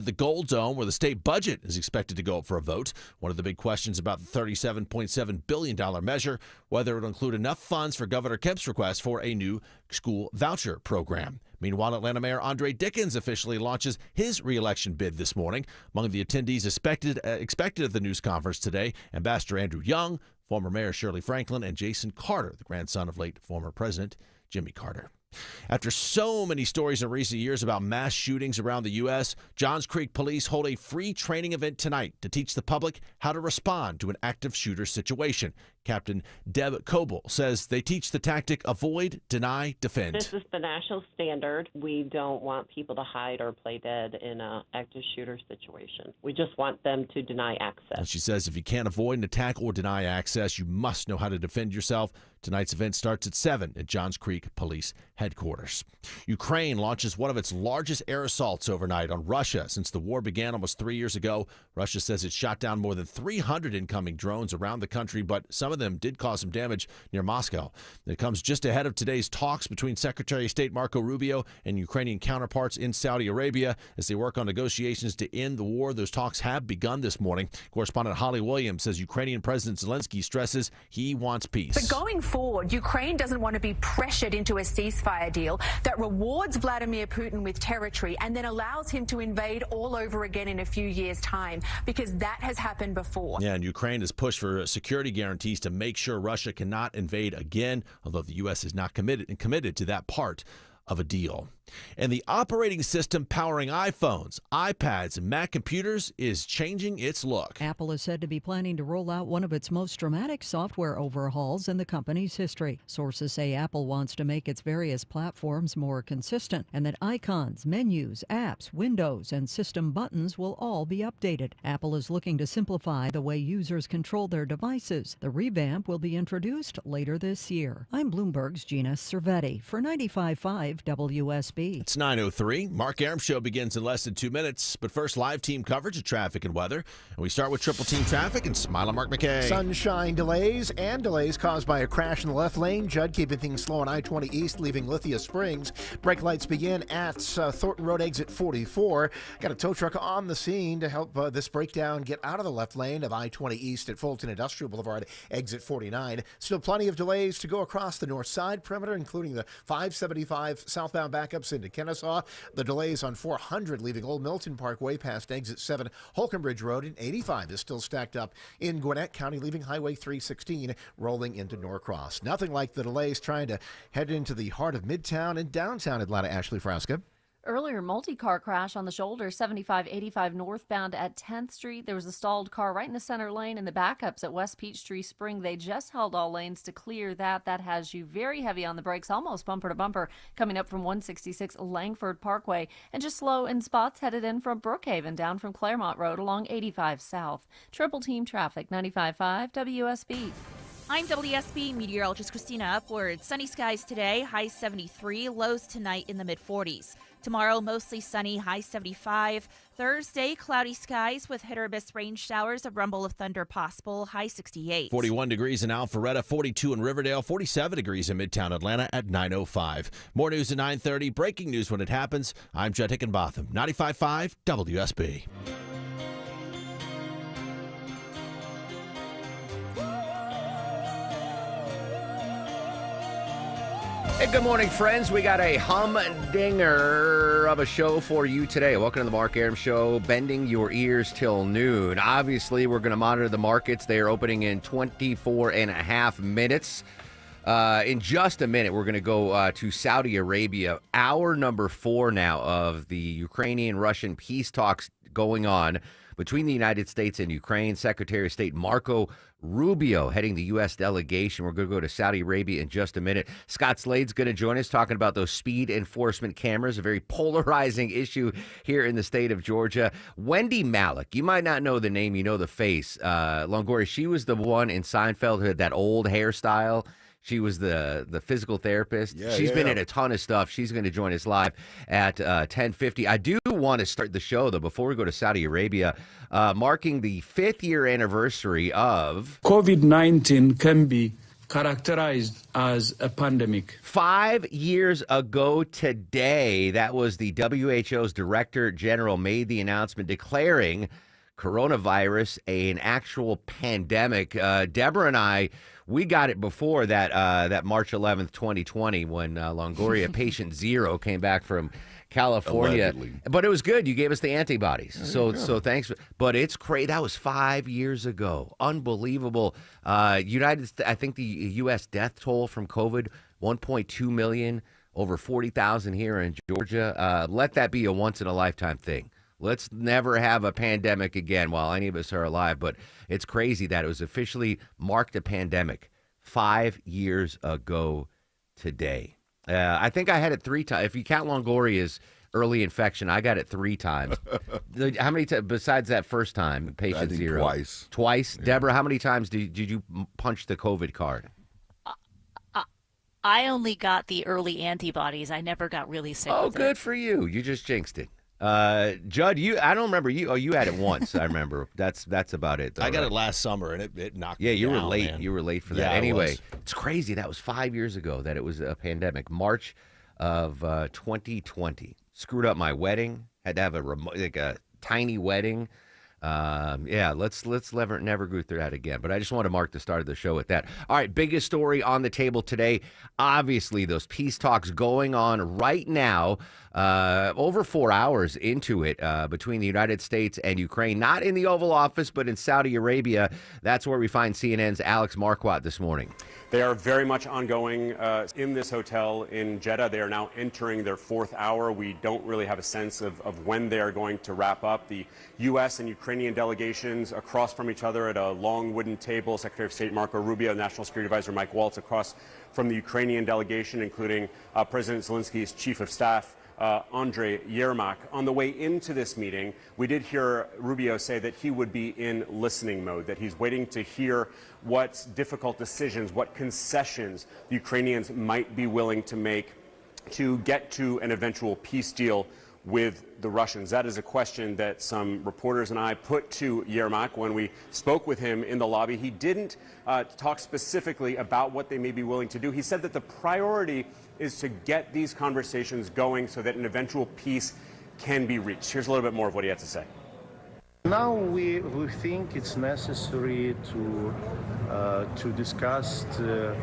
The Gold Dome, where the state budget is expected to go up for a vote. One of the big questions about the $37.7 billion measure, whether it will include enough funds for Governor Kemp's request for a new school voucher program. Meanwhile, Atlanta Mayor Andre Dickens officially launches his re-election bid this morning. Among the attendees expected at the news conference today, Ambassador Andrew Young, former Mayor Shirley Franklin, and Jason Carter, the grandson of late former President Jimmy Carter. After so many stories in recent years about mass shootings around the U.S., Johns Creek Police hold a free training event tonight to teach the public how to respond to an active shooter situation. Captain Deb Coble says they teach the tactic avoid, deny, defend. This is the national standard. We don't want people to hide or play dead in an active shooter situation. We just want them to deny access. And she says if you can't avoid an attack or deny access, you must know how to defend yourself. Tonight's event starts at 7 at Johns Creek Police Headquarters. Ukraine launches one of its largest air assaults overnight on Russia since the war began almost 3 years ago. Russia says it shot down more than 300 incoming drones around the country, but some of them did cause some damage near Moscow. It comes just ahead of today's talks between Secretary of State Marco Rubio and Ukrainian counterparts in Saudi Arabia as they work on negotiations to end the war. Those talks have begun this morning. Correspondent Holly Williams says Ukrainian President Zelensky stresses he wants peace. But going forward, Ukraine doesn't want to be pressured into a ceasefire deal that rewards Vladimir Putin with territory and then allows him to invade all over again in a few years' time, because that has happened before. Yeah, and Ukraine has pushed for security guarantees to make sure Russia cannot invade again, although the U.S. is not committed to that part of a deal. And the operating system powering iPhones, iPads, and Mac computers is changing its look. Apple is said to be planning to roll out one of its most dramatic software overhauls in the company's history. Sources say Apple wants to make its various platforms more consistent, and that icons, menus, apps, windows, and system buttons will all be updated. Apple is looking to simplify the way users control their devices. The revamp will be introduced later this year. I'm Bloomberg's Gina Cervetti for 95.5 WSB. It's 9:03. Mark Arum Show begins in less than 2 minutes. But first, live team coverage of traffic and weather. And we start with triple team traffic and Smile on Mark McKay. Sunshine delays and delays caused by a crash in the left lane. Judd keeping things slow on I-20 East, leaving Lithia Springs. Brake lights begin at Thornton Road exit 44. Got a tow truck on the scene to help this breakdown get out of the left lane of I-20 East at Fulton Industrial Boulevard exit 49. Still plenty of delays to go across the north side perimeter, including the 575 southbound backups into Kennesaw. The delays on 400 leaving Old Milton Parkway past exit 7 Holcomb Bridge Road, and 85 is still stacked up in Gwinnett County, leaving Highway 316 rolling into Norcross. Nothing like the delays trying to head into the heart of Midtown and downtown Atlanta. Ashley Frasca. Earlier, multi-car crash on the shoulder, 7585 northbound at 10th Street. There was a stalled car right in the center lane, and the backups at West Peachtree Spring. They just held all lanes to clear that. That has you very heavy on the brakes, almost bumper to bumper, coming up from 166 Langford Parkway, and just slow in spots headed in from Brookhaven, down from Claremont Road along 85 South. Triple team traffic, 95.5 WSB. I'm WSB meteorologist Christina Upward. Sunny skies today, high 73, lows tonight in the mid-40s. Tomorrow, mostly sunny, high 75. Thursday, cloudy skies with hit or miss rain showers, a rumble of thunder possible, high 68. 41 degrees in Alpharetta, 42 in Riverdale, 47 degrees in Midtown Atlanta at 9:05. More news at 9:30. Breaking news when it happens. I'm Judd Hickenbotham, 95.5 WSB. Hey, good morning, friends. We got a humdinger of a show for you today. Welcome to the Mark Arum Show, bending your ears till noon. Obviously, we're going to monitor the markets. They are opening in 24 and a half minutes. In just a minute, we're going to go to Saudi Arabia. Hour number 4 now of the Ukrainian-Russian peace talks going on between the United States and Ukraine. Secretary of State Marco Rubio heading the U.S. delegation. We're going to go to Saudi Arabia in just a minute. Scott Slade's going to join us talking about those speed enforcement cameras, a very polarizing issue here in the state of Georgia. Wendy Malick, you might not know the name, you know the face. Longoria, she was the one in Seinfeld who had that old hairstyle. She was the physical therapist. She's been in a ton of stuff. She's going to join us live at 10:50. I do want to start the show, though, before we go to Saudi Arabia, marking the 5th year anniversary of... COVID-19 can be characterized as a pandemic. 5 years ago today, that was the WHO's Director General made the announcement declaring coronavirus an actual pandemic. Deborah and I, we got it before that March 11th, 2020, when Longoria patient 0 came back from California. Allegedly. But it was good. You gave us the antibodies. So thanks. But it's crazy. That was 5 years ago. Unbelievable. I think the U.S. death toll from COVID, 1.2 million, over 40,000 here in Georgia. Let that be a once-in-a-lifetime thing. Let's never have a pandemic again while any of us are alive. But it's crazy that it was officially marked a pandemic 5 years ago today. I think I had it 3 times. If you count Longoria's early infection, I got it 3 times. How many times besides that first time, patient 0? Twice. Twice? Yeah. Deborah, how many times did you punch the COVID card? I only got the early antibodies. I never got really sick. Oh, good for you. You just jinxed it. Judd, I don't remember you. Oh, you had it once. I remember. That's about it. Though, I got it last summer, and it knocked me down. Yeah, you were late. Man. You were late for that. Yeah, anyway, it's crazy. That was 5 years ago that it was a pandemic. March of 2020. Screwed up my wedding. Had to have a tiny wedding. Let's never go through that again. But I just want to mark the start of the show with that. All right, biggest story on the table today. Obviously, those peace talks going on right now. Over 4 hours into it between the United States and Ukraine. Not in the Oval Office, but in Saudi Arabia. That's where we find CNN's Alex Marquardt this morning. They are very much ongoing in this hotel in Jeddah. They are now entering their 4th hour. We don't really have a sense of when they are going to wrap up. The U.S. and Ukrainian delegations across from each other at a long wooden table. Secretary of State Marco Rubio, National Security Advisor Mike Waltz across from the Ukrainian delegation, including President Zelensky's chief of staff, Andrei Yermak. On the way into this meeting, we did hear Rubio say that he would be in listening mode, that he's waiting to hear what difficult decisions, what concessions the Ukrainians might be willing to make to get to an eventual peace deal with the Russians. That is a question that some reporters and I put to Yermak when we spoke with him in the lobby. He didn't talk specifically about what they may be willing to do. He said that the priority is to get these conversations going so that an eventual peace can be reached. Here's a little bit more of what he had to say. Now we think it's necessary to discuss the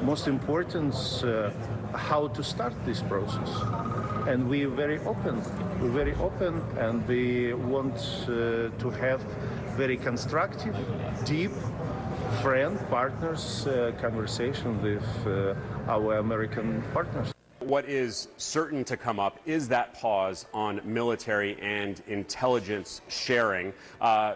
most important how to start this process, and we're very open. And we want to have very constructive, deep, partners conversation with our American partners. What is certain to come up is that pause on military and intelligence sharing.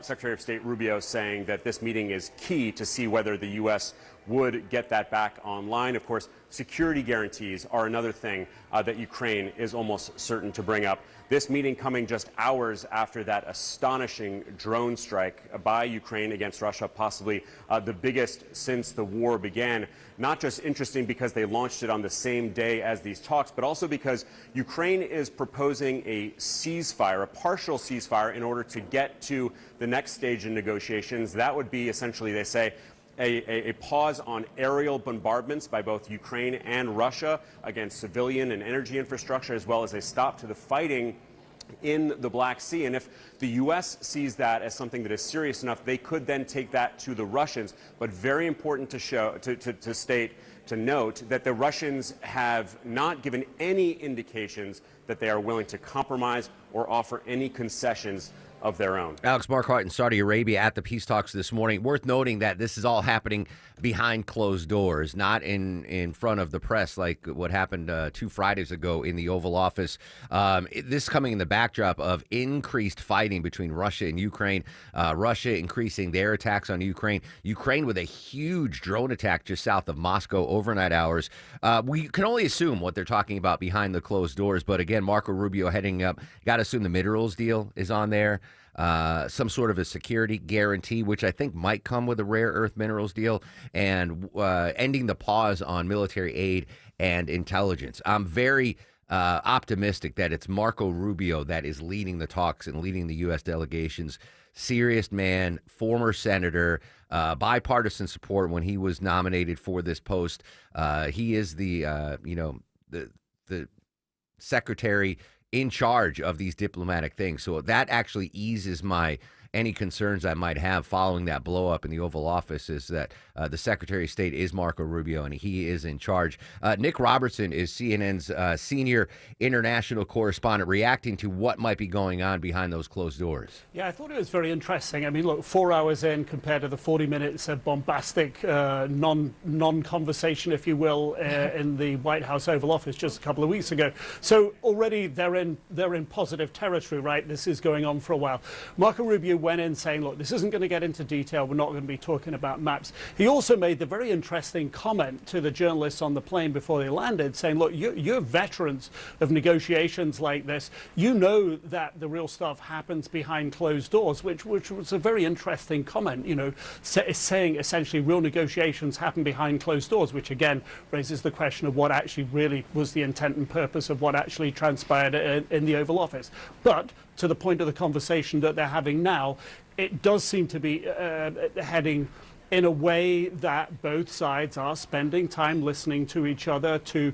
Secretary of State Rubio saying that this meeting is key to see whether the U.S. would get that back online. Of course, security guarantees are another thing that Ukraine is almost certain to bring up. This meeting coming just hours after that astonishing drone strike by Ukraine against Russia, possibly the biggest since the war began. Not just interesting because they launched it on the same day as these talks, but also because Ukraine is proposing a ceasefire, a partial ceasefire, in order to get to the next stage in negotiations. That would be essentially, they say, a pause on aerial bombardments by both Ukraine and Russia against civilian and energy infrastructure, as well as a stop to the fighting in the Black Sea. And if the U.S. sees that as something that is serious enough, they could then take that to the Russians. But very important to note that the Russians have not given any indications that they are willing to compromise or offer any concessions of their own. Alex Marquardt in Saudi Arabia at the peace talks this morning. Worth noting that this is all happening behind closed doors, not in front of the press like what happened 2 Fridays ago in the Oval Office. This coming in the backdrop of increased fighting between Russia and Ukraine. Russia increasing their attacks on Ukraine. Ukraine with a huge drone attack just south of Moscow overnight hours. We can only assume what they're talking about behind the closed doors. But again, Marco Rubio heading up. Got to assume the minerals deal is on there. Some sort of a security guarantee, which I think might come with a rare earth minerals deal, and ending the pause on military aid and intelligence. I'm very optimistic that it's Marco Rubio that is leading the talks and leading the U.S. delegations. Serious man, former senator, bipartisan support when he was nominated for this post. He is the secretary in charge of these diplomatic things. So that actually eases any concerns I might have following that blow up in the Oval Office, is that the Secretary of State is Marco Rubio, and he is in charge. Nick Robertson is CNN's senior international correspondent, reacting to what might be going on behind those closed doors. Yeah, I thought it was very interesting. I mean, look, 4 hours in compared to the 40 minutes of bombastic non-conversation, if you will, in the White House Oval Office just a couple of weeks ago. So already they're in positive territory, right? This is going on for a while. Marco Rubio went in saying, look, this isn't going to get into detail. We're not going to be talking about maps. He also made the very interesting comment to the journalists on the plane before they landed, saying, look, you're veterans of negotiations like this. You know that the real stuff happens behind closed doors, which was a very interesting comment, saying essentially real negotiations happen behind closed doors, which again raises the question of what actually really was the intent and purpose of what actually transpired in the Oval Office. But to the point of the conversation that they're having now, it does seem to be heading in a way that both sides are spending time listening to each other to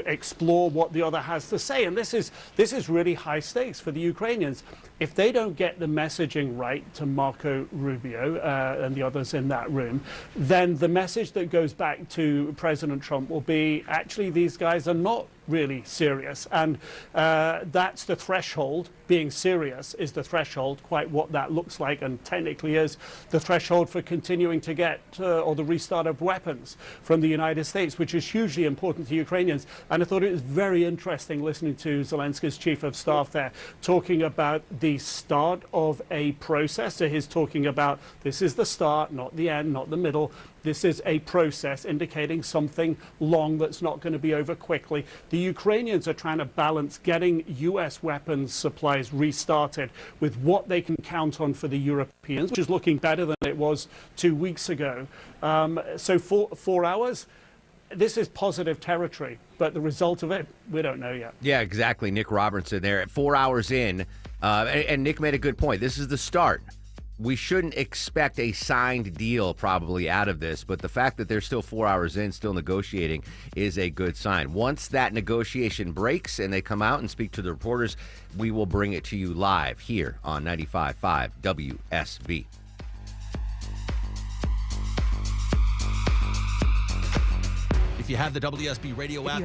explore what the other has to say. And this is really high stakes for the Ukrainians. If they don't get the messaging right to Marco Rubio and the others in that room, then the message that goes back to President Trump will be, actually, these guys are not really serious. And that's the threshold. Being serious is the threshold. Quite what that looks like and technically is the threshold for continuing to get or the restart of weapons from the United States, which is hugely important to Ukrainians. And I thought it was very interesting listening to Zelensky's chief of staff there talking about the start of a process. So he's talking about this is the start, not the end, not the middle. This is a process indicating something long that's not going to be over quickly. The Ukrainians are trying to balance getting U.S. weapons supplies restarted with what they can count on for the Europeans, which is looking better than it was 2 weeks ago. So 4 hours, this is positive territory, but the result of it, we don't know yet. Yeah, exactly. Nick Robertson there at 4 hours in. And Nick made a good point. This is the start. We shouldn't expect a signed deal probably out of this, but the fact that they're still 4 hours in, still negotiating, is a good sign. Once that negotiation breaks and they come out and speak to the reporters, we will bring it to you live here on 95.5 WSB. If you have the WSB radio app,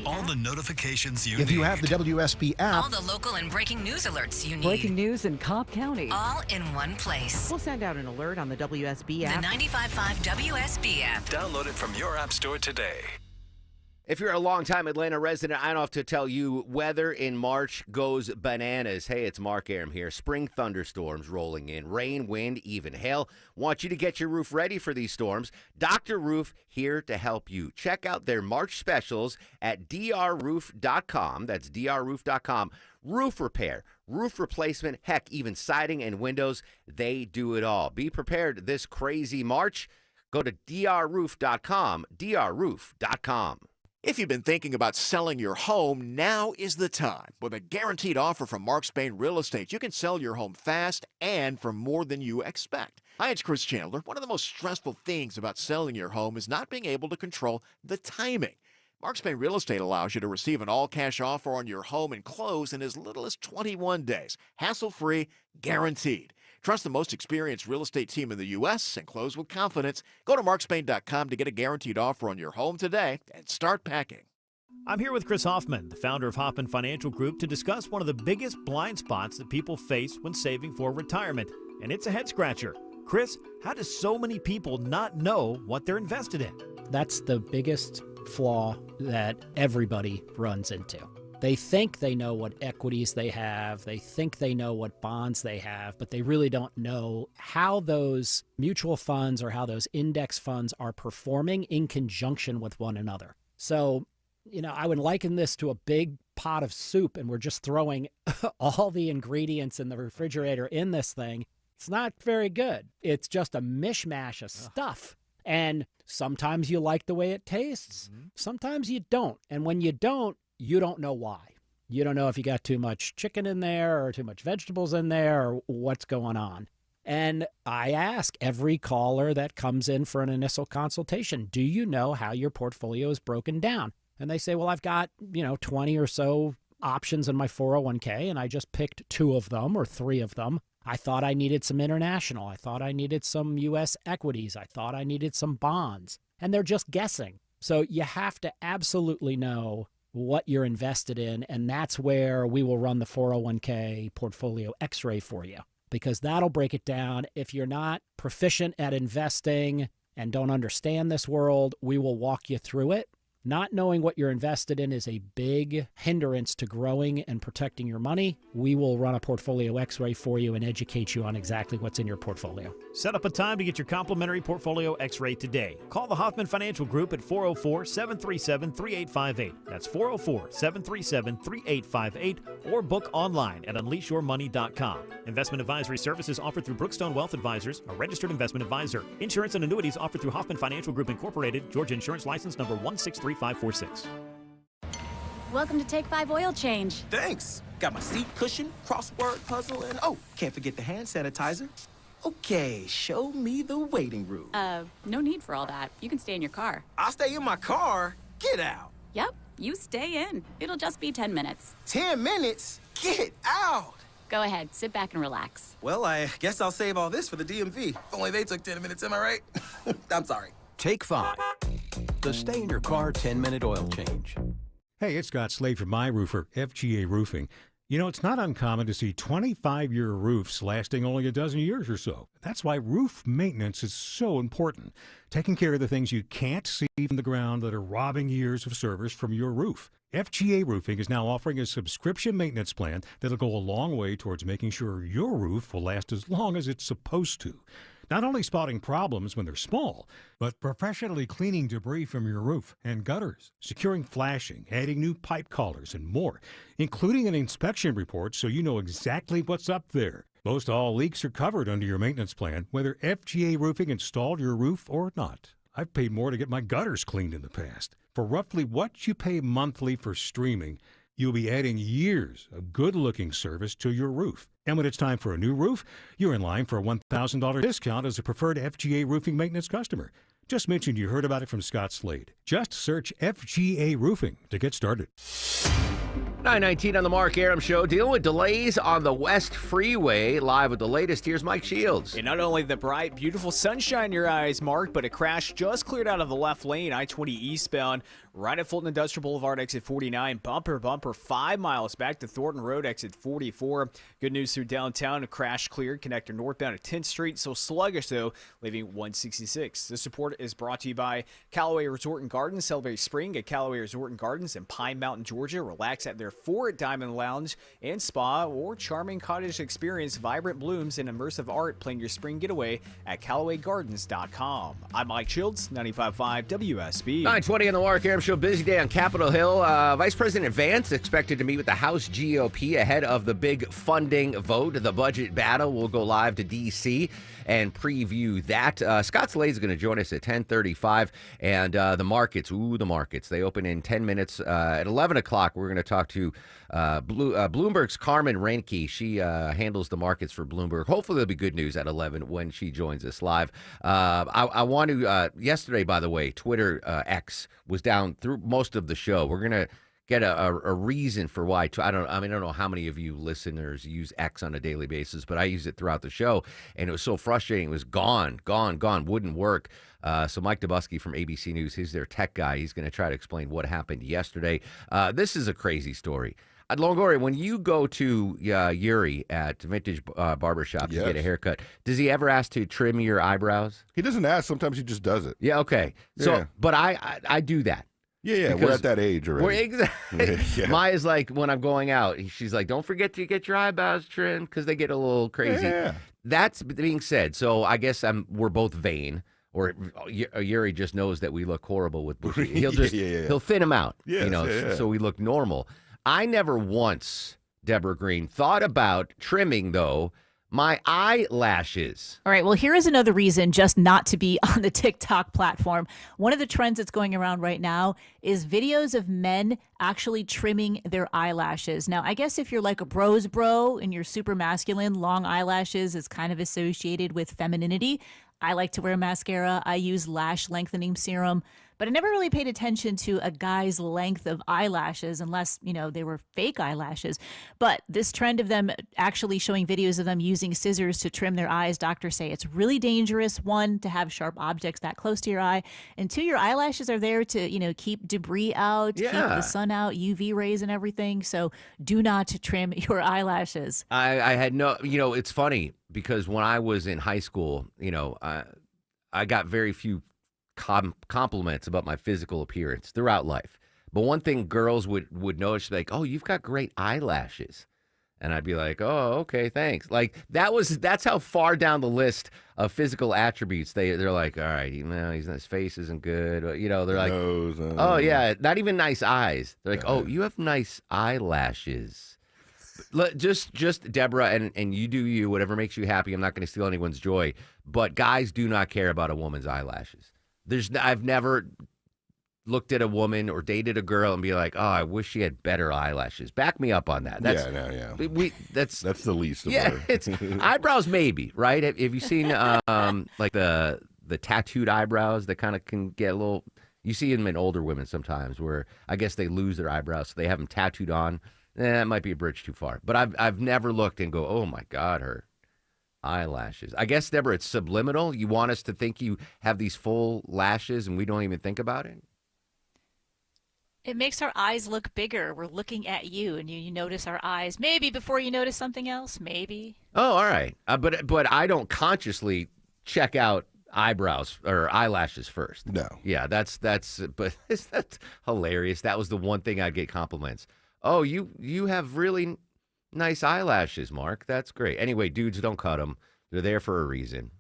all the notifications you If need. you have the WSB app, All the local and breaking news alerts you need. Breaking news in Cobb County. All in one place. We'll send out an alert on the WSB app. The 95.5 WSB app. Download it from your app store today. If you're a longtime Atlanta resident, I don't have to tell you, weather in March goes bananas. Hey, it's Mark Arum here. Spring thunderstorms rolling in. Rain, wind, even hail. Want you to get your roof ready for these storms. Dr. Roof here to help you. Check out their March specials at drroof.com. That's drroof.com. Roof repair, roof replacement, heck, even siding and windows. They do it all. Be prepared this crazy March. Go to drroof.com, drroof.com. If you've been thinking about selling your home, now is the time. With a guaranteed offer from Mark Spain Real Estate, you can sell your home fast and for more than you expect. Hi, it's Chris Chandler. One of the most stressful things about selling your home is not being able to control the timing. Mark Spain Real Estate allows you to receive an all-cash offer on your home and close in as little as 21 days. Hassle-free, guaranteed. Trust the most experienced real estate team in the U.S. and close with confidence. Go to markspain.com to get a guaranteed offer on your home today and start packing. I'm here with Chris Hoffman, the founder of Hoffman Financial Group, to discuss one of the biggest blind spots that people face when saving for retirement, and it's a head-scratcher. Chris, how do so many people not know what they're invested in? That's the biggest flaw that everybody runs into. They think they know what equities they have, they think they know what bonds they have, but they really don't know how those mutual funds or how those index funds are performing in conjunction with one another. So, I would liken this to a big pot of soup, and we're just throwing all the ingredients in the refrigerator in this thing. It's not very good. It's just a mishmash of stuff. And sometimes you like the way it tastes. Sometimes you don't. And when you don't, you don't know why. You don't know if you got too much chicken in there or too much vegetables in there or what's going on. And I ask every caller that comes in for an initial consultation, do you know how your portfolio is broken down? And they say, well, I've got, 20 or so options in my 401k, and I just picked 2 of them or 3 of them. I thought I needed some international. I thought I needed some U.S. equities. I thought I needed some bonds. And they're just guessing. So you have to absolutely know what you're invested in, and that's where we will run the 401k portfolio x-ray for you, because that'll break it down. If you're not proficient at investing and don't understand this world, we will walk you through it. Not knowing what you're invested in is a big hindrance to growing and protecting your money. We will run a portfolio x-ray for you and educate you on exactly what's in your portfolio. Set up a time to get your complimentary portfolio x-ray today. Call the Hoffman Financial Group at 404-737-3858. That's 404-737-3858, or book online at unleashyourmoney.com. Investment advisory services offered through Brookstone Wealth Advisors, a registered investment advisor. Insurance and annuities offered through Hoffman Financial Group Incorporated, Georgia Insurance License number 163546. Welcome to Take 5 Oil Change. Thanks. Got my seat cushion, crossword puzzle, and oh, can't forget the hand sanitizer. Okay, show me the waiting room. No need for all that. You can stay in your car. I'll stay in my car? Get out. Yep, you stay in. It'll just be 10 minutes. 10 minutes? Get out. Go ahead, sit back and relax. Well, I guess I'll save all this for the DMV. If only they took 10 minutes, am I right? I'm sorry. Take 5. The stay in your car 10-minute oil change. Hey, it's Scott Slade from My Roofer, FGA Roofing. You know, it's not uncommon to see 25-year roofs lasting only a dozen years or so. That's why roof maintenance is so important. Taking care of the things you can't see from the ground that are robbing years of service from your roof. FGA Roofing is now offering a subscription maintenance plan that'll go a long way towards making sure your roof will last as long as it's supposed to. Not only spotting problems when they're small, but professionally cleaning debris from your roof and gutters, securing flashing, adding new pipe collars, and more, including an inspection report so you know exactly what's up there. Most all leaks are covered under your maintenance plan, whether FGA Roofing installed your roof or not. I've paid more to get my gutters cleaned in the past. For roughly what you pay monthly for streaming, you'll be adding years of good-looking service to your roof. And when it's time for a new roof, you're in line for a $1,000 discount as a preferred FGA Roofing maintenance customer. Just mentioned you heard about it from Scott Slade. Just search FGA Roofing to get started. 9:19 on the Mark Arum Show, dealing with delays on the West Freeway. Live with the latest, here's Mike Shields. And not only the bright, beautiful sunshine in your eyes, Mark, but a crash just cleared out of the left lane, I-20 eastbound, right at Fulton Industrial Boulevard, exit 49. Bumper, 5 miles back to Thornton Road, exit 44. Good news through downtown, a crash cleared, connector northbound at 10th Street. So sluggish, though, leaving 166. This report is brought to you by Callaway Resort and Gardens. Celebrate spring at Callaway Resort and Gardens in Pine Mountain, Georgia. Relax at their Fort Diamond Lounge and Spa, or charming cottage experience vibrant blooms and immersive art. Plan your spring getaway at CallawayGardens.com. I'm Mike Shields, 95.5 WSB. 9:20 on the Mark Arum Show. Busy day on Capitol Hill. Vice President Vance expected to meet with the House GOP ahead of the big funding vote. The budget battle will go live to D.C. and preview that. Scott Slade is going to join us at 10:35. And the markets, they open in 10 minutes. At 11 o'clock, we're going to talk to Bloomberg's Carmen Reinke. She handles the markets for Bloomberg. Hopefully there'll be good news at 11 when she joins us live. I want to, yesterday, by the way, Twitter X was down through most of the show. We're going to get a reason for why. I don't know how many of you listeners use X on a daily basis, but I use it throughout the show, and it was so frustrating. It was gone, wouldn't work. So Mike Dubusky from ABC News, he's their tech guy. He's going to try to explain what happened yesterday. This is a crazy story. Longoria, when you go to Yuri at Vintage Barbershop to get a haircut, does he ever ask to trim your eyebrows? He doesn't ask. Sometimes he just does it. Yeah, okay. So, Yeah. But I do that. Yeah, we're at that age already. We're exactly. Yeah. Maya's like, when I'm going out, she's like, don't forget to get your eyebrows trimmed because they get a little crazy. Yeah. That's being said. So I guess we're both vain. Or Yuri just knows that we look horrible with bushy. He'll just he'll thin them out, Yes, so we look normal. I never once, Deborah Green, thought about trimming though my eyelashes. All right, well, here is another reason just not to be on the TikTok platform. One of the trends that's going around right now is videos of men actually trimming their eyelashes. Now, I guess if you're like a bro's bro and you're super masculine, long eyelashes is kind of associated with femininity. I like to wear mascara. I use lash lengthening serum. But I never really paid attention to a guy's length of eyelashes unless, they were fake eyelashes. But this trend of them actually showing videos of them using scissors to trim their eyes, doctors say it's really dangerous, one, to have sharp objects that close to your eye, and two, your eyelashes are there to, keep debris out, keep the sun out, UV rays and everything. So do not trim your eyelashes. I had no, it's funny because when I was in high school, I got very few compliments about my physical appearance throughout life. But one thing girls would notice, like, oh, you've got great eyelashes. And I'd be like, oh, okay, thanks. Like that's how far down the list of physical attributes they're like, all right, his face isn't good. They're like, oh yeah, not even nice eyes. They're like, oh, you have nice eyelashes. Just Deborah, and you do you, whatever makes you happy. I'm not going to steal anyone's joy, but guys do not care about a woman's eyelashes. I've never looked at a woman or dated a girl and be like, oh, I wish she had better eyelashes. Back me up on that. That's the least of her. It's eyebrows, maybe, right? Have you seen like the tattooed eyebrows that kind of can get a little? You see them in older women sometimes, where I guess they lose their eyebrows, so they have them tattooed on. That might be a bridge too far. But I've never looked and go, oh my God, her eyelashes. I guess, Deborah, it's subliminal. You want us to think you have these full lashes and we don't even think about it? It makes our eyes look bigger. We're looking at you, and you notice our eyes. Maybe before you notice something else. Maybe. Oh, all right. But I don't consciously check out eyebrows or eyelashes first. No. Yeah, that's hilarious. That was the one thing I'd get compliments. Oh, you have really nice eyelashes, Mark. That's great. Anyway, dudes, don't cut them. They're there for a reason.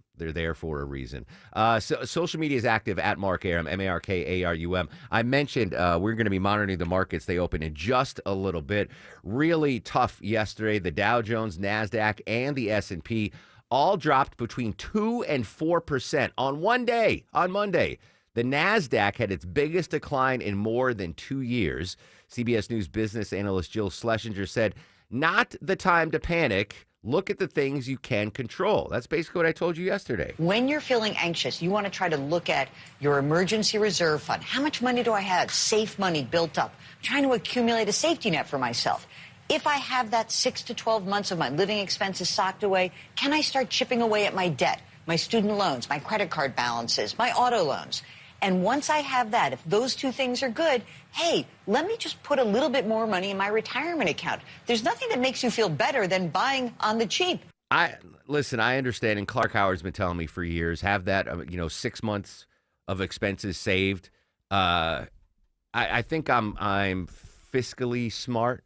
So social media is active at Mark Arum, MarkArum. I mentioned we're going to be monitoring the markets. They open in just a little bit. Really tough yesterday. The Dow Jones, NASDAQ, and the S&P all dropped between 2 and 4% on one day, on Monday. The NASDAQ had its biggest decline in more than 2 years. CBS News business analyst Jill Schlesinger said, not the time to panic. Look at the things you can control. That's basically what I told you yesterday. When you're feeling anxious, you want to try to look at your emergency reserve fund. How much money do I have? Safe money built up. I'm trying to accumulate a safety net for myself. If I have that 6 to 12 months of my living expenses socked away, can I start chipping away at my debt, my student loans, my credit card balances, my auto loans? And once I have that, if those two things are good, hey, let me just put a little bit more money in my retirement account. There's nothing that makes you feel better than buying on the cheap. Listen, I understand, and Clark Howard's been telling me for years, have that, 6 months of expenses saved. I think I'm fiscally smart.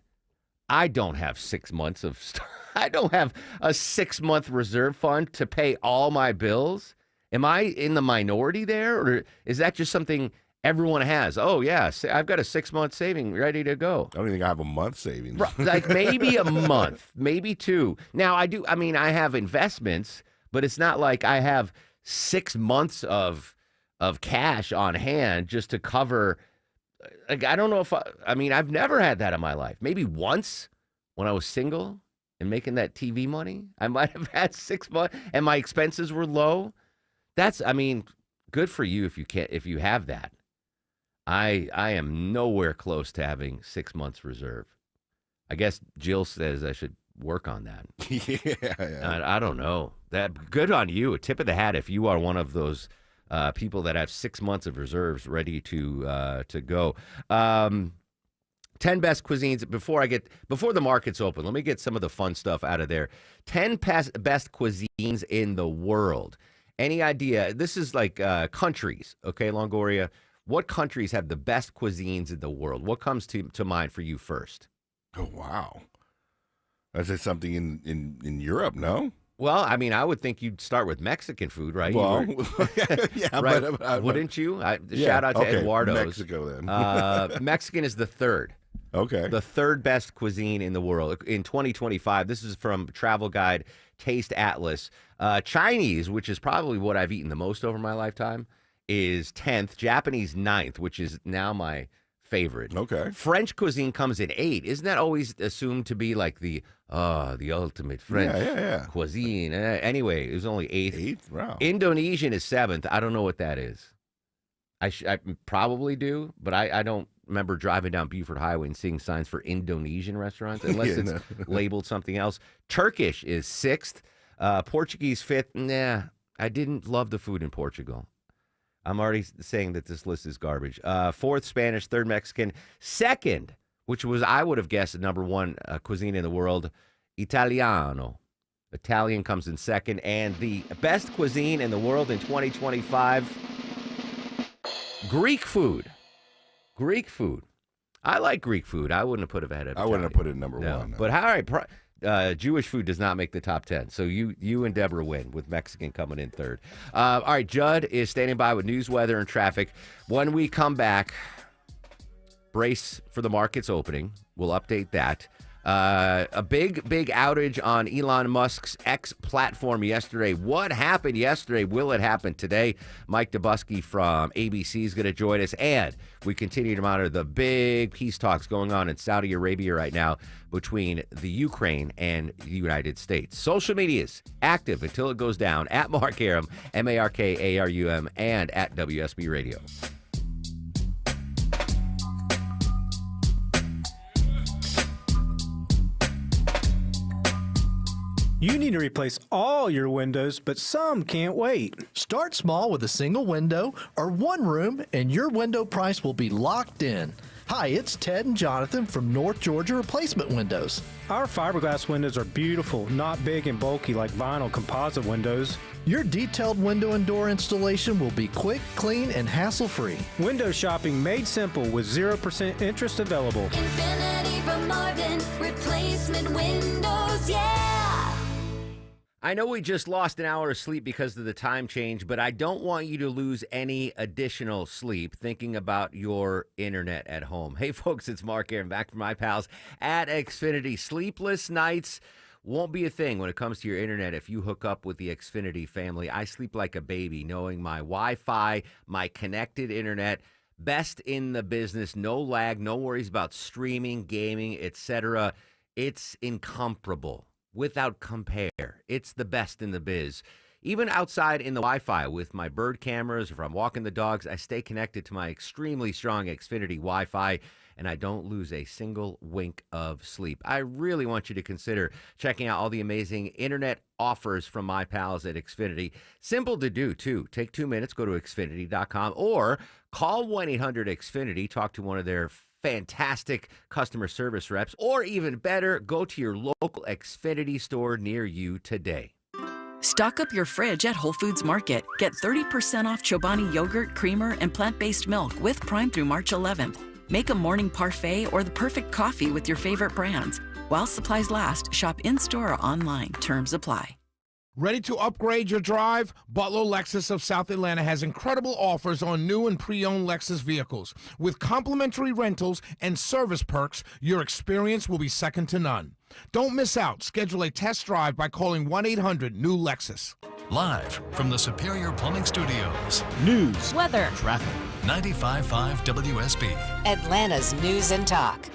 I don't have 6 months of I don't have a 6-month reserve fund to pay all my bills. Am I in the minority there, or is that just something everyone has? Oh, yeah, I've got a 6-month saving ready to go. I don't think I have a month savings. Like maybe a month, maybe 2. Now, I have investments, but it's not like I have 6 months of cash on hand just to cover. Like, I don't know if I've never had that in my life. Maybe once when I was single and making that TV money, I might have had 6 months and my expenses were low. That's, good for you if you have that. I am nowhere close to having 6 months reserve. I guess Jill says I should work on that. Yeah. I don't know. That good on you. A tip of the hat if you are one of those people that have 6 months of reserves ready to go. 10 best cuisines before the markets open. Let me get some of the fun stuff out of there. 10 best cuisines in the world. Any idea? This is like countries, okay, Longoria? What countries have the best cuisines in the world? What comes to mind for you first? Oh, wow. Is it something in Europe, no? Well, I would think you'd start with Mexican food, right? Well, yeah, right? Wouldn't you? Shout out to Eduardo's. Mexico, then. Mexican is the third. Okay. The third best cuisine in the world in 2025. This is from travel guide Taste Atlas. Chinese, which is probably what I've eaten the most over my lifetime, is 10th. Japanese 9th, which is now my favorite. Okay. French cuisine comes in 8. Isn't that always assumed to be like the ultimate French cuisine? Anyway, it was only 8th. Wow. Indonesian is 7th. I don't know what that is. I probably do, but I don't remember driving down Buford Highway and seeing signs for Indonesian restaurants unless it's labeled something else. Turkish is 6th. Portuguese 5th. Nah, I didn't love the food in Portugal. I'm already saying that this list is garbage. 4th, Spanish. 3rd, Mexican. 2nd, which was, I would have guessed, number 1 cuisine in the world, Italiano. Italian comes in 2nd. And the best cuisine in the world in 2025, Greek food. Greek food. I like Greek food. I wouldn't have put it ahead of Italian. I wouldn't have put it number 1. No. But all right, Jewish food does not make the top 10. So you and Deborah win with Mexican coming in 3rd. All right, Judd is standing by with news, weather, and traffic. When we come back, brace for the markets opening. We'll update that. A big outage on Elon Musk's X platform yesterday. What happened yesterday? Will it happen today? Mike Dubusky from ABC is going to join us. And we continue to monitor the big peace talks going on in Saudi Arabia right now between the Ukraine and the United States. Social media is active until it goes down. At Mark Arum, MarkArum, and at WSB Radio. You need to replace all your windows, but some can't wait. Start small with a single window or one room, and your window price will be locked in. Hi, it's Ted and Jonathan from North Georgia Replacement Windows. Our fiberglass windows are beautiful, not big and bulky like vinyl composite windows. Your detailed window and door installation will be quick, clean, and hassle-free. Window shopping made simple with 0% interest available. Infinity from Marvin, replacement windows, yeah! I know we just lost an hour of sleep because of the time change, but I don't want you to lose any additional sleep thinking about your internet at home. Hey, folks, it's Mark Arum back from my pals at Xfinity. Sleepless nights won't be a thing when it comes to your internet if you hook up with the Xfinity family. I sleep like a baby knowing my Wi-Fi, my connected internet, best in the business, no lag, no worries about streaming, gaming, etc. It's incomparable. Without compare. It's the best in the biz. Even outside in the Wi-Fi with my bird cameras, if I'm walking the dogs, I stay connected to my extremely strong Xfinity Wi-Fi, and I don't lose a single wink of sleep. I really want you to consider checking out all the amazing internet offers from my pals at Xfinity. Simple to do, too. Take 2 minutes, go to Xfinity.com, or call 1-800-XFINITY, talk to one of their fantastic customer service reps, or even better, go to your local Xfinity store near you today. Stock up your fridge at Whole Foods Market. Get 30% off Chobani yogurt, creamer, and plant-based milk with Prime through March 11th. Make a morning parfait or the perfect coffee with your favorite brands. While supplies last, shop in-store or online. Terms apply. Ready to upgrade your drive? Butler Lexus of South Atlanta has incredible offers on new and pre-owned Lexus vehicles. With complimentary rentals and service perks, your experience will be second to none. Don't miss out. Schedule a test drive by calling 1-800-NEW-LEXUS. Live from the Superior Plumbing Studios. News, weather, traffic. 95.5 WSB. Atlanta's News and Talk.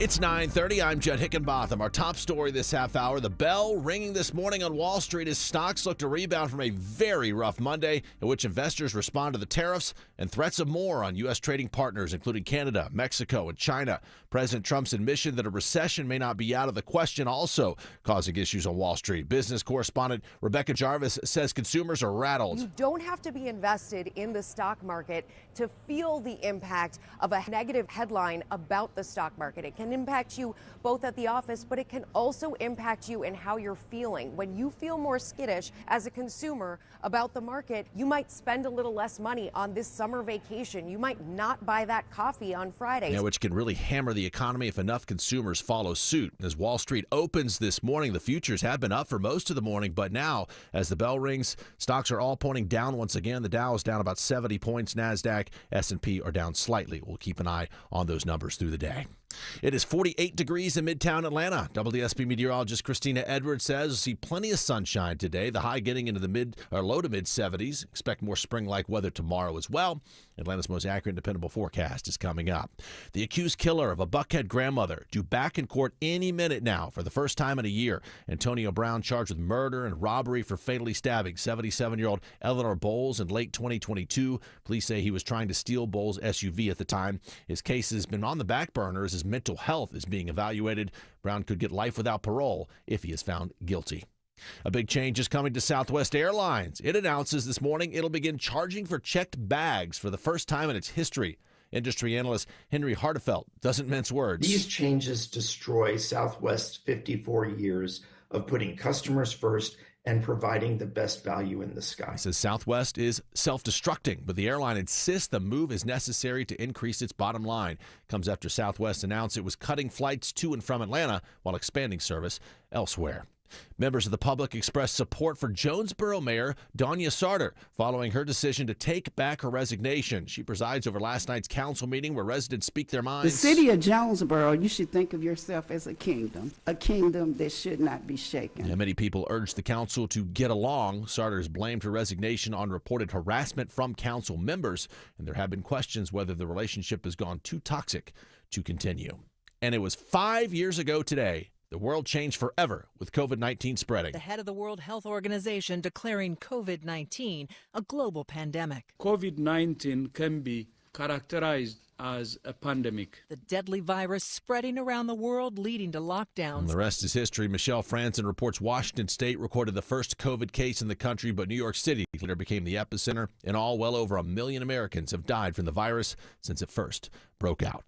It's 9:30. I'm Judd Hickenbotham. Our top story this half hour, the bell ringing this morning on Wall Street as stocks look to rebound from a very rough Monday in which investors respond to the tariffs and threats of more on U.S. trading partners, including Canada, Mexico, and China. President Trump's admission that a recession may not be out of the question also causing issues on Wall Street. Business correspondent Rebecca Jarvis says consumers are rattled. You don't have to be invested in the stock market to feel the impact of a negative headline about the stock market. It can impact you both at the office, but it can also impact you in how you're feeling. When you feel more skittish as a consumer about the market, you might spend a little less money on this summer vacation. You might not buy that coffee on Friday. Yeah, which can really hammer the economy if enough consumers follow suit. As Wall Street opens this morning, the futures have been up for most of the morning, but now as the bell rings, stocks are all pointing down once again. The Dow is down about 70 points. NASDAQ, S&P are down slightly. We'll keep an eye on those numbers through the day. It is 48 degrees in Midtown Atlanta. WSB meteorologist Christina Edwards says we'll see plenty of sunshine today. The high getting into the low to mid 70s. Expect more spring-like weather tomorrow as well. Atlanta's most accurate and dependable forecast is coming up. The accused killer of a Buckhead grandmother due back in court any minute now for the first time in a year. Antonio Brown charged with murder and robbery for fatally stabbing 77-year-old Eleanor Bowles in late 2022. Police say he was trying to steal Bowles' SUV at the time. His case has been on the back burner as his mental health is being evaluated. Brown could get life without parole if he is found guilty. A big change is coming to Southwest Airlines. It announces this morning it'll begin charging for checked bags for the first time in its history. Industry analyst Henry Hartefelt doesn't mince words. These changes destroy Southwest's 54 years of putting customers first and providing the best value in the sky. He says Southwest is self-destructing, but the airline insists the move is necessary to increase its bottom line. Comes after Southwest announced it was cutting flights to and from Atlanta while expanding service elsewhere. Members of the public expressed support for Jonesboro Mayor Danya Sarter following her decision to take back her resignation. She presides over last night's council meeting where residents speak their minds. The city of Jonesboro, you should think of yourself as a kingdom that should not be shaken. Yeah, many people urged the council to get along. Sarter has blamed her resignation on reported harassment from council members, and there have been questions whether the relationship has gone too toxic to continue. And it was 5 years ago today. The world changed forever with COVID-19 spreading. The head of the World Health Organization declaring COVID-19 a global pandemic. COVID-19 can be characterized as a pandemic. The deadly virus spreading around the world, leading to lockdowns. And the rest is history. Michelle Franzen reports Washington State recorded the first COVID case in the country, but New York City later became the epicenter. In all, well over 1 million Americans have died from the virus since it first broke out.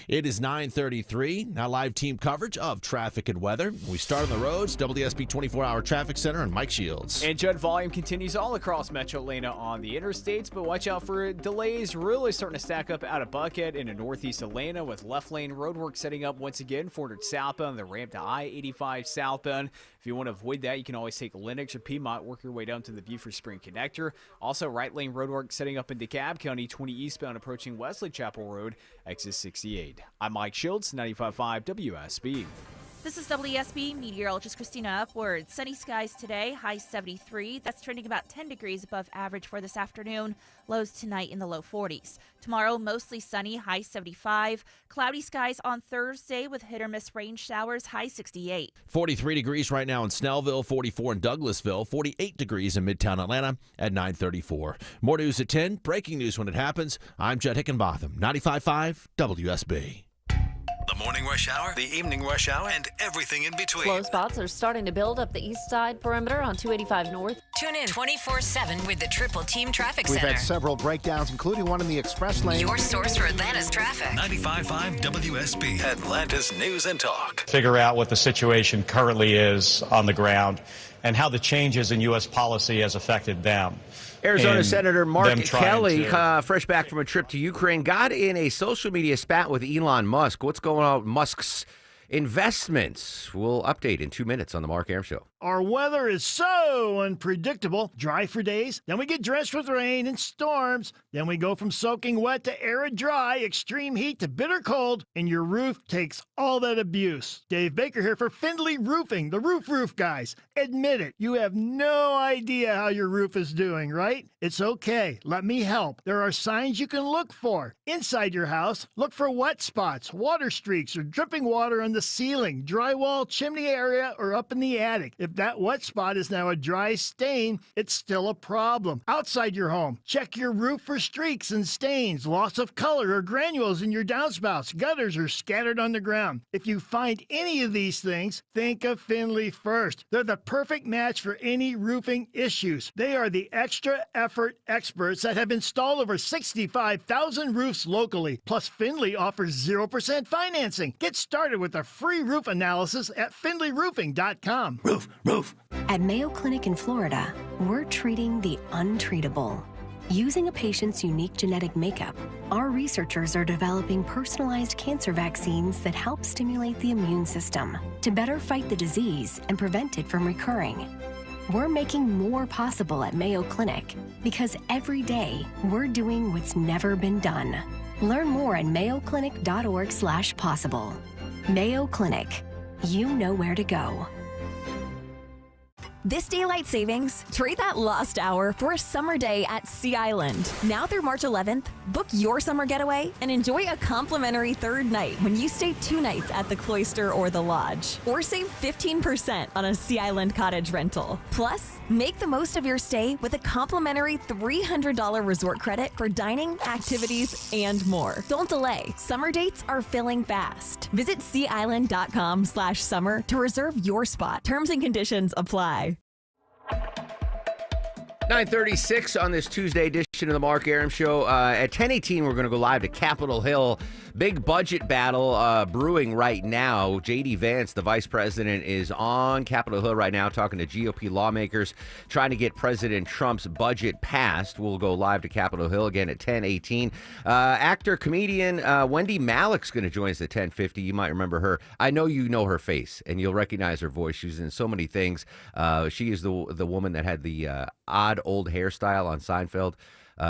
It is 9:33. Now live team coverage of traffic and weather. We start on the roads. WSB 24-hour traffic center and Mike Shields. And jet volume continues all across Metro Atlanta on the interstates, but watch out for delays really starting to stack up out of Buckhead into northeast Atlanta with left lane roadwork setting up once again. 400 southbound, the ramp to I-85 southbound. If you want to avoid that, you can always take Lennox or Piedmont, work your way down to the Beaufort Spring connector. Also, right lane roadwork setting up in DeKalb County, 20 eastbound approaching Wesley Chapel Road, exit 68. I'm Mike Shields, 95.5 WSB. This is WSB meteorologist Christina Upwards. Sunny skies today, high 73. That's trending about 10 degrees above average for this afternoon. Lows tonight in the low 40s. Tomorrow, mostly sunny, high 75. Cloudy skies on Thursday with hit or miss rain showers, high 68. 43 degrees right now in Snellville, 44 in Douglasville, 48 degrees in Midtown Atlanta at 9:34. More news at 10. Breaking news when it happens. I'm Judd Hickenbotham, 95.5 WSB. The morning rush hour, the evening rush hour, and everything in between. Slow spots are starting to build up the east side perimeter on 285 North. Tune in 24/7 with the Triple Team Traffic We've Center. had several breakdowns, including one in the express lane. Your source for Atlanta's traffic. 95.5 WSB, Atlanta's news and talk. Figure out what the situation currently is on the ground and how the changes in U.S. policy has affected them. Arizona Senator Mark Kelly, to... fresh back from a trip to Ukraine, got in a social media spat with Elon Musk. What's going on with Musk's investments? We'll update in 2 minutes on the Mark Arum Show. Our weather is so unpredictable. Dry for days, then we get drenched with rain and storms. Then we go from soaking wet to arid dry, extreme heat to bitter cold, and your roof takes all that abuse. Dave Baker here for Findlay Roofing, the roof guys. Admit it, you have no idea how your roof is doing, right? It's okay. Let me help. There are signs you can look for. Inside your house, look for wet spots, water streaks, or dripping water on the ceiling, drywall, chimney area, or up in the attic. If that wet spot is now a dry stain, it's still a problem. Outside your home, check your roof for streaks and stains, loss of color or granules in your downspouts, gutters, or scattered on the ground. If you find any of these things, think of Findlay first. They're the perfect match for any roofing issues. They are the extra effort experts that have installed over 65,000 roofs locally. Plus, Findlay offers 0% financing. Get started with a free roof analysis at findlayroofing.com. Roof. At Mayo Clinic in Florida, we're treating the untreatable. Using a patient's unique genetic makeup, our researchers are developing personalized cancer vaccines that help stimulate the immune system to better fight the disease and prevent it from recurring. We're making more possible at Mayo Clinic because every day we're doing what's never been done. Learn more at mayoclinic.org/possible. Mayo Clinic. You know where to go. This daylight savings, trade that lost hour for a summer day at Sea Island. Now through March 11th, book your summer getaway and enjoy a complimentary third night when you stay 2 nights at the Cloister or the Lodge. Or save 15% on a Sea Island cottage rental. Plus, make the most of your stay with a complimentary $300 resort credit for dining, activities, and more. Don't delay. Summer dates are filling fast. Visit SeaIsland.com/summer to reserve your spot. Terms and conditions apply. 9:36 on this Tuesday edition of the Mark Arum Show. At 10:18, we're going to go live to Capitol Hill. Big budget battle brewing right now. J.D. Vance, the vice president, is on Capitol Hill right now talking to GOP lawmakers, trying to get President Trump's budget passed. We'll go live to Capitol Hill again at 10:18. Actor, comedian Wendy Malick's going to join us at 10:50. You might remember her. I know you know her face, and you'll recognize her voice. She was in so many things. She is the woman that had the odd old hairstyle on Seinfeld.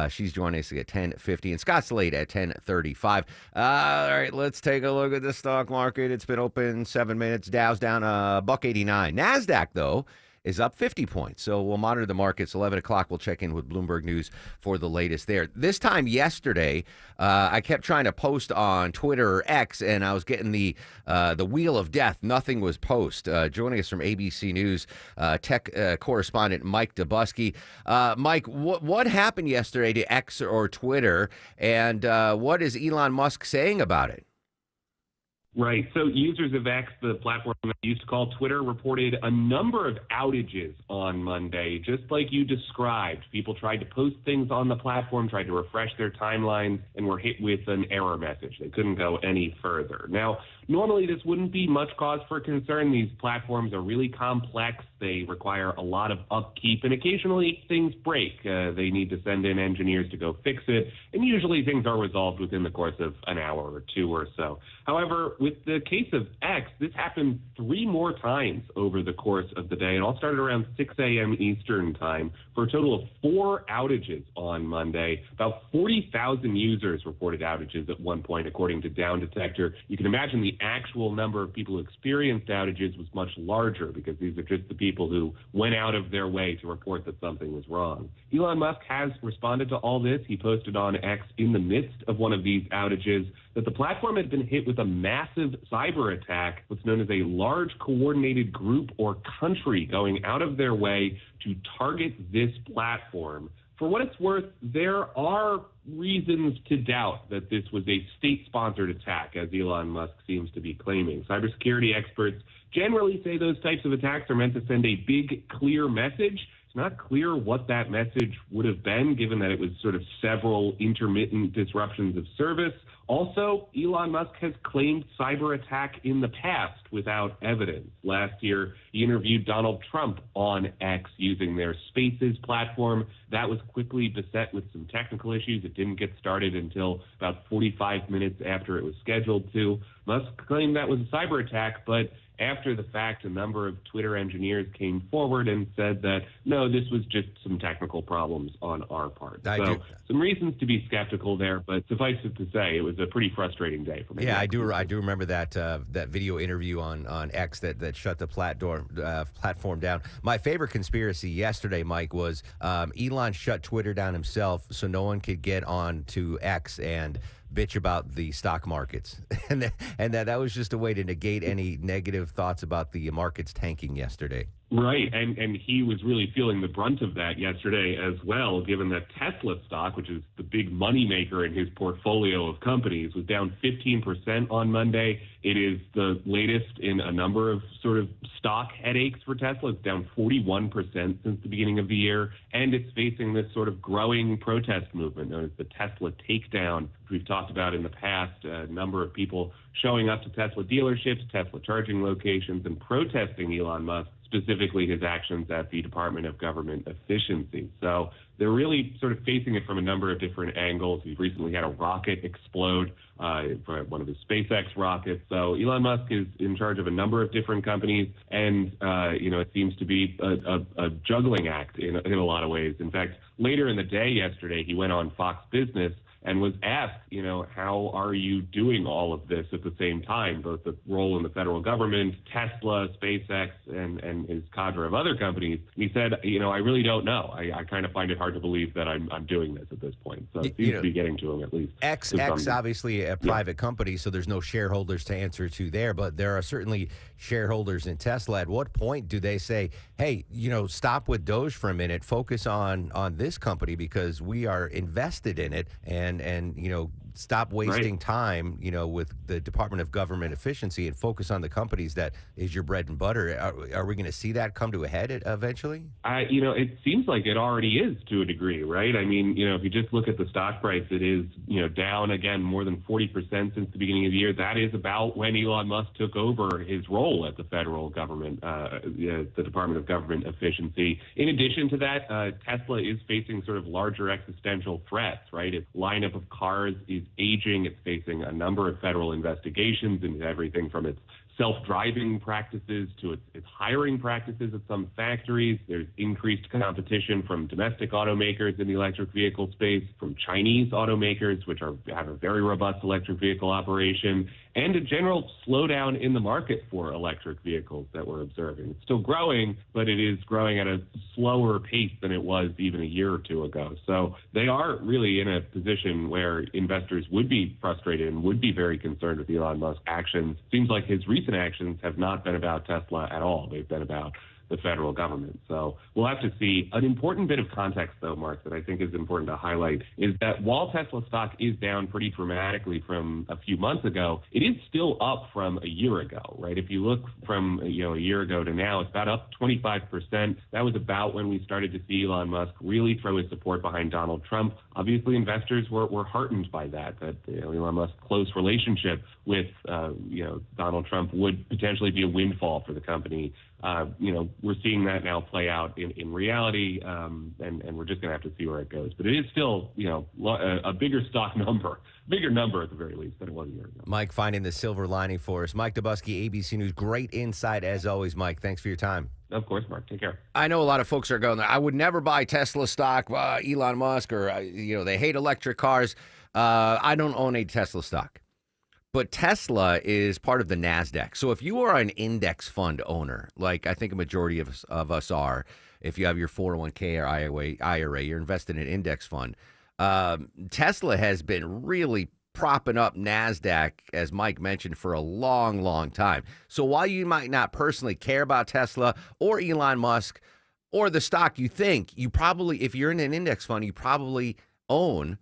She's joining us at 10:50, and Scott Slade at 10:35. All right, let's take a look at the stock market. It's been open 7 minutes. Dow's down $1.89. NASDAQ, though, is up 50 points. So we'll monitor the markets. 11 o'clock, we'll check in with Bloomberg News for the latest there. This time yesterday, I kept trying to post on Twitter or X, and I was getting the wheel of death. Nothing was post. Joining us from ABC News, tech correspondent Mike Dobuski. Mike, what happened yesterday to X or Twitter, and what is Elon Musk saying about it? Right. So users of X, the platform that used to call Twitter, reported a number of outages on Monday, just like you described. People tried to post things on the platform, tried to refresh their timelines, and were hit with an error message. They couldn't go any further. Now, normally this wouldn't be much cause for concern. These platforms are really complex. They require a lot of upkeep, and occasionally things break. They need to send in engineers to go fix it, and usually things are resolved within the course of an hour or two or so. However, with the case of X, this happened 3 more times over the course of the day. It all started around 6 a.m. Eastern time for a total of 4 outages on Monday. About 40,000 users reported outages at one point, according to Down Detector. You can imagine the actual number of people who experienced outages was much larger because these are just the people who went out of their way to report that something was wrong. Elon Musk has responded to all this. He posted on X in the midst of one of these outages that the platform had been hit with a massive cyber attack, what's known as a large coordinated group or country going out of their way to target this platform. For what it's worth, there are reasons to doubt that this was a state-sponsored attack, as Elon Musk seems to be claiming. Cybersecurity experts generally say those types of attacks are meant to send a big, clear message. It's not clear what that message would have been, given that it was sort of several intermittent disruptions of service. Also, Elon Musk has claimed cyber attack in the past without evidence. Last year, he interviewed Donald Trump on X using their Spaces platform. That was quickly beset with some technical issues. It didn't get started until about 45 minutes after it was scheduled to. Musk claimed that was a cyber attack, but after the fact, a number of Twitter engineers came forward and said that, no, this was just some technical problems on our part. Some reasons to be skeptical there, but suffice it to say, it was a pretty frustrating day for me. Yeah, I do remember that that video interview on X that shut the platform down. My favorite conspiracy yesterday, Mike, was Elon shut Twitter down himself so no one could get on to X and bitch about the stock markets, and that was just a way to negate any negative thoughts about the markets tanking yesterday. Right, and he was really feeling the brunt of that yesterday as well, given that Tesla stock, which is the big moneymaker in his portfolio of companies, was down 15% on Monday. It is the latest in a number of sort of stock headaches for Tesla. It's down 41% since the beginning of the year, and it's facing this sort of growing protest movement known as the Tesla takedown, which we've talked about in the past. A number of people showing up to Tesla dealerships, Tesla charging locations, and protesting Elon Musk, specifically his actions at the Department of Government Efficiency. So they're really sort of facing it from a number of different angles. He's recently had a rocket explode, one of his SpaceX rockets. So Elon Musk is in charge of a number of different companies, and it seems to be a juggling act in a lot of ways. In fact, later in the day yesterday, he went on Fox Business and was asked, how are you doing all of this at the same time, both the role in the federal government, Tesla, SpaceX, and his cadre of other companies. He said, I really don't know. I kind of find it hard to believe that I'm doing this at this point. So it seems to be getting to him at least. X obviously a private company, so there's no shareholders to answer to there, but there are certainly shareholders in Tesla. At what point do they say, hey, stop with Doge for a minute, focus on this company because we are invested in it, and stop wasting time, with the Department of Government Efficiency and focus on the companies that is your bread and butter. Are we going to see that come to a head eventually? It seems like it already is to a degree, right? I mean, if you just look at the stock price, it is, down again more than 40% since the beginning of the year. That is about when Elon Musk took over his role at the federal government, the Department of Government Efficiency. In addition to that, Tesla is facing sort of larger existential threats, right? Its lineup of cars is aging. It's facing a number of federal investigations into everything from its self-driving practices to its hiring practices at some factories. There's increased competition from domestic automakers in the electric vehicle space, from Chinese automakers, which have a very robust electric vehicle operation, and a general slowdown in the market for electric vehicles that we're observing. It's still growing, but it is growing at a slower pace than it was even a year or two ago. So they are really in a position where investors would be frustrated and would be very concerned with Elon Musk's actions. Seems like his recent actions have not been about Tesla at all. They've been about the federal government. So we'll have to see. An important bit of context, though, Mark, that I think is important to highlight is that while Tesla stock is down pretty dramatically from a few months ago, it is still up from a year ago, right? If you look from a year ago to now, it's about up 25%. That was about when we started to see Elon Musk really throw his support behind Donald Trump. Obviously, investors were heartened by that Elon Musk's close relationship with Donald Trump would potentially be a windfall for the company. We're seeing that now play out in reality, and we're just going to have to see where it goes. But it is still, a bigger number at the very least than it was a year ago. Mike finding the silver lining for us. Mike Dubusky, ABC News. Great insight as always, Mike. Thanks for your time. Of course, Mark. Take care. I know a lot of folks are going there. I would never buy Tesla stock, Elon Musk, or, they hate electric cars. I don't own a Tesla stock. But Tesla is part of the NASDAQ. So if you are an index fund owner, like I think a majority of us are, if you have your 401k or IRA, you're invested in an index fund. Tesla has been really propping up NASDAQ, as Mike mentioned, for a long, long time. So while you might not personally care about Tesla or Elon Musk or the stock, you think you probably, if you're in an index fund, you probably own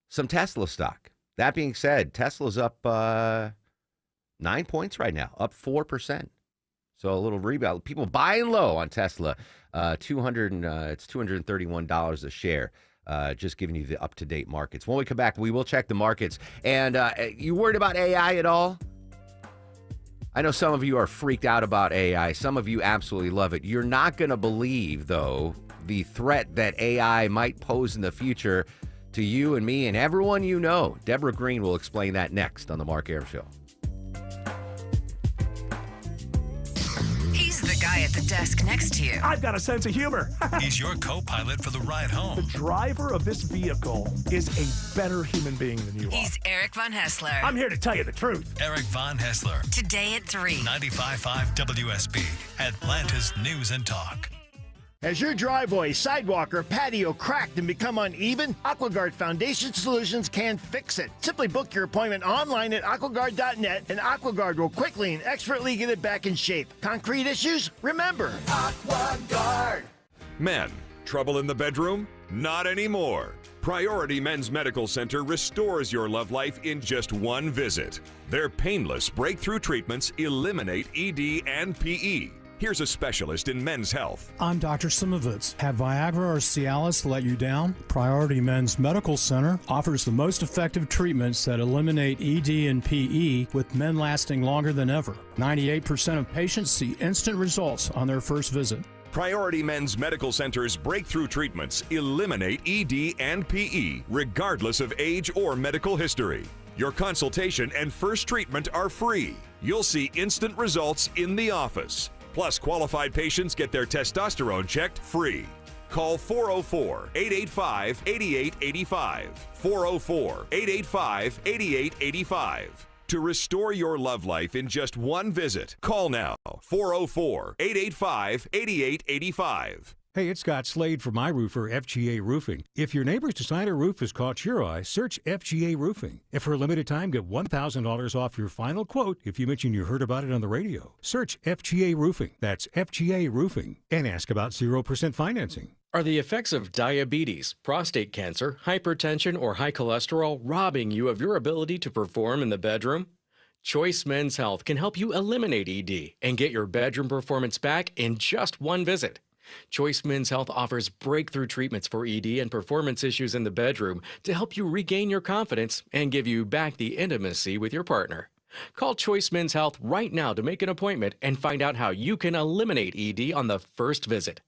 some Tesla stock. That being said, Tesla's up 9 points right now, up 4%. So a little rebound. People buying low on Tesla. It's $231 a share. Just giving you the up-to-date markets. When we come back, we will check the markets. And you worried about AI at all? I know some of you are freaked out about AI. Some of you absolutely love it. You're not going to believe, though, the threat that AI might pose in the future to you and me and everyone you know. Deborah Green will explain that next on The Mark Arum Show. He's the guy at the desk next to you. I've got a sense of humor. He's your co-pilot for the ride home. The driver of this vehicle is a better human being than you are. He's Eric Von Hessler. I'm here to tell you the truth. Eric Von Hessler. Today at 3. 95.5 WSB, Atlanta's News and Talk. Has your driveway, sidewalk, or patio cracked and become uneven? AquaGuard Foundation Solutions can fix it. Simply book your appointment online at aquaguard.net, and AquaGuard will quickly and expertly get it back in shape. Concrete issues? Remember, AquaGuard. Men, trouble in the bedroom? Not anymore. Priority Men's Medical Center restores your love life in just one visit. Their painless breakthrough treatments eliminate ED and PE. Here's a specialist in men's health. I'm Dr. Simovitz. Have Viagra or Cialis let you down? Priority Men's Medical Center offers the most effective treatments that eliminate ED and PE, with men lasting longer than ever. 98% of patients see instant results on their first visit. Priority Men's Medical Center's breakthrough treatments eliminate ED and PE, regardless of age or medical history. Your consultation and first treatment are free. You'll see instant results in the office. Plus, qualified patients get their testosterone checked free. Call 404-885-8885. 404-885-8885. To restore your love life in just one visit, call now. 404-885-8885. Hey, it's Scott Slade from my roofer, FGA Roofing. If your neighbor's designer roof has caught your eye, search FGA Roofing. And for a limited time, get $1,000 off your final quote if you mention you heard about it on the radio. Search FGA Roofing. That's FGA Roofing. And ask about 0% financing. Are the effects of diabetes, prostate cancer, hypertension, or high cholesterol robbing you of your ability to perform in the bedroom? Choice Men's Health can help you eliminate ED and get your bedroom performance back in just one visit. Choice Men's Health offers breakthrough treatments for ED and performance issues in the bedroom to help you regain your confidence and give you back the intimacy with your partner. Call Choice Men's Health right now to make an appointment and find out how you can eliminate ED on the first visit.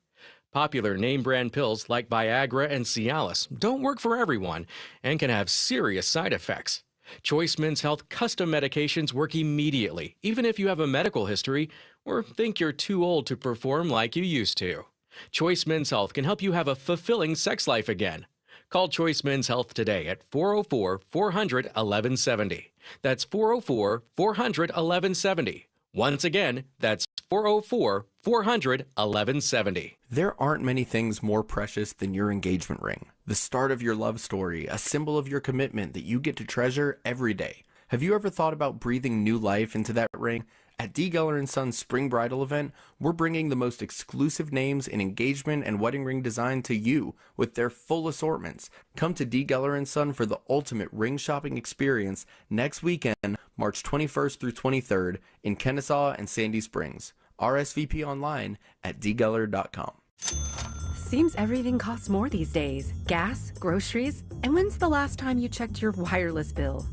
Popular name brand pills like Viagra and Cialis don't work for everyone and can have serious side effects. Choice Men's Health custom medications work immediately, even if you have a medical history or think you're too old to perform like you used to. Choice Men's Health can help you have a fulfilling sex life again. Call Choice Men's Health today at 404-400-1170. That's 404-400-1170. Once again, that's 404-400-1170. There aren't many things more precious than your engagement ring. The start of your love story, a symbol of your commitment that you get to treasure every day. Have you ever thought about breathing new life into that ring? At D. Geller & Sons Spring Bridal event, we're bringing the most exclusive names in engagement and wedding ring design to you with their full assortments. Come to D. Geller & Son for the ultimate ring shopping experience next weekend, March 21st through 23rd in Kennesaw and Sandy Springs. RSVP online at dgeller.com. Seems everything costs more these days. Gas, groceries, and when's the last time you checked your wireless bill?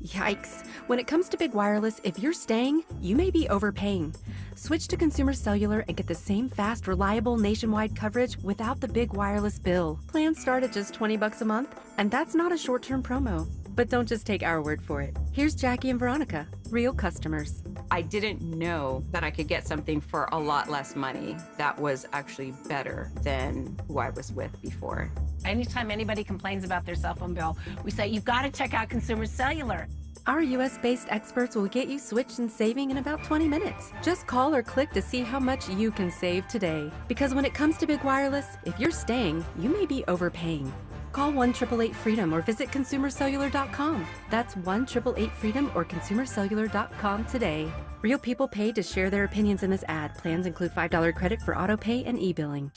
Yikes. When it comes to big wireless, if you're staying, you may be overpaying. Switch to Consumer Cellular and get the same fast, reliable nationwide coverage without the big wireless bill. Plans start at just $20 a month, and that's not a short-term promo. But don't just take our word for it. Here's Jackie and Veronica, real customers. I didn't know that I could get something for a lot less money that was actually better than who I was with before. Anytime anybody complains about their cell phone bill, we say, you've got to check out Consumer Cellular. Our US-based experts will get you switched and saving in about 20 minutes. Just call or click to see how much you can save today. Because when it comes to big wireless, if you're staying, you may be overpaying. Call 1-888-FREEDOM or visit ConsumerCellular.com. That's 1-888-FREEDOM or ConsumerCellular.com today. Real people paid to share their opinions in this ad. Plans include $5 credit for auto pay and e-billing.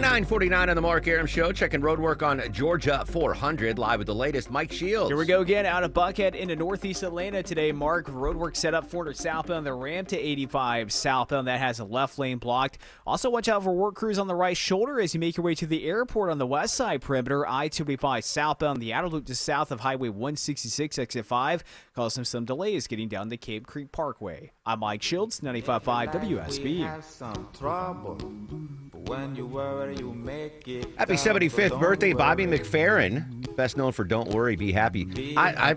9:49 on the Mark Arum Show. Checking roadwork on Georgia 400. Live with the latest. Mike Shields. Here we go again. Out of Buckhead into northeast Atlanta today. Mark, roadwork set up 400 southbound. The ramp to 85 southbound. That has a left lane blocked. Also, watch out for work crews on the right shoulder as you make your way to the airport on the west side perimeter. I-285 southbound. The outer loop to south of Highway 166 exit 5 causing some delays getting down the Cave Creek Parkway. I'm Mike Shields, 95.5 WSB. Happy 75th birthday, Bobby McFerrin, best known for Don't Worry, Be Happy.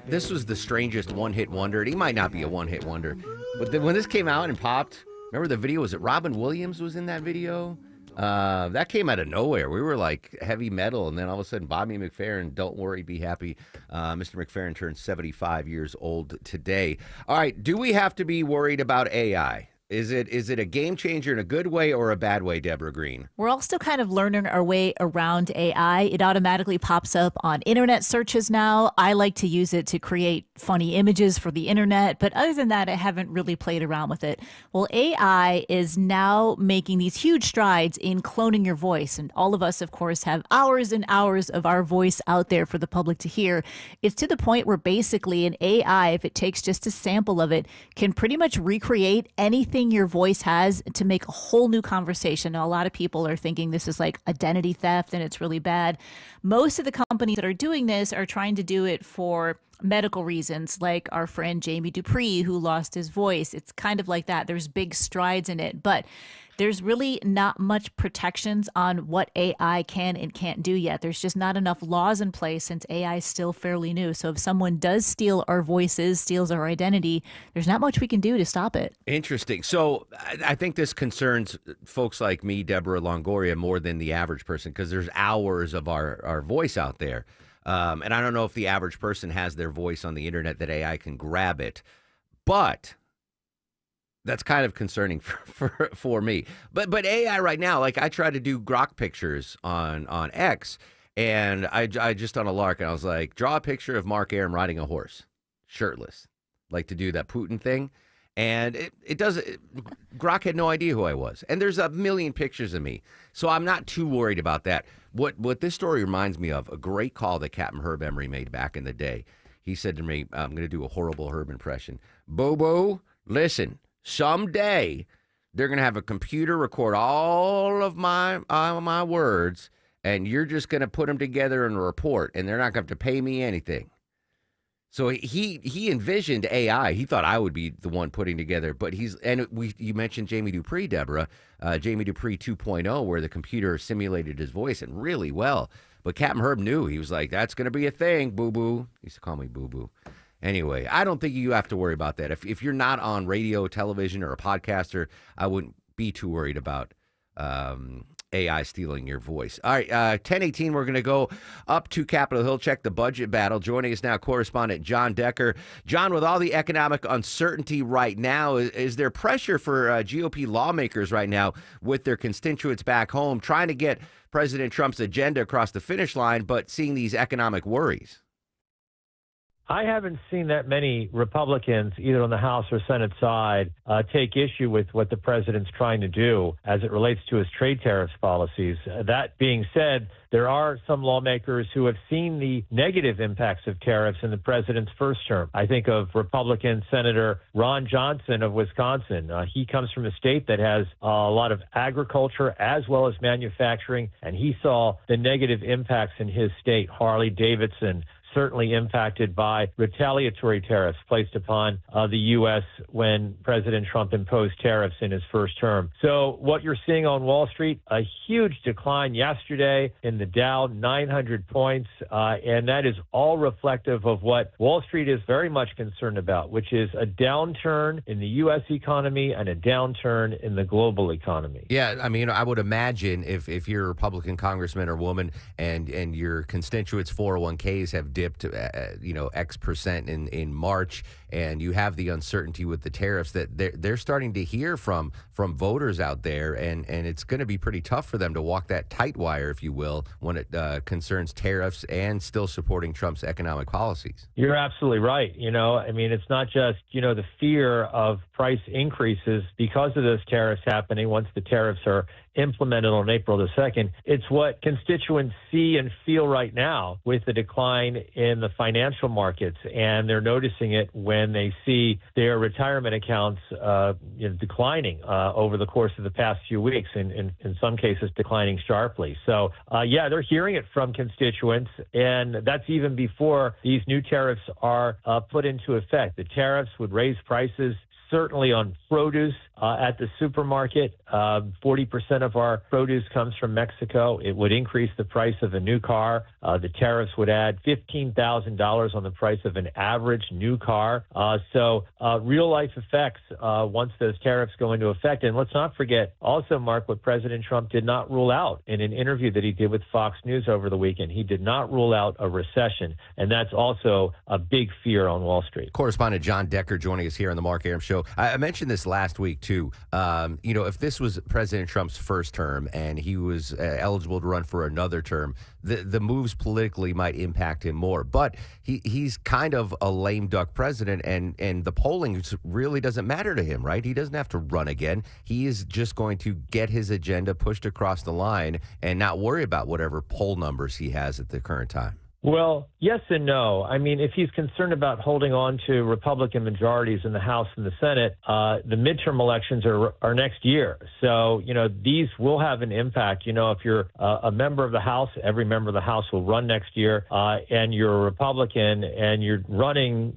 This was the strangest one-hit wonder. He might not be a one-hit wonder, but when this came out and popped, remember the video? Was it Robin Williams was in that video? That came out of nowhere. We were like heavy metal, and then all of a sudden, Bobby McFerrin, Don't Worry, Be Happy. Mr. McFerrin turned 75 years old today. All right, do we have to be worried about AI? Is it a game changer in a good way or a bad way, Deborah Green? We're all still kind of learning our way around AI. It automatically pops up on internet searches now. I like to use it to create funny images for the internet, but other than that, I haven't really played around with it. Well, AI is now making these huge strides in cloning your voice, and all of us, of course, have hours and hours of our voice out there for the public to hear. It's to the point where basically an AI, if it takes just a sample of it, can pretty much recreate anything your voice has to make a whole new conversation. Now, a lot of people are thinking this is like identity theft and it's really bad. Most of the companies that are doing this are trying to do it for medical reasons, like our friend Jamie Dupree, who lost his voice. It's kind of like that. There's big strides in it. But there's really not much protections on what AI can and can't do yet. There's just not enough laws in place since AI is still fairly new. So if someone does steal our voices, steals our identity, there's not much we can do to stop it. Interesting. So I think this concerns folks like me, Deborah Longoria, more than the average person, because there's hours of our voice out there. And I don't know if the average person has their voice on the internet that AI can grab it. But that's kind of concerning for me. But AI right now, like I tried to do grok pictures on X, and I just on a lark, and I was like, draw a picture of Mark Arum riding a horse, shirtless, like to do that Putin thing. And Grok had no idea who I was. And there's a million pictures of me. So I'm not too worried about that. What this story reminds me of, a great call that Captain Herb Emery made back in the day. He said to me, I'm going to do a horrible Herb impression. Bobo, listen, someday they're going to have a computer record all of my words, and you're just going to put them together in a report, and they're not going to have to pay me anything. So he envisioned AI. He thought I would be the one putting together, but you mentioned Jamie Dupree, Deborah, Jamie Dupree 2.0, where the computer simulated his voice and really well. But Captain Herb knew. He was like, that's going to be a thing, boo-boo. He used to call me boo-boo. Anyway, I don't think you have to worry about that. If you're not on radio, television, or a podcaster, I wouldn't be too worried about AI stealing your voice. All right, 10:18, we're going to go up to Capitol Hill, check the budget battle. Joining us now, correspondent John Decker. John, with all the economic uncertainty right now, is there pressure for GOP lawmakers right now with their constituents back home trying to get President Trump's agenda across the finish line, but seeing these economic worries? I haven't seen that many Republicans, either on the House or Senate side, take issue with what the president's trying to do as it relates to his trade tariffs policies. That being said, there are some lawmakers who have seen the negative impacts of tariffs in the president's first term. I think of Republican Senator Ron Johnson of Wisconsin. He comes from a state that has a lot of agriculture as well as manufacturing, and he saw the negative impacts in his state. Harley Davidson certainly impacted by retaliatory tariffs placed upon the U.S. when President Trump imposed tariffs in his first term. So what you're seeing on Wall Street, a huge decline yesterday in the Dow, 900 points, and that is all reflective of what Wall Street is very much concerned about, which is a downturn in the U.S. economy and a downturn in the global economy. Yeah, I mean, I would imagine if you're a Republican congressman or woman and your constituents' 401ks have dipped X percent in March, and you have the uncertainty with the tariffs, that they're starting to hear from voters out there, and it's going to be pretty tough for them to walk that tight wire, if you will, when it concerns tariffs and still supporting Trump's economic policies. You're absolutely right. I mean, it's not just, the fear of price increases because of those tariffs happening once the tariffs are implemented on April the 2nd. It's what constituents see and feel right now with the decline in the financial markets, and they're noticing it when they see their retirement accounts declining over the course of the past few weeks, and in some cases declining sharply. So, they're hearing it from constituents, and that's even before these new tariffs are put into effect. The tariffs would raise prices certainly on produce at the supermarket. 40% of our produce comes from Mexico. It would increase the price of a new car. The tariffs would add $15,000 on the price of an average new car. So real life effects once those tariffs go into effect. And let's not forget also, Mark, what President Trump did not rule out in an interview that he did with Fox News over the weekend. He did not rule out a recession. And that's also a big fear on Wall Street. Correspondent John Decker joining us here on the Mark Arum Show. I mentioned this last week, too. If this was President Trump's first term and he was eligible to run for another term, the moves politically might impact him more. But he's kind of a lame duck president, and the polling really doesn't matter to him, right? He doesn't have to run again. He is just going to get his agenda pushed across the line and not worry about whatever poll numbers he has at the current time. Well, yes and no. I mean, if he's concerned about holding on to Republican majorities in the House and the Senate, the midterm elections are next year. So, these will have an impact. If you're a member of the House, every member of the House will run next year, and you're a Republican and you're running,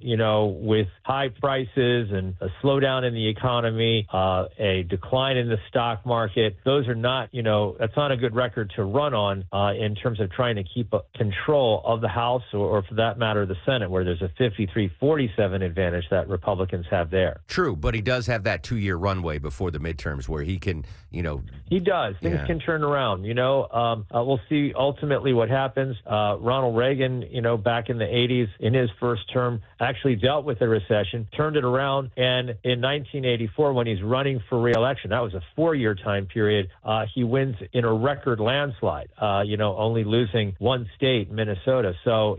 with high prices and a slowdown in the economy, a decline in the stock market. Those are not, that's not a good record to run on in terms of trying to keep control of the House or for that matter, the Senate, where there's a 53-47 advantage that Republicans have there. True, but he does have that 2-year runway before the midterms where he can, He does. Things can turn around, We'll see ultimately what happens. Ronald Reagan, back in the 80s, in his first term, actually dealt with a recession, turned it around, and in 1984, when he's running for re-election, that was a 4-year time period, he wins in a record landslide, only losing one state, Minnesota. So,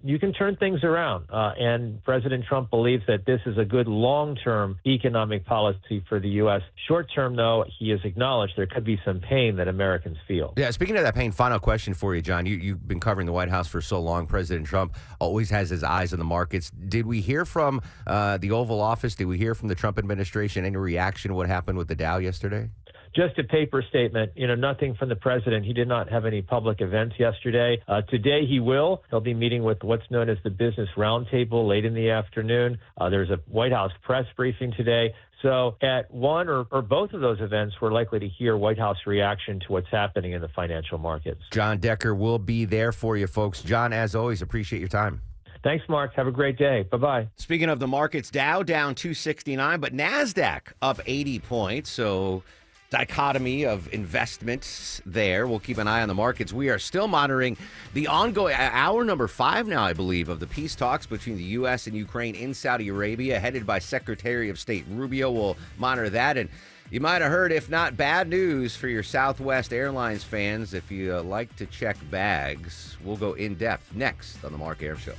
you can turn things around. And President Trump believes that this is a good long-term economic policy for the U.S. Short-term, though, he has acknowledged there could be some pain that Americans feel. Yeah, speaking of that pain, final question for you, John. You've been covering the White House for so long. President Trump always has his eyes on the markets. Did we hear from the Oval Office? Did we hear from the Trump administration? Any reaction to what happened with the Dow yesterday? Just a paper statement, nothing from the president. He did not have any public events yesterday. Today he will. He'll be meeting with what's known as the Business Roundtable late in the afternoon. There's a White House press briefing today. So at one or both of those events, we're likely to hear White House reaction to what's happening in the financial markets. John Decker will be there for you, folks. John, as always, appreciate your time. Thanks, Mark. Have a great day. Bye-bye. Speaking of the markets, Dow down 269, but NASDAQ up 80 points. So dichotomy of investments there. We'll keep an eye on the markets. We are still monitoring the ongoing hour number 5 now, I believe, of the peace talks between the U.S. and Ukraine in Saudi Arabia, headed by Secretary of State Rubio. We'll monitor that. And you might have heard, if not bad news for your Southwest Airlines fans, if you like to check bags. We'll go in depth next on the Mark Arum Show.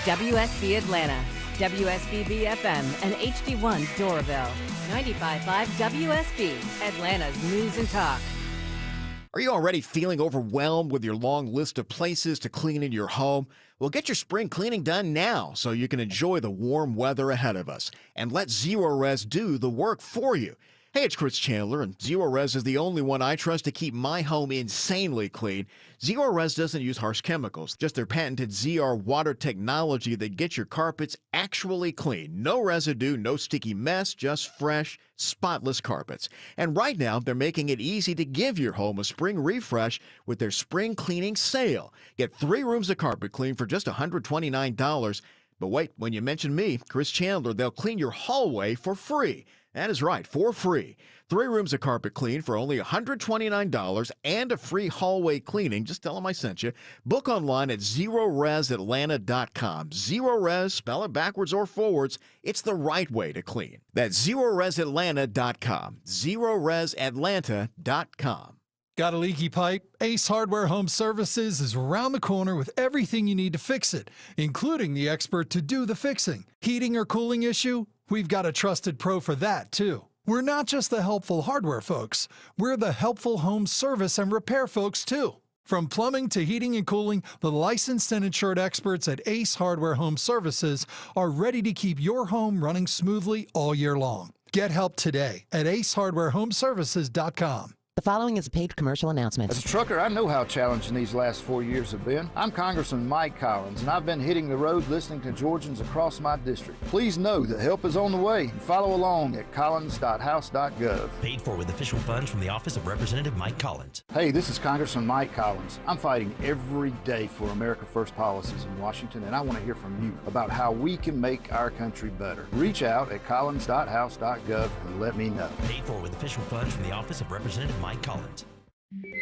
WSB Atlanta, WSBB FM, and HD1 Doraville. 95.5 WSB, Atlanta's news and talk. Are you already feeling overwhelmed with your long list of places to clean in your home? Well, get your spring cleaning done now so you can enjoy the warm weather ahead of us. And let Zerorez do the work for you. Hey, it's Chris Chandler, and Zerorez is the only one I trust to keep my home insanely clean. Zerorez doesn't use harsh chemicals, just their patented ZR water technology that gets your carpets actually clean. No residue, no sticky mess, just fresh, spotless carpets. And right now, they're making it easy to give your home a spring refresh with their spring cleaning sale. Get 3 rooms of carpet clean for just $129. But wait, when you mention me, Chris Chandler, they'll clean your hallway for free. That is right, for free. 3 rooms of carpet clean for only $129 and a free hallway cleaning. Just tell them I sent you. Book online at ZerorezAtlanta.com. Zerorez, spell it backwards or forwards. It's the right way to clean. That's ZerorezAtlanta.com. ZerorezAtlanta.com. Got a leaky pipe? Ace Hardware Home Services is around the corner with everything you need to fix it, including the expert to do the fixing. Heating or cooling issue? We've got a trusted pro for that, too. We're not just the helpful hardware folks. We're the helpful home service and repair folks, too. From plumbing to heating and cooling, the licensed and insured experts at Ace Hardware Home Services are ready to keep your home running smoothly all year long. Get help today at acehardwarehomeservices.com. The following is a paid commercial announcement. As a trucker, I know how challenging these last 4 years have been. I'm Congressman Mike Collins, and I've been hitting the road listening to Georgians across my district. Please know that help is on the way, and follow along at collins.house.gov. Paid for with official funds from the Office of Representative Mike Collins. Hey, this is Congressman Mike Collins. I'm fighting every day for America First policies in Washington, and I want to hear from you about how we can make our country better. Reach out at collins.house.gov and let me know. Paid for with official funds from the Office of Representative Mike Collins.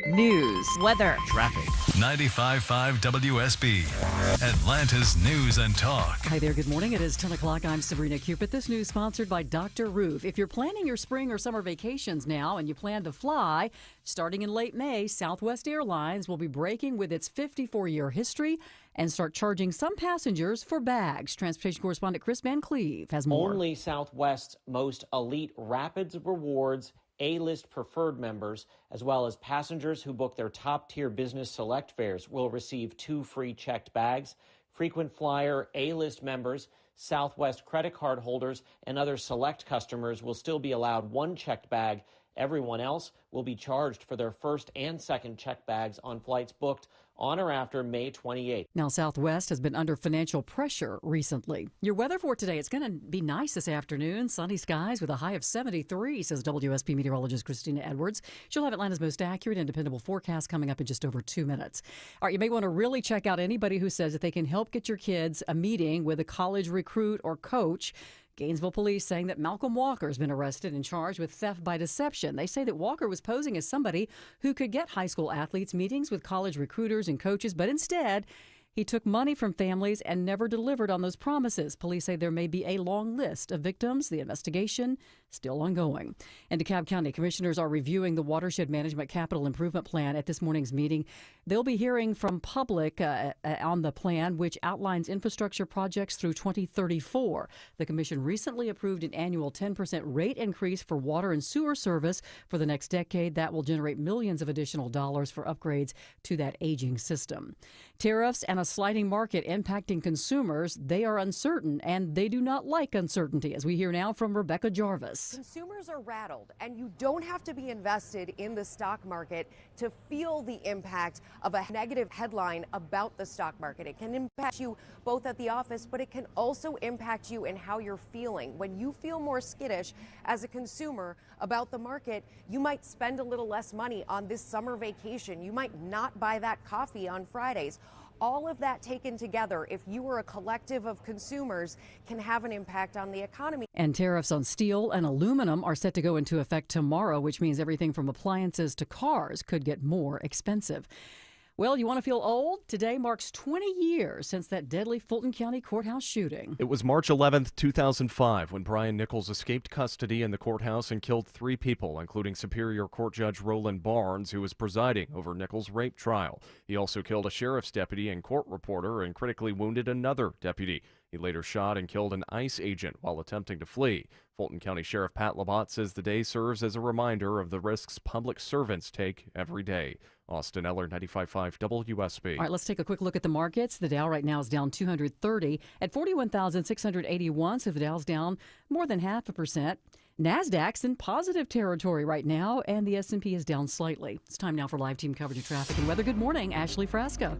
news, weather, Traffic. 95.5 WSB. Atlanta's News and Talk. Hi there. Good morning. It is 10 o'clock. I'm Sabrina Cupid. This news sponsored by Dr. Roof. If you're planning your spring or summer vacations now and you plan to fly, starting in late May, Southwest Airlines will be breaking with its 54-year history and start charging some passengers for bags. Transportation correspondent Chris Van Cleve has more. Only Southwest's most elite Rapids Rewards A-list preferred members, as well as passengers who book their top-tier business select fares, will receive 2 free checked bags. Frequent flyer A-list members, Southwest credit card holders, and other select customers will still be allowed 1 checked bag. Everyone else will be charged for their first and second checked bags on flights booked on or after May 28th. Now, Southwest has been under financial pressure recently. Your weather for today, it's going to be nice this afternoon. Sunny skies with a high of 73, says WSP meteorologist Christina Edwards. She'll have Atlanta's most accurate and dependable forecast coming up in just over 2 minutes. All right, you may want to really check out anybody who says that they can help get your kids a meeting with a college recruit or coach. Gainesville police saying that Malcolm Walker has been arrested and charged with theft by deception. They say that Walker was posing as somebody who could get high school athletes meetings with college recruiters and coaches, but instead he took money from families and never delivered on those promises. Police say there may be a long list of victims. The investigation still ongoing. And DeKalb County commissioners are reviewing the Watershed Management Capital Improvement Plan at this morning's meeting. They'll be hearing from public on the plan, which outlines infrastructure projects through 2034. The commission recently approved an annual 10% rate increase for water and sewer service for the next decade. That will generate millions of additional dollars for upgrades to that aging system. Tariffs and a sliding market impacting consumers, they are uncertain, and they do not like uncertainty, as we hear now from Rebecca Jarvis. Consumers are rattled, and you don't have to be invested in the stock market to feel the impact of a negative headline about the stock market. It can impact you both at the office, but it can also impact you in how you're feeling. When you feel more skittish as a consumer about the market, you might spend a little less money on this summer vacation. You might not buy that coffee on Fridays. All of that taken together, if you are a collective of consumers, can have an impact on the economy. And tariffs on steel and aluminum are set to go into effect tomorrow, which means everything from appliances to cars could get more expensive. Well, you want to feel old? Today marks 20 years since that deadly Fulton County courthouse shooting. It was March 11th, 2005, when Brian Nichols escaped custody in the courthouse and killed 3 people, including Superior Court Judge Roland Barnes, who was presiding over Nichols' rape trial. He also killed a sheriff's deputy and court reporter and critically wounded another deputy. He later shot and killed an ICE agent while attempting to flee. Fulton County Sheriff Pat Labatt says the day serves as a reminder of the risks public servants take every day. Austin Eller, 95.5 WSB. All right, let's take a quick look at the markets. The Dow right now is down 230 at 41,681. So the Dow's down more than 0.5%. NASDAQ's in positive territory right now, and the S&P is down slightly. It's time now for live team coverage of traffic and weather. Good morning, Ashley Frasca.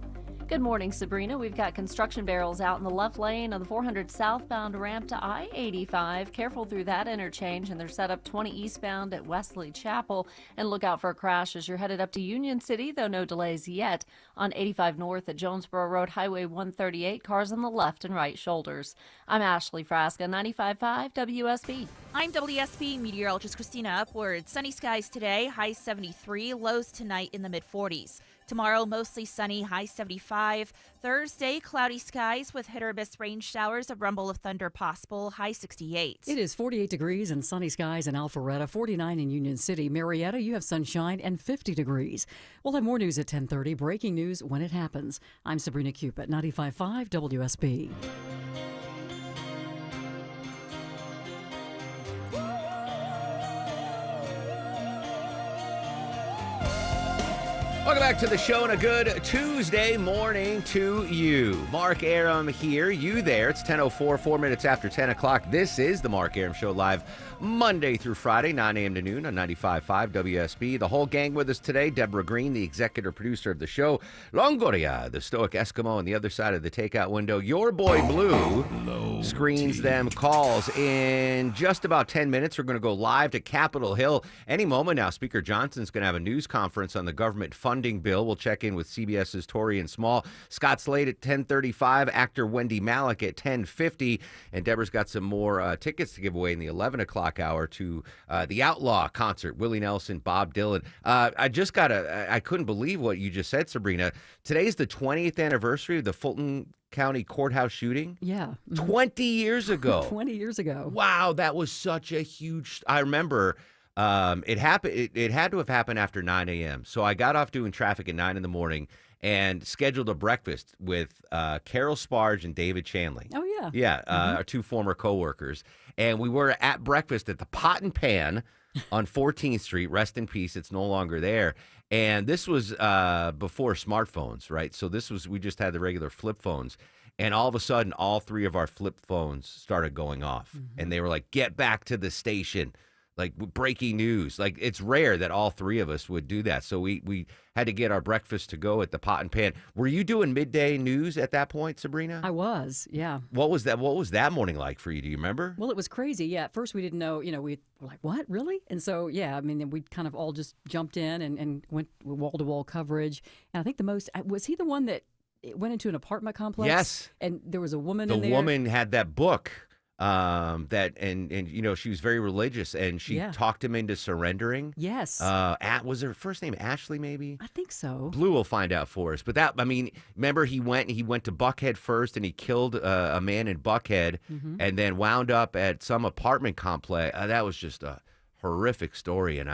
Good morning, Sabrina. We've got construction barrels out in the left lane of the 400 southbound ramp to I-85. Careful through that interchange, and they're set up 20 eastbound at Wesley Chapel. And look out for a crash as you're headed up to Union City, though no delays yet. On 85 north at Jonesboro Road, Highway 138, cars on the left and right shoulders. I'm Ashley Frasca, 95.5 WSB. I'm WSB meteorologist Christina Upward. Sunny skies today, high 73, lows tonight in the mid-40s. Tomorrow, mostly sunny, high 75. Thursday, cloudy skies with hit or miss rain showers, a rumble of thunder possible, high 68. It is 48 degrees and sunny skies in Alpharetta, 49 in Union City. Marietta, you have sunshine and 50 degrees. We'll have more news at 10:30. Breaking news when it happens. I'm Sabrina Cupid, 95.5 WSB. Welcome back to the show and a good Tuesday morning to you. Mark Arum here, you there. It's 10:04, 4 minutes after 10 o'clock. This is the Mark Arum Show live Monday through Friday, 9 a.m. to noon on 95.5 WSB. The whole gang with us today. Deborah Green, the executive producer of the show. Longoria, the stoic Eskimo on the other side of the takeout window. Your boy Blue screens them calls. In just about 10 minutes, we're going to go live to Capitol Hill. Any moment now, Speaker Johnson's going to have a news conference on the government funding funding bill. We'll check in with CBS's Tori and Small. Scott Slade at 10:35. Actor Wendy Malick at 10:50. And Deborah's got some more tickets to give away in the 11 o'clock hour to the Outlaw concert. Willie Nelson, Bob Dylan. I couldn't believe what you just said, Sabrina. Today's the 20th anniversary of the Fulton County Courthouse shooting. Yeah. 20 years ago. 20 years ago. Wow, that was such a huge. I remember it happened. It had to have happened after 9 a.m. So I got off doing traffic at 9 in the morning and scheduled a breakfast with Carol Sparge and David Chanley. Oh, yeah. Yeah, our two former coworkers. And we were at breakfast at the Pot and Pan on 14th Street. Rest in peace. It's no longer there. And this was before smartphones, right? So we just had the regular flip phones. And all of a sudden, all three of our flip phones started going off. And they were like, get back to the station. Like breaking news. Like it's rare that all three of us would do that. So we had to get our breakfast to go at the Pot and Pan. Were you doing midday news at that point, Sabrina? I was, yeah. What was that morning like for you? Do you remember? Well, it was crazy. Yeah, at first we didn't know, we were like, what, really? And so, yeah, I mean, we kind of all just jumped in and went wall-to-wall coverage. And I think was he the one that went into an apartment complex? Yes. And there was a woman in there? The woman had that book. She was very religious and she talked him into surrendering. Yes. Was her first name Ashley, maybe? I think so. Blue will find out for us. But remember he went to Buckhead first and he killed a man in Buckhead and then wound up at some apartment complex. That was just a horrific story. And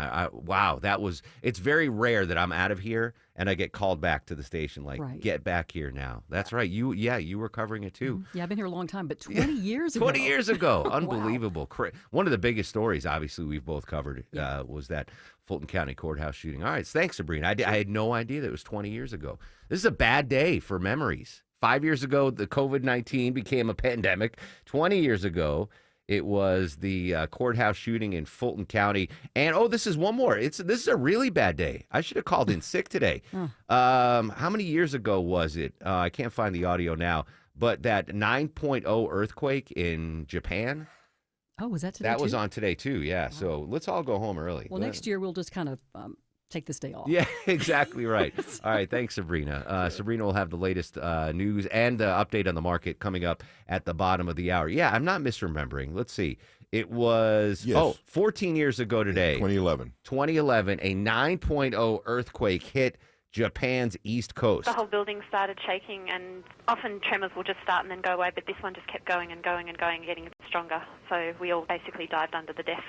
it's very rare that I'm out of here and I get called back to the station get back here now. That's right. You were covering it too. Yeah, I've been here a long time, but 20 years ago. 20 years ago. Unbelievable. Wow. One of the biggest stories, obviously, we've both covered was that Fulton County Courthouse shooting. All right. Thanks, Sabrina. I had no idea that it was 20 years ago. This is a bad day for memories. 5 years ago, the COVID-19 became a pandemic. 20 years ago, it was the courthouse shooting in Fulton County. And, this is one more. This is a really bad day. I should have called in sick today. How many years ago was it? I can't find the audio now. But that 9.0 earthquake in Japan. Oh, was that today That too? was on today, too. Yeah. Wow. So let's all go home early. Well, next year we'll just kind of take this day off. Yeah, exactly right. All right, thanks, Sabrina. Sabrina will have the latest news and the update on the market coming up at the bottom of the hour. Yeah, I'm not misremembering. Let's see. It was 14 years ago today. 2011. 2011, a 9.0 earthquake hit Japan's east coast. The whole building started shaking, and often tremors will just start and then go away, but this one just kept going and going and going, getting stronger. So we all basically dived under the desk.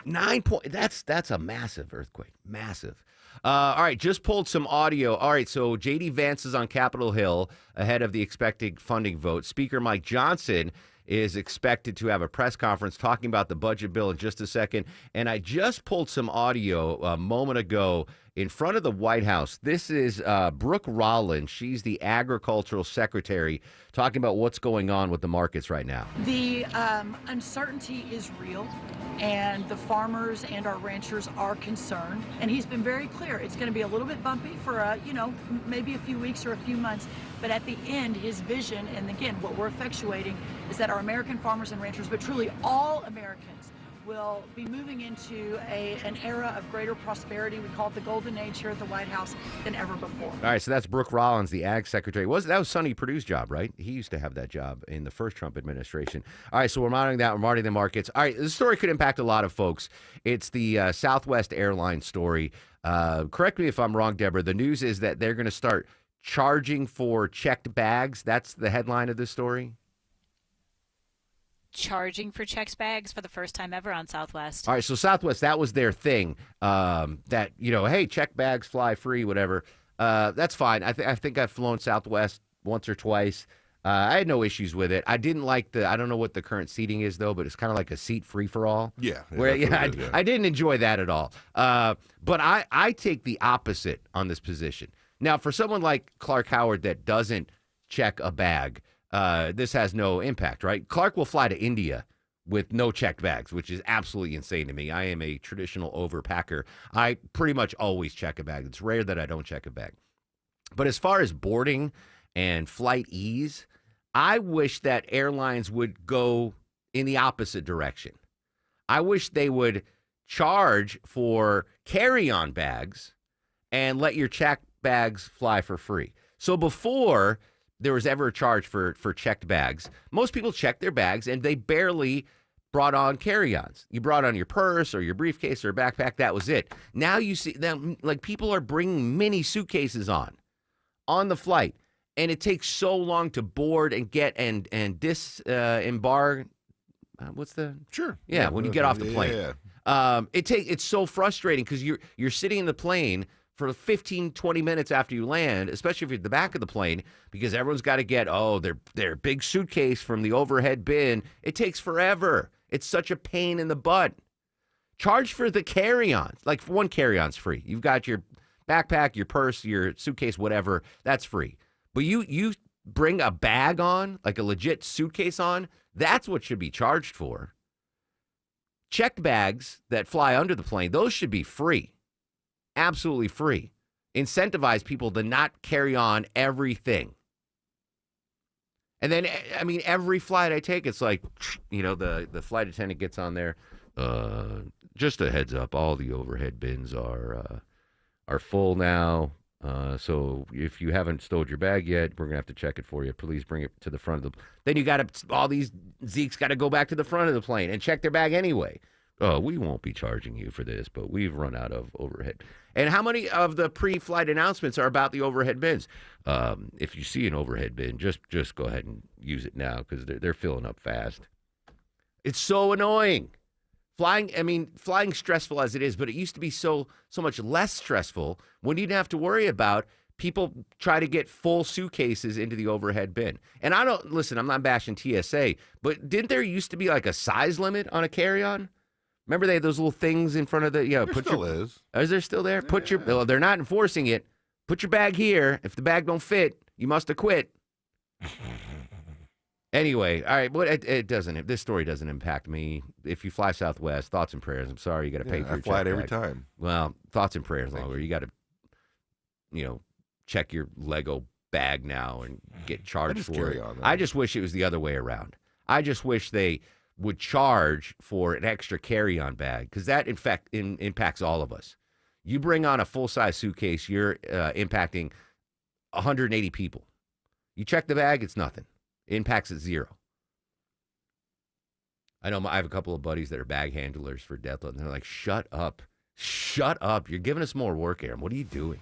That's a massive earthquake. Massive. All right, just pulled some audio. All right, so J.D. Vance is on Capitol Hill ahead of the expected funding vote. Speaker Mike Johnson is expected to have a press conference talking about the budget bill in just a second. And I just pulled some audio a moment ago in front of the White House. This is Brooke Rollins. She's the agricultural secretary talking about what's going on with the markets right now. The uncertainty is real, and the farmers and our ranchers are concerned. And he's been very clear. It's going to be a little bit bumpy for, maybe a few weeks or a few months. But at the end, his vision, and again, what we're effectuating, is that our American farmers and ranchers, but truly all Americans, will be moving into an era of greater prosperity. We call it the golden age here at the White House than ever before. All right, so that's Brooke Rollins, the ag secretary. That was Sonny Perdue's job, right? He used to have that job in the first Trump administration. All right, so we're monitoring that. We're monitoring the markets. All right, this story could impact a lot of folks. It's the Southwest Airlines story. Correct me if I'm wrong, Deborah. The news is that they're going to start charging for checked bags. That's the headline of this story. Charging for checked bags for the first time ever on Southwest. All right, so Southwest, that was their thing. That, hey, checked bags fly free, whatever. That's fine. I think I've flown Southwest once or twice. I had no issues with it. I didn't like I don't know what the current seating is, though, but it's kind of like a seat free-for-all. Yeah. I didn't enjoy that at all. But I take the opposite on this position. Now, for someone like Clark Howard that doesn't check a bag, this has no impact, right? Clark will fly to India with no checked bags, which is absolutely insane to me. I am a traditional overpacker. I pretty much always check a bag. It's rare that I don't check a bag. But as far as boarding and flight ease, I wish that airlines would go in the opposite direction. I wish they would charge for carry-on bags and let your checked bags fly for free. So before there was ever a charge for checked bags, most people checked their bags and they barely brought on carry-ons. You brought on your purse or your briefcase or a backpack. That was it. Now you see them, like, people are bringing mini suitcases on the flight, and it takes so long to board and get and disembark. What's the when you get off the plane. It's so frustrating because you're sitting in the plane for 15, 20 minutes after you land, especially if you're at the back of the plane, because everyone's got to get their big suitcase from the overhead bin. It takes forever. It's such a pain in the butt. Charge for the carry-ons. Like, one carry-on's free. You've got your backpack, your purse, your suitcase, whatever. That's free. But you bring a bag on, like a legit suitcase on, that's what should be charged for. Checked bags that fly under the plane, those should be free. Absolutely free. Incentivize people to not carry on everything. And then, I mean, every flight I take, it's like, the flight attendant gets on there. Just a heads up, all the overhead bins are full now. So if you haven't stowed your bag yet, we're going to have to check it for you. Please bring it to the front of the... Then you got to... All these Zeeks got to go back to the front of the plane and check their bag anyway. Oh, we won't be charging you for this, but we've run out of overhead. And how many of the pre-flight announcements are about the overhead bins? If you see an overhead bin, just go ahead and use it now because they're filling up fast. It's so annoying. Flying stressful as it is, but it used to be so much less stressful when you didn't have to worry about people try to get full suitcases into the overhead bin. And I'm not bashing TSA, but didn't there used to be like a size limit on a carry-on? Remember they had those little things in front of the, There still is. Is there still there? Yeah. Well, they're not enforcing it. Put your bag here. If the bag don't fit, you must have quit. Anyway, all right, but this story doesn't impact me. If you fly Southwest, thoughts and prayers. I'm sorry, you got to pay for your check flight every bag. time. Well, thoughts and prayers longer. You got to, check your Lego bag now and get charged for it. I just wish it was the other way around. I just wish they would charge for an extra carry-on bag because that, in fact, impacts all of us. You bring on a full-size suitcase, you're impacting 180 people. You check the bag, it's nothing. It impacts at zero. I know I have a couple of buddies that are bag handlers for Delta, and they're like, shut up. Shut up. You're giving us more work, Aaron. What are you doing?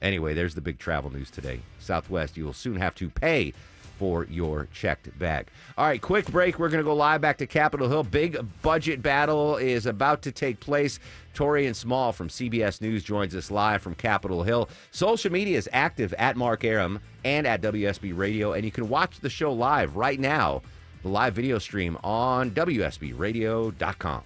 Anyway, there's the big travel news today. Southwest, you will soon have to pay for your checked bag. All right, quick break. We're going to go live back to Capitol Hill. Big budget battle is about to take place. Torian Small from CBS News joins us live from Capitol Hill. Social media is active at Mark Arum and at WSB Radio, and you can watch the show live right now, the live video stream on WSBradio.com.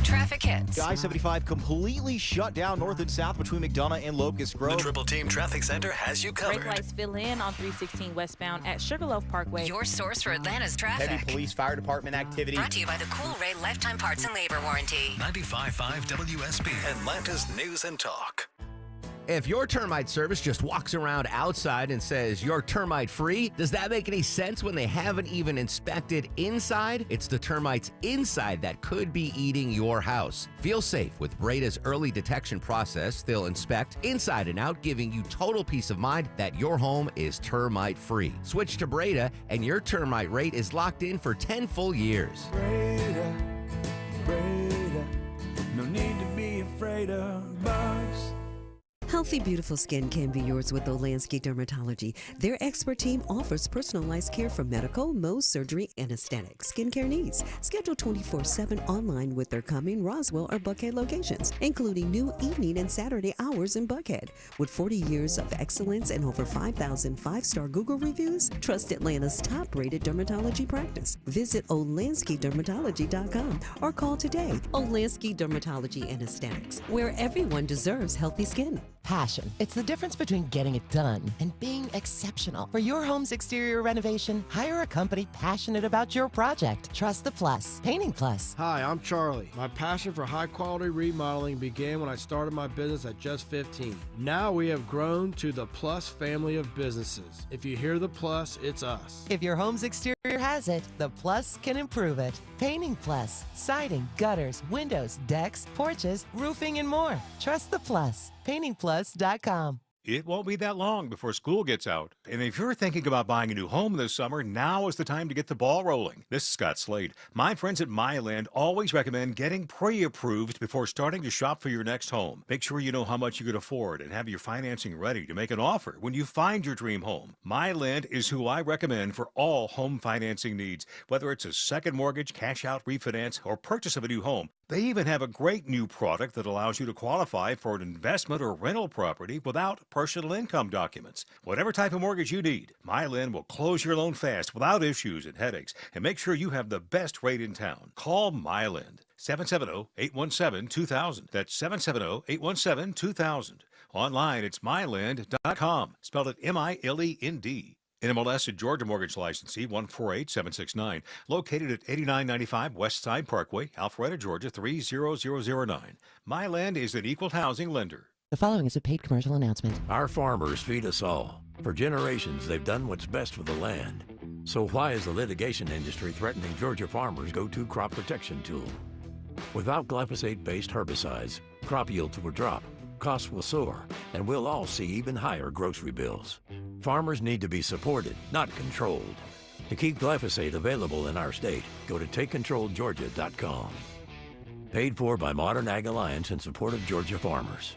Traffic hits. I-75 completely shut down north and south between McDonough and Locust Grove. The Triple Team Traffic Center has you covered. Brake lights fill in on 316 westbound at Sugarloaf Parkway. Your source for Atlanta's traffic. Heavy police fire department activity. Brought to you by the Cool Ray Lifetime Parts and Labor Warranty. 95.5 WSB, Atlanta's News and Talk. If your termite service just walks around outside and says you're termite free, does that make any sense when they haven't even inspected inside? It's the termites inside that could be eating your house. Feel safe with Breda's early detection process. They'll inspect inside and out, giving you total peace of mind that your home is termite free. Switch to Breda and your termite rate is locked in for 10 full years. Breda, no need to be afraid of bugs. Healthy, beautiful skin can be yours with Olansky Dermatology. Their expert team offers personalized care for medical, Mohs, surgery, and aesthetic skincare needs. Schedule 24/7 online with their Cumming, Roswell, or Buckhead locations, including new evening and Saturday hours in Buckhead. With 40 years of excellence and over 5,000 five-star Google reviews, trust Atlanta's top-rated dermatology practice. Visit OlanskyDermatology.com or call today. Olansky Dermatology and Aesthetics, where everyone deserves healthy skin. passion. It's the difference between getting it done and being exceptional. For your home's exterior renovation, hire a company passionate about your project. Trust the Plus. Painting Plus. Hi, I'm Charlie. My passion for high-quality remodeling began when I started my business at just 15. Now we have grown to the Plus family of businesses. If you hear the Plus, it's us. If your home's exterior has it, the Plus can improve it. Painting Plus. Siding, gutters, windows, decks, porches, roofing, and more. Trust the Plus. PaintingPlus.com. It won't be that long before school gets out. And if you're thinking about buying a new home this summer, now is the time to get the ball rolling. This is Scott Slade. My friends at Myland always recommend getting pre-approved before starting to shop for your next home. Make sure you know how much you can afford and have your financing ready to make an offer when you find your dream home. Myland is who I recommend for all home financing needs, whether it's a second mortgage, cash out refinance, or purchase of a new home. They even have a great new product that allows you to qualify for an investment or rental property without personal income documents. Whatever type of mortgage you need, Myland will close your loan fast without issues and headaches and make sure you have the best rate in town. Call Myland. 770-817-2000. That's 770-817-2000. Online, it's myland.com. Spelled it M-I-L-E-N-D. NMLS at Georgia Mortgage Licensee 148769. Located at 8995 West Side Parkway, Alpharetta, Georgia 30009. Myland is an equal housing lender. The following is a paid commercial announcement. Our farmers feed us all. For generations, they've done what's best for the land. So why is the litigation industry threatening Georgia farmers' go-to crop protection tool? Without glyphosate-based herbicides, crop yields will drop, costs will soar, and we'll all see even higher grocery bills. Farmers need to be supported, not controlled. To keep glyphosate available in our state, go to TakeControlGeorgia.com. Paid for by Modern Ag Alliance in support of Georgia farmers.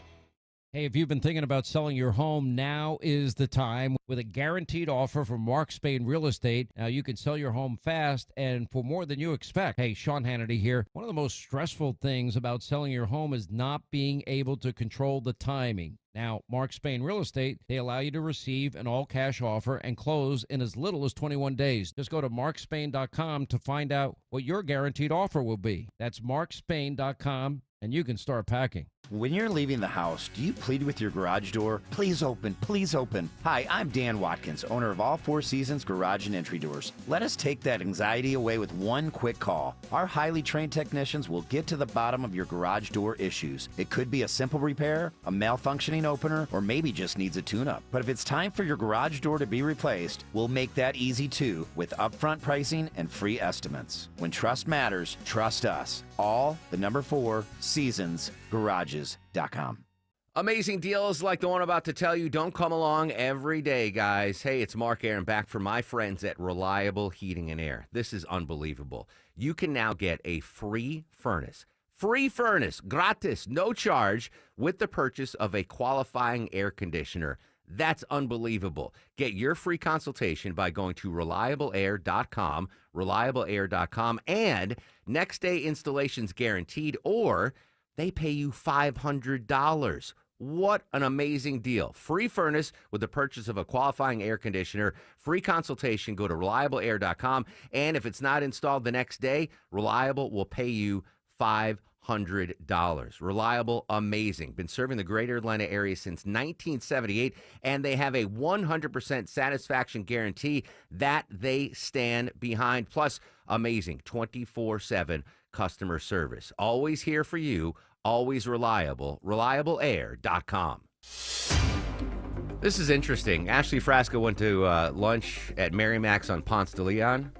Hey, if you've been thinking about selling your home, now is the time. With a guaranteed offer from Mark Spain Real Estate, now you can sell your home fast and for more than you expect. Hey, Sean Hannity here. One of the most stressful things about selling your home is not being able to control the timing. Now, Mark Spain Real Estate, they allow you to receive an all-cash offer and close in as little as 21 days. Just go to markspain.com to find out what your guaranteed offer will be. That's markspain.com, and you can start packing. When you're leaving the house, do you plead with your garage door? Please open, please open. Hi, I'm Dan Watkins, owner of All Four Seasons Garage and Entry Doors. Let us take that anxiety away with one quick call. Our highly trained technicians will get to the bottom of your garage door issues. It could be a simple repair, a malfunctioning opener, or maybe just needs a tune-up. But if it's time for your garage door to be replaced, we'll make that easy too with upfront pricing and free estimates. When trust matters, trust us. All, the number 4, Seasons Garages.com. Amazing deals like the one I'm about to tell you don't come along every day, guys. Hey, it's Mark Aaron back from my friends at Reliable Heating and Air. This is unbelievable. You can now get a free furnace, gratis, no charge, with the purchase of a qualifying air conditioner. That's unbelievable. Get your free consultation by going to ReliableAir.com, ReliableAir.com, and next day installation's guaranteed, or they pay you $500. What an amazing deal. Free furnace with the purchase of a qualifying air conditioner. Free consultation. Go to ReliableAir.com. And if it's not installed the next day, Reliable will pay you $500. Reliable, amazing. Been serving the greater Atlanta area since 1978, and they have a 100% satisfaction guarantee that they stand behind. Plus, amazing 24/7 customer service. Always here for you, always reliable. ReliableAir.com. This is interesting. Ashley Frasca went to lunch at Mary Mac's on Ponce de Leon,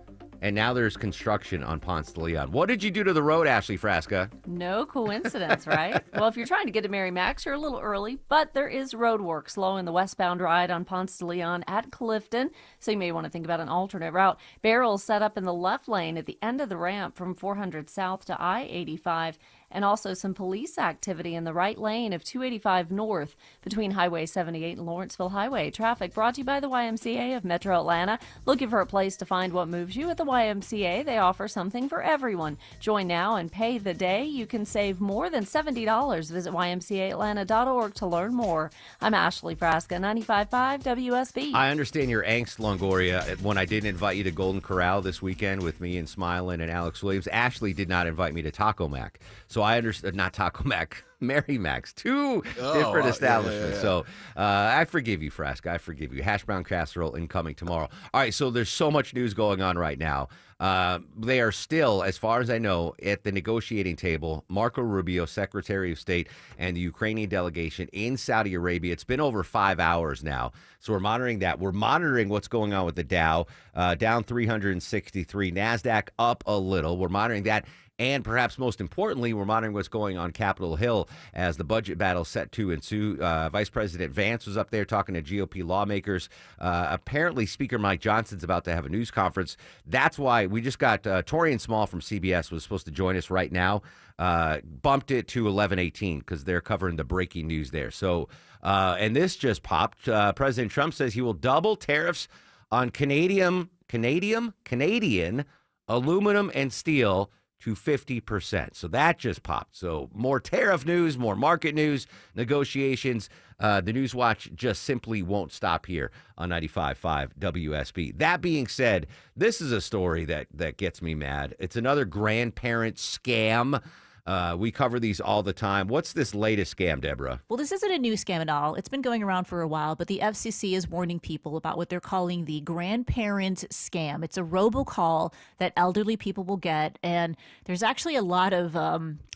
and now there's construction on Ponce de Leon. What did you do to the road, Ashley Frasca? No coincidence, right? Well, if you're trying to get to Mary Mac's, you're a little early, but there is road work slowing the westbound ride on Ponce de Leon at Clifton, so you may want to think about an alternate route. Barrels set up in the left lane at the end of the ramp from 400 South to I-85, and also some police activity in the right lane of 285 North between Highway 78 and Lawrenceville Highway. Traffic brought to you by the YMCA of Metro Atlanta. Looking for a place to find what moves you? At the YMCA, they offer something for everyone. Join now and pay the day. You can save more than $70. Visit YMCAAtlanta.org to learn more. I'm Ashley Frasca, 95.5 WSB. I understand your angst, Longoria, when I didn't invite you to Golden Corral this weekend with me and Smilin and Alex Williams. Ashley did not invite me to Taco Mac. So I understand, not Taco Mac, Mary Mac's, two different establishments. So I forgive you, Frask. I forgive you. Hash brown casserole incoming tomorrow. All right, so there's so much news going on right now. They are still, as far as I know, at the negotiating table. Marco Rubio, Secretary of State, and the Ukrainian delegation in Saudi Arabia. It's been over 5 hours now. So we're monitoring that. We're monitoring what's going on with the Dow, down 363. NASDAQ up a little. We're monitoring that. And perhaps most importantly, we're monitoring what's going on Capitol Hill as the budget battle set to ensue. Vice President Vance was up there talking to GOP lawmakers. Apparently, Speaker Mike Johnson's about to have a news conference. That's why we just got Torian Small from CBS was supposed to join us right now. Bumped it to 11:18 because they're covering the breaking news there. So, and this just popped. President Trump says he will double tariffs on Canadian aluminum and steel to 50%. So that just popped. So more tariff news, more market news, negotiations. The News Watch just simply won't stop here on 95.5 WSB. That being said, this is a story that gets me mad. It's another grandparent scam. We cover these all the time. What's this latest scam, Deborah? Well, this isn't a new scam at all. It's been going around for a while, but the FCC is warning people about what they're calling the grandparent scam. It's a robocall that elderly people will get, and there's actually a lot of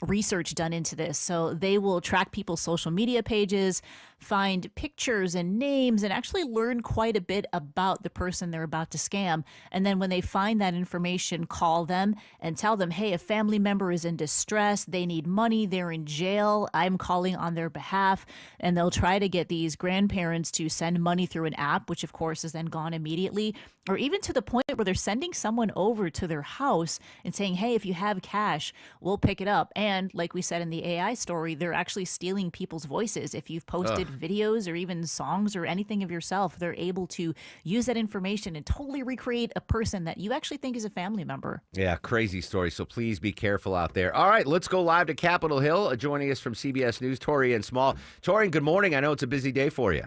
research done into this. So they will track people's social media pages, find pictures and names, and actually learn quite a bit about the person they're about to scam. And then when they find that information, call them and tell them, hey, a family member is in distress. They need money. They're in jail. I'm calling on their behalf. And they'll try to get these grandparents to send money through an app, which of course is then gone immediately, or even to the point where they're sending someone over to their house and saying, hey, if you have cash, we'll pick it up. And like we said in the AI story, they're actually stealing people's voices. If you've posted videos or even songs or anything of yourself, they're able to use that information and totally recreate a person that you actually think is a family member. Yeah, crazy story. So please be careful out there. All right, let's go live to Capitol Hill. Joining us from CBS News, Torian Small. Torian, good morning. I know it's a busy day for you.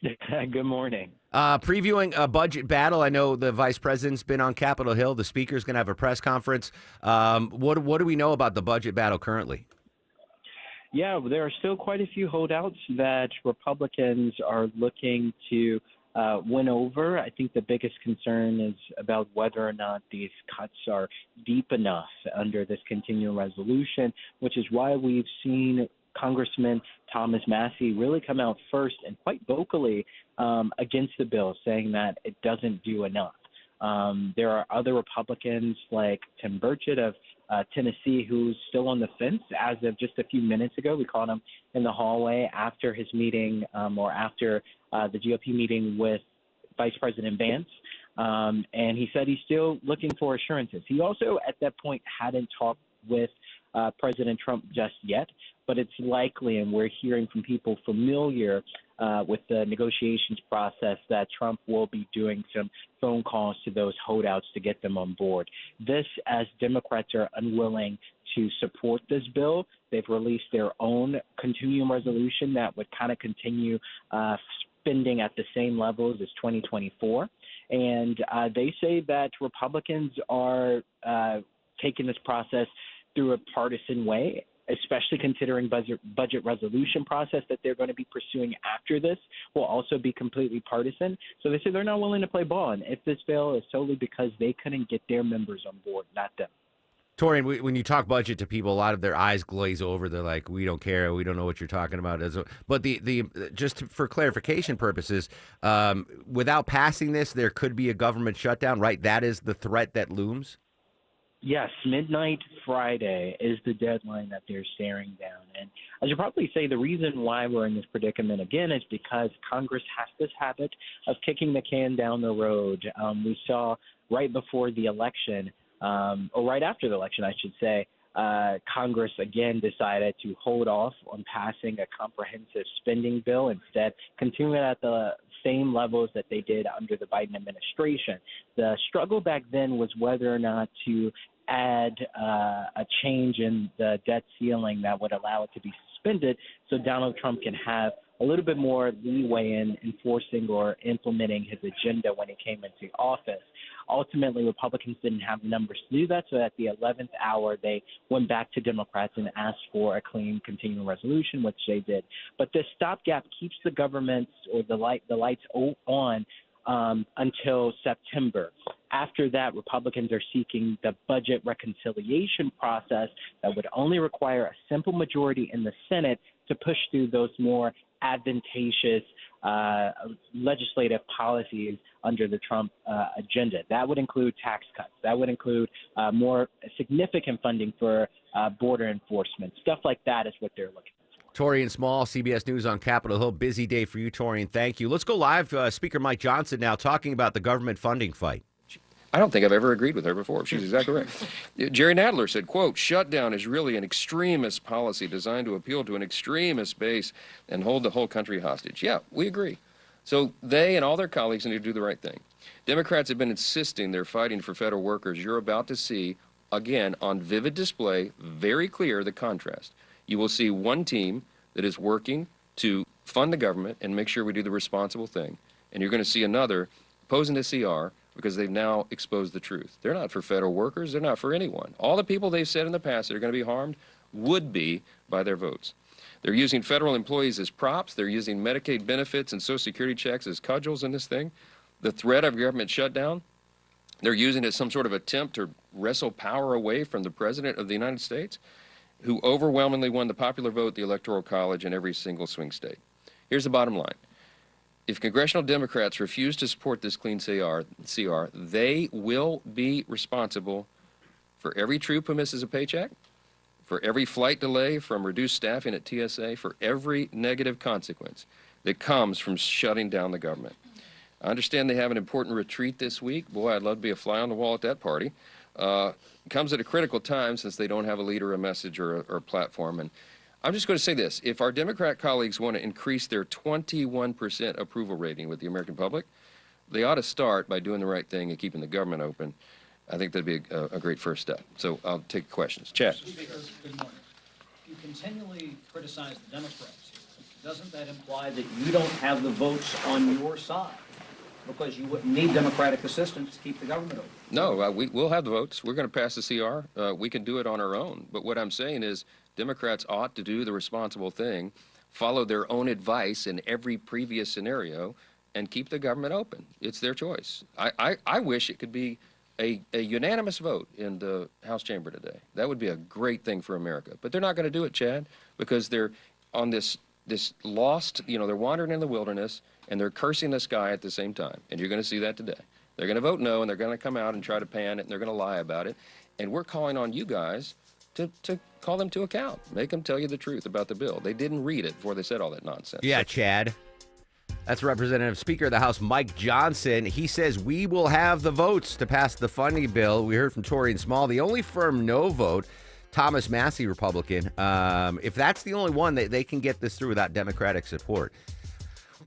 Good morning. Previewing a budget battle. I know the vice president's been on Capitol Hill. The speaker's going to have a press conference. What do we know about the budget battle currently? Yeah, there are still quite a few holdouts that Republicans are looking to win over. I think the biggest concern is about whether or not these cuts are deep enough under this continuing resolution, which is why we've seen Congressman Thomas Massie really come out first and quite vocally against the bill, saying that it doesn't do enough. There are other Republicans like Tim Burchett of Tennessee who's still on the fence. As of just a few minutes ago, we caught him in the hallway after his meeting or after the GOP meeting with Vice President Vance. And he said he's still looking for assurances. He also, at that point, hadn't talked with President Trump just yet, but it's likely, and we're hearing from people familiar with the negotiations process, that Trump will be doing some phone calls to those holdouts to get them on board. This, as Democrats are unwilling to support this bill, they've released their own continuing resolution that would kind of continue spending at the same levels as 2024. And they say that Republicans are taking this process through a partisan way, especially considering budget resolution process that they're going to be pursuing after this will also be completely partisan. So they say they're not willing to play ball. And if this fails, it's solely because they couldn't get their members on board, not them. Torian, when you talk budget to people, a lot of their eyes glaze over. They're like, we don't care. We don't know what you're talking about. But just for clarification purposes, without passing this, there could be a government shutdown, right? That is the threat that looms? Yes, midnight Friday is the deadline that they're staring down. And as you probably say, the reason why we're in this predicament again is because Congress has this habit of kicking the can down the road. We saw right before the election, or right after the election, I should say, Congress again decided to hold off on passing a comprehensive spending bill, instead continuing at the same levels that they did under the Biden administration. The struggle back then was whether or not to add a change in the debt ceiling that would allow it to be suspended so Donald Trump can have a little bit more leeway in enforcing or implementing his agenda when he came into office. Ultimately, Republicans didn't have the numbers to do that, so at the 11th hour, they went back to Democrats and asked for a clean continuing resolution, which they did. But this stopgap keeps the government or the lights on until September. After that, Republicans are seeking the budget reconciliation process that would only require a simple majority in the Senate to push through those more advantageous legislative policies under the Trump agenda. That would include tax cuts. That would include more significant funding for border enforcement. Stuff like that is what they're looking at. Torian Small, CBS News on Capitol Hill. Busy day for you, Torian. Thank you. Let's go live. Speaker Mike Johnson now talking about the government funding fight. I don't think I've ever agreed with her before. She's exactly right. Jerry Nadler said, quote, shutdown is really an extremist policy designed to appeal to an extremist base and hold the whole country hostage. Yeah, we agree. So they and all their colleagues need to do the right thing. Democrats have been insisting they're fighting for federal workers. You're about to see, again, on vivid display, very clear the contrast. You will see one team that is working to fund the government and make sure we do the responsible thing. And you're going to see another opposing the CR because they've now exposed the truth. They're not for federal workers. They're not for anyone. All the people they've said in the past that are going to be harmed would be by their votes. They're using federal employees as props. They're using Medicaid benefits and Social Security checks as cudgels in this thing. The threat of government shutdown, they're using it as some sort of attempt to wrestle power away from the President of the United States, who overwhelmingly won the popular vote, the Electoral College, in every single swing state. Here's the bottom line. If congressional Democrats refuse to support this clean CR, they will be responsible for every troop who misses a paycheck, for every flight delay from reduced staffing at TSA, for every negative consequence that comes from shutting down the government. I understand they have an important retreat this week. Boy, I'd love to be a fly on the wall at that party. Comes at a critical time since they don't have a leader, a message, or a platform. And I'm just going to say this. If our Democrat colleagues want to increase their 21% approval rating with the American public, they ought to start by doing the right thing and keeping the government open. I think that'd be a great first step. So I'll take questions. Chad. Speaker, good morning. You continually criticize the Democrats. Doesn't that imply that you don't have the votes on your side? Because you wouldn't need Democratic assistance to keep the government open. No, we'll have the votes. We're going to pass the CR. We can do it on our own. But what I'm saying is Democrats ought to do the responsible thing, follow their own advice in every previous scenario, and keep the government open. It's their choice. I wish it could be a unanimous vote in the House chamber today. That would be a great thing for America. But they're not going to do it, Chad, because they're on this lost, they're wandering in the wilderness, and they're cursing the sky at the same time. And you're going to see that today. They're going to vote no, and they're going to come out and try to pan it, and they're going to lie about it. And we're calling on you guys to call them to account. Make them tell you the truth about the bill. They didn't read it before they said all that nonsense. Yeah, Chad. That's Representative Speaker of the House, Mike Johnson. He says we will have the votes to pass the funding bill. We heard from Torian Small. The only firm no vote, Thomas Massie, Republican. If that's the only one, they can get this through without Democratic support.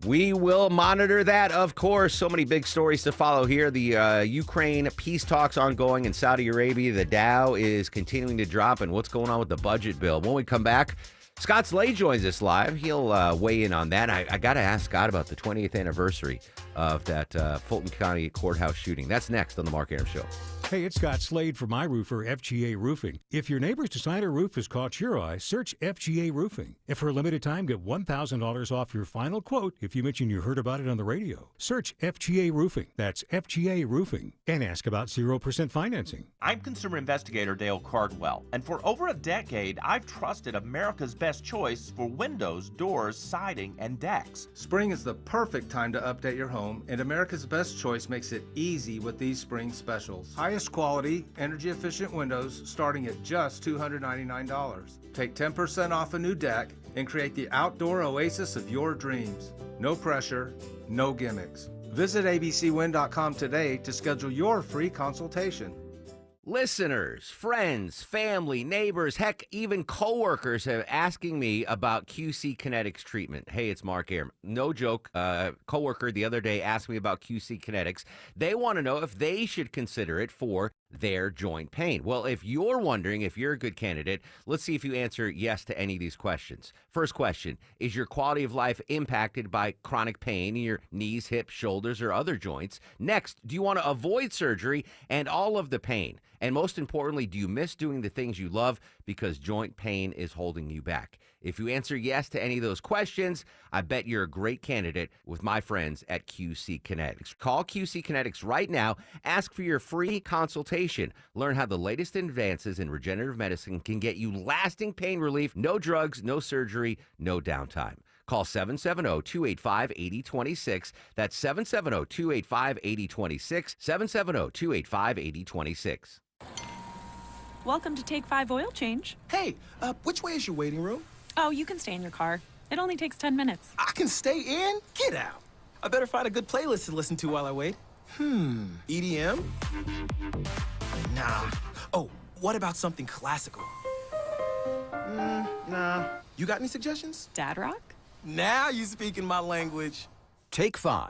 We will monitor that, of course. So many big stories to follow here. The Ukraine peace talks ongoing in Saudi Arabia. The Dow is continuing to drop. And what's going on with the budget bill? When we come back, Scott Slade joins us live. He'll weigh in on that. I got to ask Scott about the 20th anniversary of that Fulton County courthouse shooting. That's next on The Mark Arum Show. Hey, it's Scott Slade from My Roofer, FGA Roofing. If your neighbor's designer roof has caught your eye, search FGA Roofing. And for a limited time, get $1,000 off your final quote if you mention you heard about it on the radio. Search FGA Roofing. That's FGA Roofing. And ask about 0% financing. I'm consumer investigator Dale Cardwell, and for over a decade, I've trusted America's best choice for windows, doors, siding, and decks. Spring is the perfect time to update your home, and America's Best Choice makes it easy with these spring specials. Highest quality, energy-efficient windows starting at just $299. Take 10% off a new deck and create the outdoor oasis of your dreams. No pressure, no gimmicks. Visit abcwind.com today to schedule your free consultation. Listeners, friends, family, neighbors, heck, even coworkers have asking me about QC Kinetics treatment. Hey, it's Mark Arum. No joke. Coworker the other day asked me about QC Kinetics. They want to know if they should consider it for their joint pain? Well, if you're wondering if you're a good candidate, let's see if you answer yes to any of these questions. First question, is your quality of life impacted by chronic pain in your knees, hips, shoulders, or other joints? Next, do you want to avoid surgery and all of the pain? And most importantly, do you miss doing the things you love because joint pain is holding you back? If you answer yes to any of those questions, I bet you're a great candidate with my friends at QC Kinetics. Call QC Kinetics right now. Ask for your free consultation. Learn how the latest advances in regenerative medicine can get you lasting pain relief, no drugs, no surgery, no downtime. Call 770-285-8026. That's 770-285-8026, 770-285-8026. Welcome to Take 5 Oil Change. Hey, which way is your waiting room? Oh, you can stay in your car. It only takes 10 minutes. I can stay in? Get out. I better find a good playlist to listen to while I wait. EDM? Nah. Oh, what about something classical? Nah. You got any suggestions? Dad rock? Now you speaking my language. Take 5.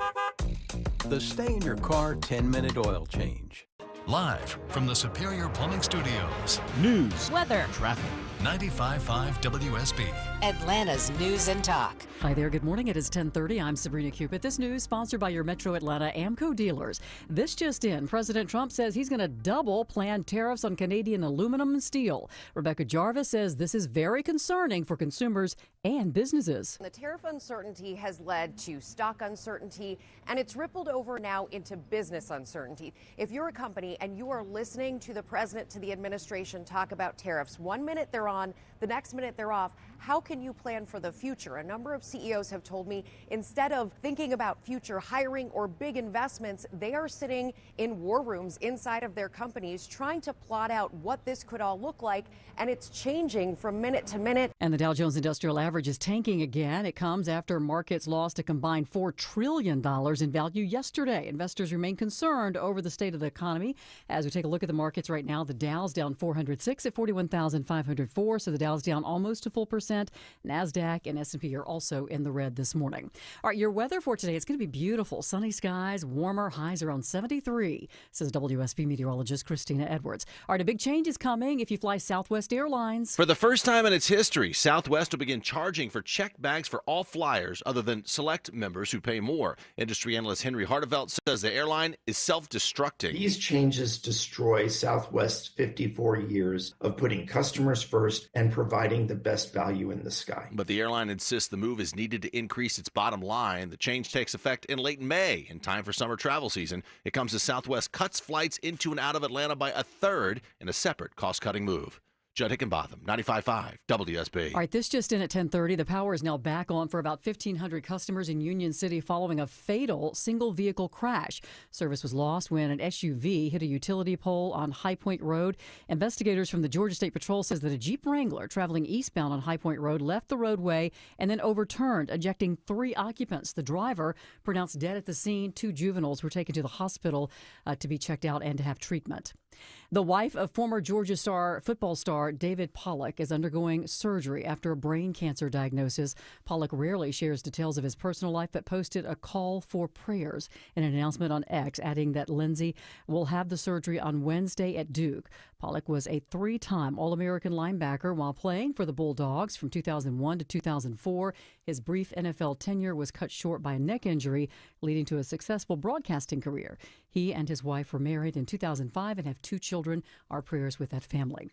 The stay in your car 10-minute oil change. Live from the Superior Plumbing Studios. News, weather, traffic. 95.5 WSB. Atlanta's News and Talk. Hi there. Good morning. It is 10:30. I'm Sabrina Cupid. This news sponsored by your Metro Atlanta Amco dealers. This just in. President Trump says he's going to double planned tariffs on Canadian aluminum and steel. Rebecca Jarvis says this is very concerning for consumers and businesses. The tariff uncertainty has led to stock uncertainty, and it's rippled over now into business uncertainty. If you're a company and you are listening to the president, to the administration talk about tariffs, 1 minute they're on, the next minute they're off, how can you plan for the future? A number of CEOs have told me instead of thinking about future hiring or big investments, they are sitting in war rooms inside of their companies trying to plot out what this could all look like, and it's changing from minute to minute. And the Dow Jones Industrial Average is tanking again. It comes after markets lost a combined $4 trillion in value yesterday. Investors remain concerned over the state of the economy. As we take a look at the markets right now, the Dow's down 406 at 41,504, so the Dow's down almost a full percent. NASDAQ and S&P are also in the red this morning. All right, your weather for today, it's going to be beautiful. Sunny skies, warmer, highs around 73, says WSB meteorologist Christina Edwards. All right, a big change is coming if you fly Southwest Airlines. For the first time in its history, Southwest will begin charging for checked bags for all flyers other than select members who pay more. Industry analyst Henry Hartevelt says the airline is self-destructing. These changes destroy Southwest's 54 years of putting customers first and providing the best value in the sky. But the airline insists the move is needed to increase its bottom line. The change takes effect in late May, in time for summer travel season. It comes as Southwest cuts flights into and out of Atlanta by a third in a separate cost-cutting move. Judd Hickenbotham, 95.5 WSB. All right, this just in at 10:30. The power is now back on for about 1,500 customers in Union City following a fatal single-vehicle crash. Service was lost when an SUV hit a utility pole on High Point Road. Investigators from the Georgia State Patrol says that a Jeep Wrangler traveling eastbound on High Point Road left the roadway and then overturned, ejecting 3 occupants. The driver pronounced dead at the scene. 2 juveniles were taken to the hospital to be checked out and to have treatment. The wife of former Georgia football star David Pollack is undergoing surgery after a brain cancer diagnosis. Pollack rarely shares details of his personal life, but posted a call for prayers in an announcement on X, adding that Lindsay will have the surgery on Wednesday at Duke. Pollack was a 3-time All-American linebacker while playing for the Bulldogs from 2001 to 2004. His brief NFL tenure was cut short by a neck injury, leading to a successful broadcasting career. He and his wife were married in 2005 and have 2 children. Our prayers with that family.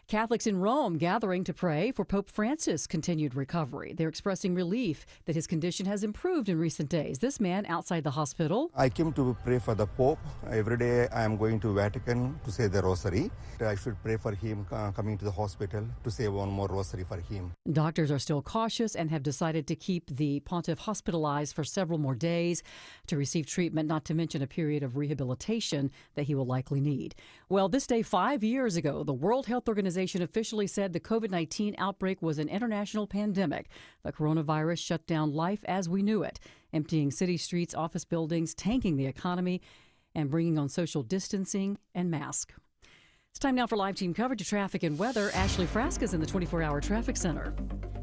Catholics in Rome gathering to pray for Pope Francis' continued recovery. They're expressing relief that his condition has improved in recent days. This man outside the hospital. I came to pray for the Pope. Every day I am going to Vatican to say the rosary. I should pray for him coming to the hospital to say one more rosary for him. Doctors are still cautious and have decided to keep the pontiff hospitalized for several more days to receive treatment, not to mention a period of rehabilitation that he will likely need. Well, this day 5 years ago, the World Health Organization officially said the COVID-19 outbreak was an international pandemic. The coronavirus shut down life as we knew it, emptying city streets, office buildings, tanking the economy, and bringing on social distancing and masks. It's time now for live team coverage of traffic and weather. Ashley Frasca's in the 24-hour traffic center.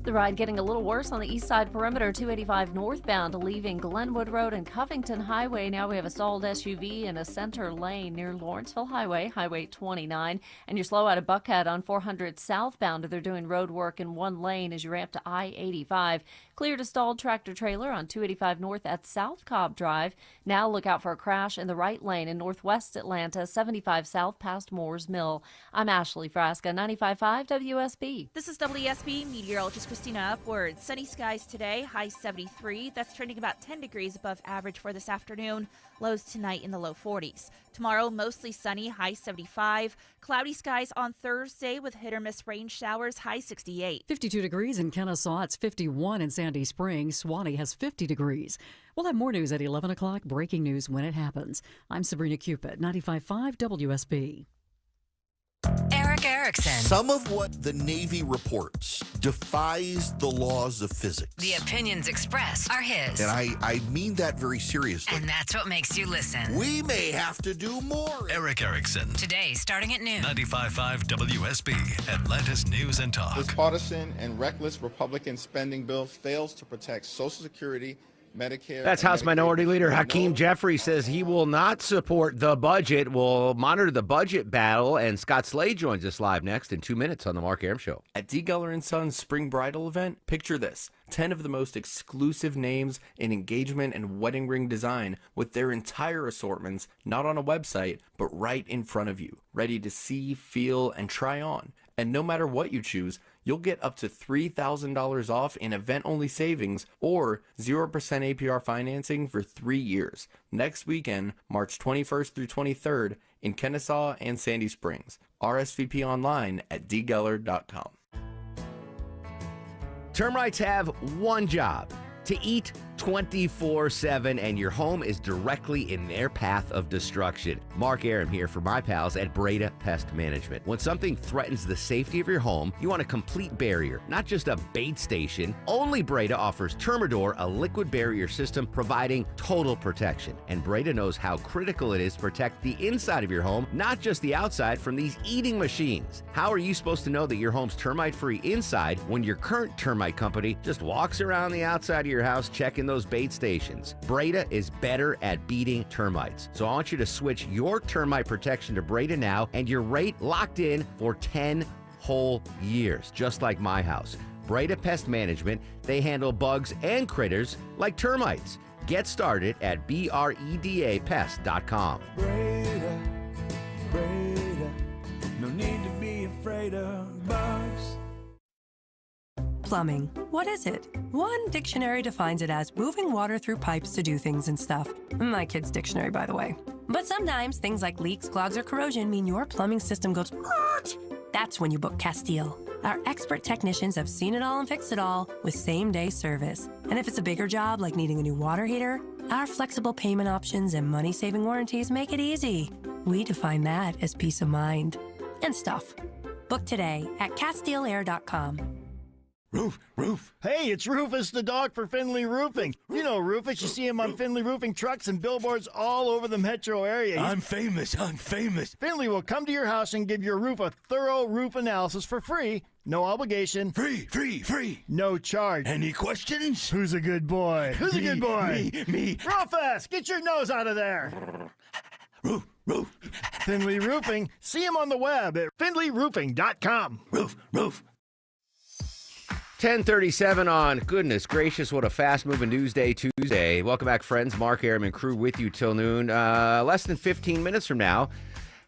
The ride getting a little worse on the east side perimeter, 285 northbound, leaving Glenwood Road and Covington Highway. Now we have a stalled SUV in a center lane near Lawrenceville Highway, Highway 29. And you're slow out of Buckhead on 400 southbound. They're doing road work in one lane as you ramp to I-85. Cleared a stalled tractor trailer on 285 north at South Cobb Drive. Now look out for a crash in the right lane in northwest Atlanta, 75 south past Moores Mill. I'm Ashley Frasca, 95.5 WSB. This is WSB meteorologist Christina Upward. Sunny skies today, high 73. That's trending about 10 degrees above average for this afternoon. Lows tonight in the low 40s. Tomorrow, mostly sunny, high 75. Cloudy skies on Thursday with hit or miss rain showers, high 68. 52 degrees in Kennesaw. It's 51 in Sandy Springs. Swanee has 50 degrees. We'll have more news at 11 o'clock. Breaking news when it happens. I'm Sabrina Cupid, 95.5 WSB. Eric Erickson. Some of what the Navy reports defies the laws of physics. The opinions expressed are his. And I mean that very seriously. And that's what makes you listen. We may have to do more. Eric Erickson. Today, starting at noon. 95.5 WSB, Atlanta's News and Talk. This partisan and reckless Republican spending bill fails to protect Social Security, Medicare. That's House Minority Leader Hakeem Jeffries says he will not support the budget. We'll monitor the budget battle, and Scott Slade joins us live next in 2 minutes on the Mark Arum Show. At D. Geller & Sons Spring Bridal event, picture this. 10 of the most exclusive names in engagement and wedding ring design with their entire assortments, not on a website, but right in front of you, ready to see, feel, and try on. And no matter what you choose, you'll get up to $3,000 off in event-only savings or 0% APR financing for 3 years. Next weekend, March 21st through 23rd in Kennesaw and Sandy Springs. RSVP online at dgeller.com. Termites have one job: to eat 24/7, and your home is directly in their path of destruction. Mark Arum here for my pals at Breda Pest Management. When something threatens the safety of your home, you want a complete barrier, not just a bait station. Only Breda offers Termidor, a liquid barrier system providing total protection. And Breda knows how critical it is to protect the inside of your home, not just the outside, from these eating machines. How are you supposed to know that your home's termite-free inside when your current termite company just walks around the outside of your house checking those bait stations? Breda is better at beating termites. So I want you to switch your termite protection to Breda now, and your rate locked in for 10 whole years, just like my house. Breda Pest Management, they handle bugs and critters like termites. Get started at BREDAPest.com. Breda, Breda, no need to be afraid of bugs. Plumbing. What is it? One dictionary defines it as moving water through pipes to do things and stuff. My kid's dictionary, by the way. But sometimes things like leaks, clogs, or corrosion mean your plumbing system goes "Hurt." That's when you book Castile. Our expert technicians have seen it all and fixed it all with same-day service. And if it's a bigger job like needing a new water heater, our flexible payment options and money-saving warranties make it easy. We define that as peace of mind. And stuff. Book today at CastileAir.com. Roof. Hey, it's Rufus the dog for Finley Roofing. You know Rufus. You see him on Finley Roofing trucks and billboards all over the metro area. I'm famous. Finley will come to your house and give your roof a thorough roof analysis for free. No obligation. Free. No charge. Any questions? Who's a good boy? Who's a good boy? Me. Rufus, get your nose out of there. Roof. Finley Roofing. See him on the web at finleyroofing.com. Roof. 10:37 on, goodness gracious, what a fast-moving news day Tuesday. Welcome back, friends. Mark Arum and crew with you till noon. Less than 15 minutes from now,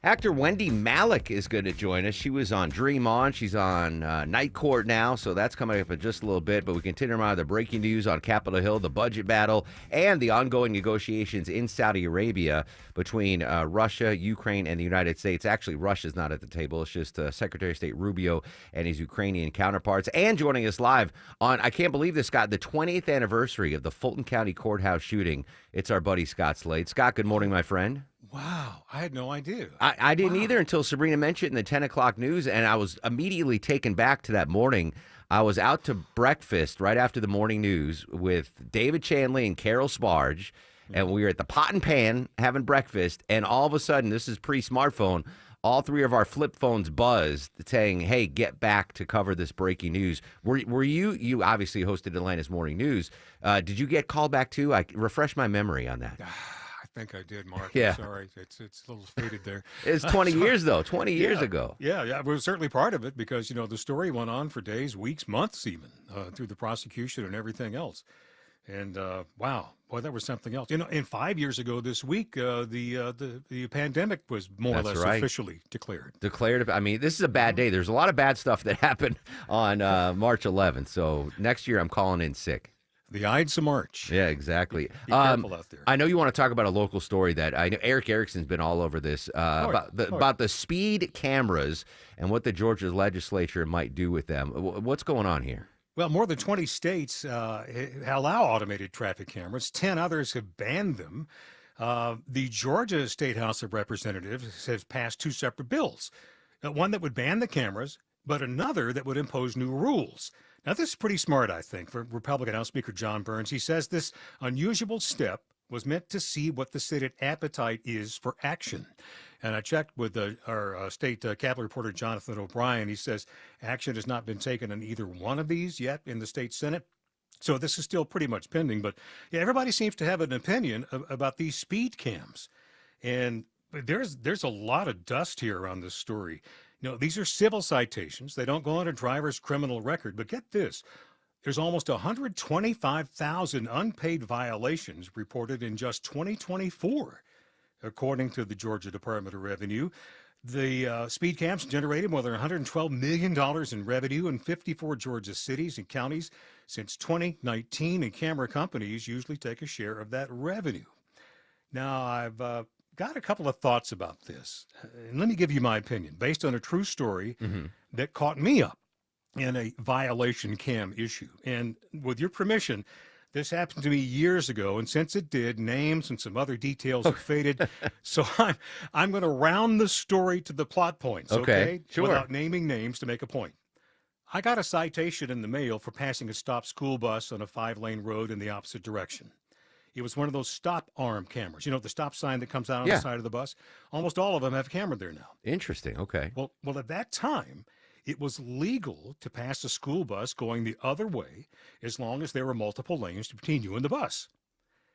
actor Wendy Malick is going to join us. She was on Dream On. She's on Night Court now, so that's coming up in just a little bit. But we continue on the breaking news on Capitol Hill, the budget battle, and the ongoing negotiations in Saudi Arabia between Russia, Ukraine, and the United States. Actually, Russia's not at the table. It's just Secretary of State Rubio and his Ukrainian counterparts. And joining us live on, I can't believe this, Scott, the 20th anniversary of the Fulton County Courthouse shooting. It's our buddy Scott Slade. Scott, good morning, my friend. Wow, I had no idea. I didn't either until Sabrina mentioned it in the 10 o'clock news, and I was immediately taken back to that morning. I was out to breakfast right after the morning news with David Chanley and Carol Sparge, and we were at the Pot and Pan having breakfast, and all of a sudden, this is pre-smartphone, all three of our flip phones buzzed saying, hey, get back to cover this breaking news. Were you obviously hosted Atlanta's Morning News. Did you get called back too? Refresh my memory on that. I think I did, Mark. Yeah. I'm sorry. It's a little faded there. It's 20 years, though. 20 years ago. Yeah, we're certainly part of it because, the story went on for days, weeks, months even, through the prosecution and everything else. And, wow, boy, that was something else. And 5 years ago this week, the pandemic was more or less officially declared. I mean, this is a bad day. There's a lot of bad stuff that happened on March 11th. So next year I'm calling in sick. The Ides of March. Yeah, exactly. Be careful out there. I know you want to talk about a local story that I know Eric Erickson's been all over this about the speed cameras and what the Georgia legislature might do with them. What's going on here? Well, more than 20 states allow automated traffic cameras. 10 others have banned them. The Georgia State House of Representatives has passed 2 separate bills. One that would ban the cameras, but another that would impose new rules. Now, this is pretty smart, I think, for Republican House Speaker John Burns. He says this unusual step was meant to see what the Senate appetite is for action. And I checked with our state Capitol reporter, Jonathan O'Brien. He says action has not been taken on either one of these yet in the state Senate. So this is still pretty much pending. But yeah, everybody seems to have an opinion about these speed cams. And there's a lot of dust here on this story. These are civil citations. They don't go on a driver's criminal record. But get this. There's almost 125,000 unpaid violations reported in just 2024, according to the Georgia Department of Revenue. The speed cams generated more than $112 million in revenue in 54 Georgia cities and counties since 2019, and camera companies usually take a share of that revenue. Now, I've got a couple of thoughts about this, and let me give you my opinion based on a true story that caught me up in a violation cam issue. And with your permission, this happened to me years ago, and since it did, names and some other details have faded. So I'm going to round the story to the plot points, okay? Sure. Without naming names to make a point. I got a citation in the mail for passing a stopped school bus on a 5-lane road in the opposite direction. It was one of those stop arm cameras. The stop sign that comes out on the side of the bus? Almost all of them have a camera there now. Interesting. Okay. Well, at that time, it was legal to pass a school bus going the other way as long as there were multiple lanes between you and the bus.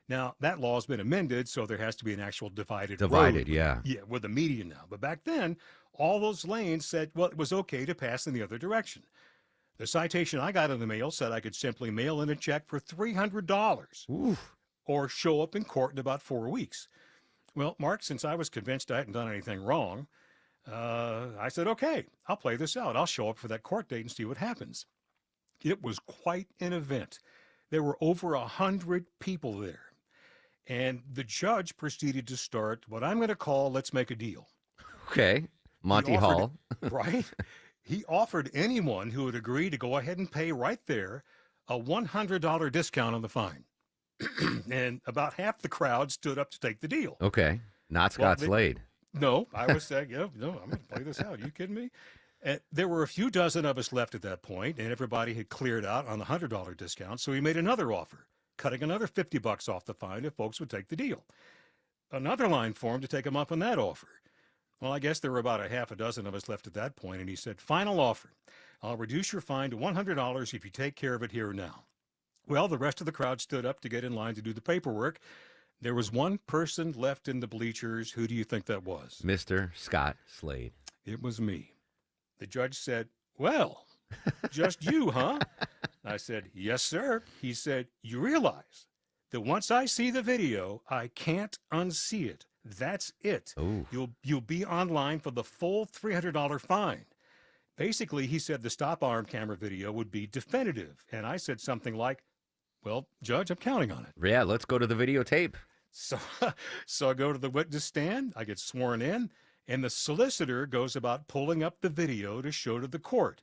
Now, that law has been amended, so there has to be an actual divided road. Yeah. Yeah, with a median now. But back then, all those lanes said, well, it was okay to pass in the other direction. The citation I got in the mail said I could simply mail in a check for $300. Oof. Or show up in court in about 4 weeks. Well, Mark, since I was convinced I hadn't done anything wrong, I said, okay, I'll play this out. I'll show up for that court date and see what happens. It was quite an event. There were over 100 people there. And the judge proceeded to start what I'm going to call let's make a deal. Okay. Monty Hall. Right? He offered anyone who would agree to go ahead and pay right there a $100 discount on the fine. And about half the crowd stood up to take the deal. Okay. Not Scott Slade. No, I was saying, I'm going to play this out. Are you kidding me? There were a few dozen of us left at that point, and everybody had cleared out on the $100 discount, so he made another offer, cutting another $50 off the fine if folks would take the deal. Another line formed to take him up on that offer. Well, I guess there were about a half a dozen of us left at that point, and he said, final offer. I'll reduce your fine to $100 if you take care of it here and now. Well, the rest of the crowd stood up to get in line to do the paperwork. There was one person left in the bleachers. Who do you think that was? Mr. Scott Slade. It was me. The judge said, well, just you, huh? I said, yes, sir. He said, you realize that once I see the video, I can't unsee it. That's it. Ooh. You'll be online for the full $300 fine. Basically, he said the stop arm camera video would be definitive. And I said something like, well, Judge, I'm counting on it. Yeah, let's go to the videotape. So I go to the witness stand, I get sworn in, and the solicitor goes about pulling up the video to show to the court.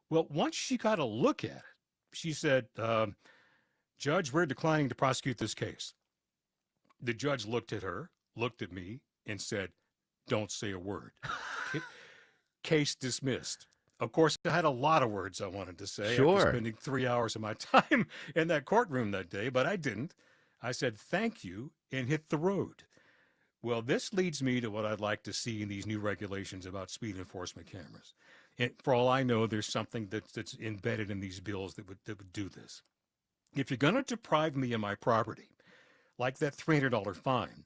Well, once she got a look at it, she said, Judge, we're declining to prosecute this case. The judge looked at her, looked at me, and said, don't say a word. Case dismissed. Of course, I had a lot of words I wanted to say after spending 3 hours of my time in that courtroom that day, but I didn't. I said thank you and hit the road. Well, this leads me to what I'd like to see in these new regulations about speed enforcement cameras. And for all I know, there's something that's embedded in these bills that would do this. If you're going to deprive me of my property, like that $300 fine,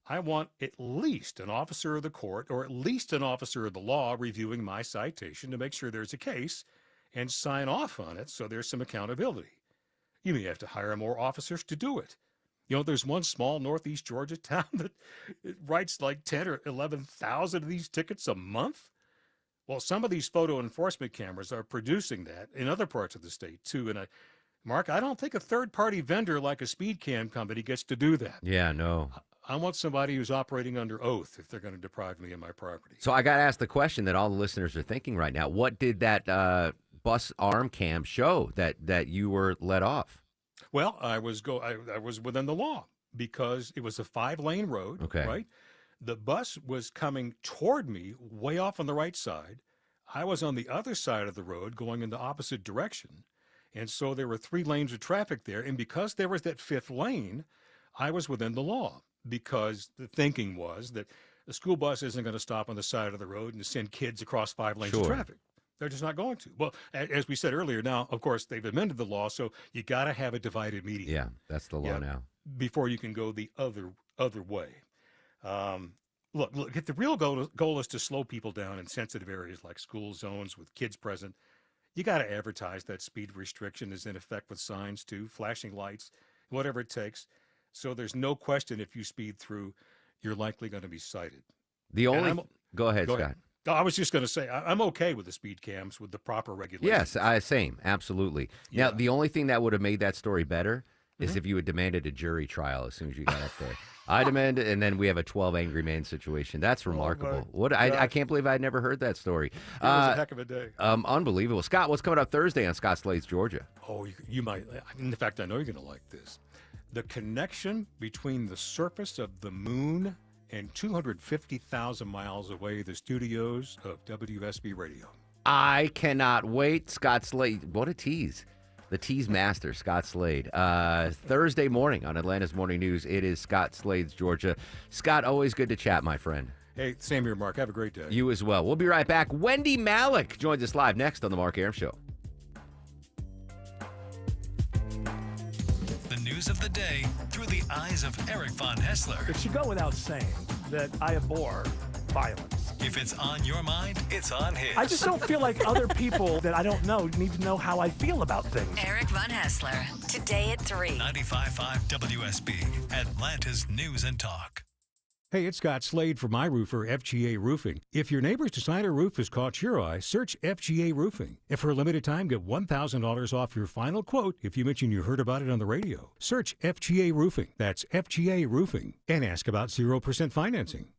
I want at least an officer of the court or at least an officer of the law reviewing my citation to make sure there's a case and sign off on it so there's some accountability. You may have to hire more officers to do it. You know, there's one small Northeast Georgia town that writes like 10 or 11,000 of these tickets a month. Well, some of these photo enforcement cameras are producing that in other parts of the state too. And Mark, I don't think a third-party vendor like a speed cam company gets to do that. Yeah, no. I want somebody who's operating under oath if they're going to deprive me of my property. So I got to ask the question that all the listeners are thinking right now. What did that bus arm cam show that you were let off? Well, I was within the law because it was a 5-lane road, Okay. right? The bus was coming toward me way off on the right side. I was on the other side of the road going in the opposite direction. And so there were 3 lanes of traffic there. And because there was that 5th lane, I was within the law because the thinking was that the school bus isn't going to stop on the side of the road and send kids across 5 lanes of Sure. traffic. They're just not going to. Well, as we said earlier, now, of course, they've amended the law, so you got to have a divided median. Yeah, that's the law now. Before you can go the other way. Look, if the real goal is to slow people down in sensitive areas like school zones with kids present, you got to advertise that speed restriction is in effect with signs too, flashing lights, whatever it takes. So there's no question if you speed through, you're likely going to be cited. Go ahead, Scott. I was just going to say, I'm okay with the speed cams with the proper regulations. Yes, same, absolutely. Now, the only thing that would have made that story better is if you had demanded a jury trial as soon as you got up there. I demand it, and then we have a 12 Angry Men situation. That's remarkable. I can't believe I'd never heard that story. It was a heck of a day. Unbelievable. Scott, what's coming up Thursday on Scott Slade's Georgia? Oh, you might. In fact, I know you're going to like this. The connection between the surface of the moon and 250,000 miles away, the studios of WSB Radio. I cannot wait. Scott Slade. What a tease. The tease master, Scott Slade. Thursday morning on Atlanta's Morning News, it is Scott Slade's Georgia. Scott, always good to chat, my friend. Hey, same here, Mark. Have a great day. You as well. We'll be right back. Wendy Malick joins us live next on The Mark Arum Show. The news of the day through the eyes of Eric Von Hessler. It should go without saying that I abhor violence. If it's on your mind, it's on his. I just don't feel like other people that I don't know need to know how I feel about things. Eric Von Hessler, today at 3. 95.5 WSB, Atlanta's News and Talk. Hey, it's Scott Slade for My Roofer, FGA Roofing. If your neighbor's designer roof has caught your eye, search FGA Roofing. And for a limited time, get $1,000 off your final quote if you mention you heard about it on the radio. Search FGA Roofing. That's FGA Roofing. And ask about 0% financing.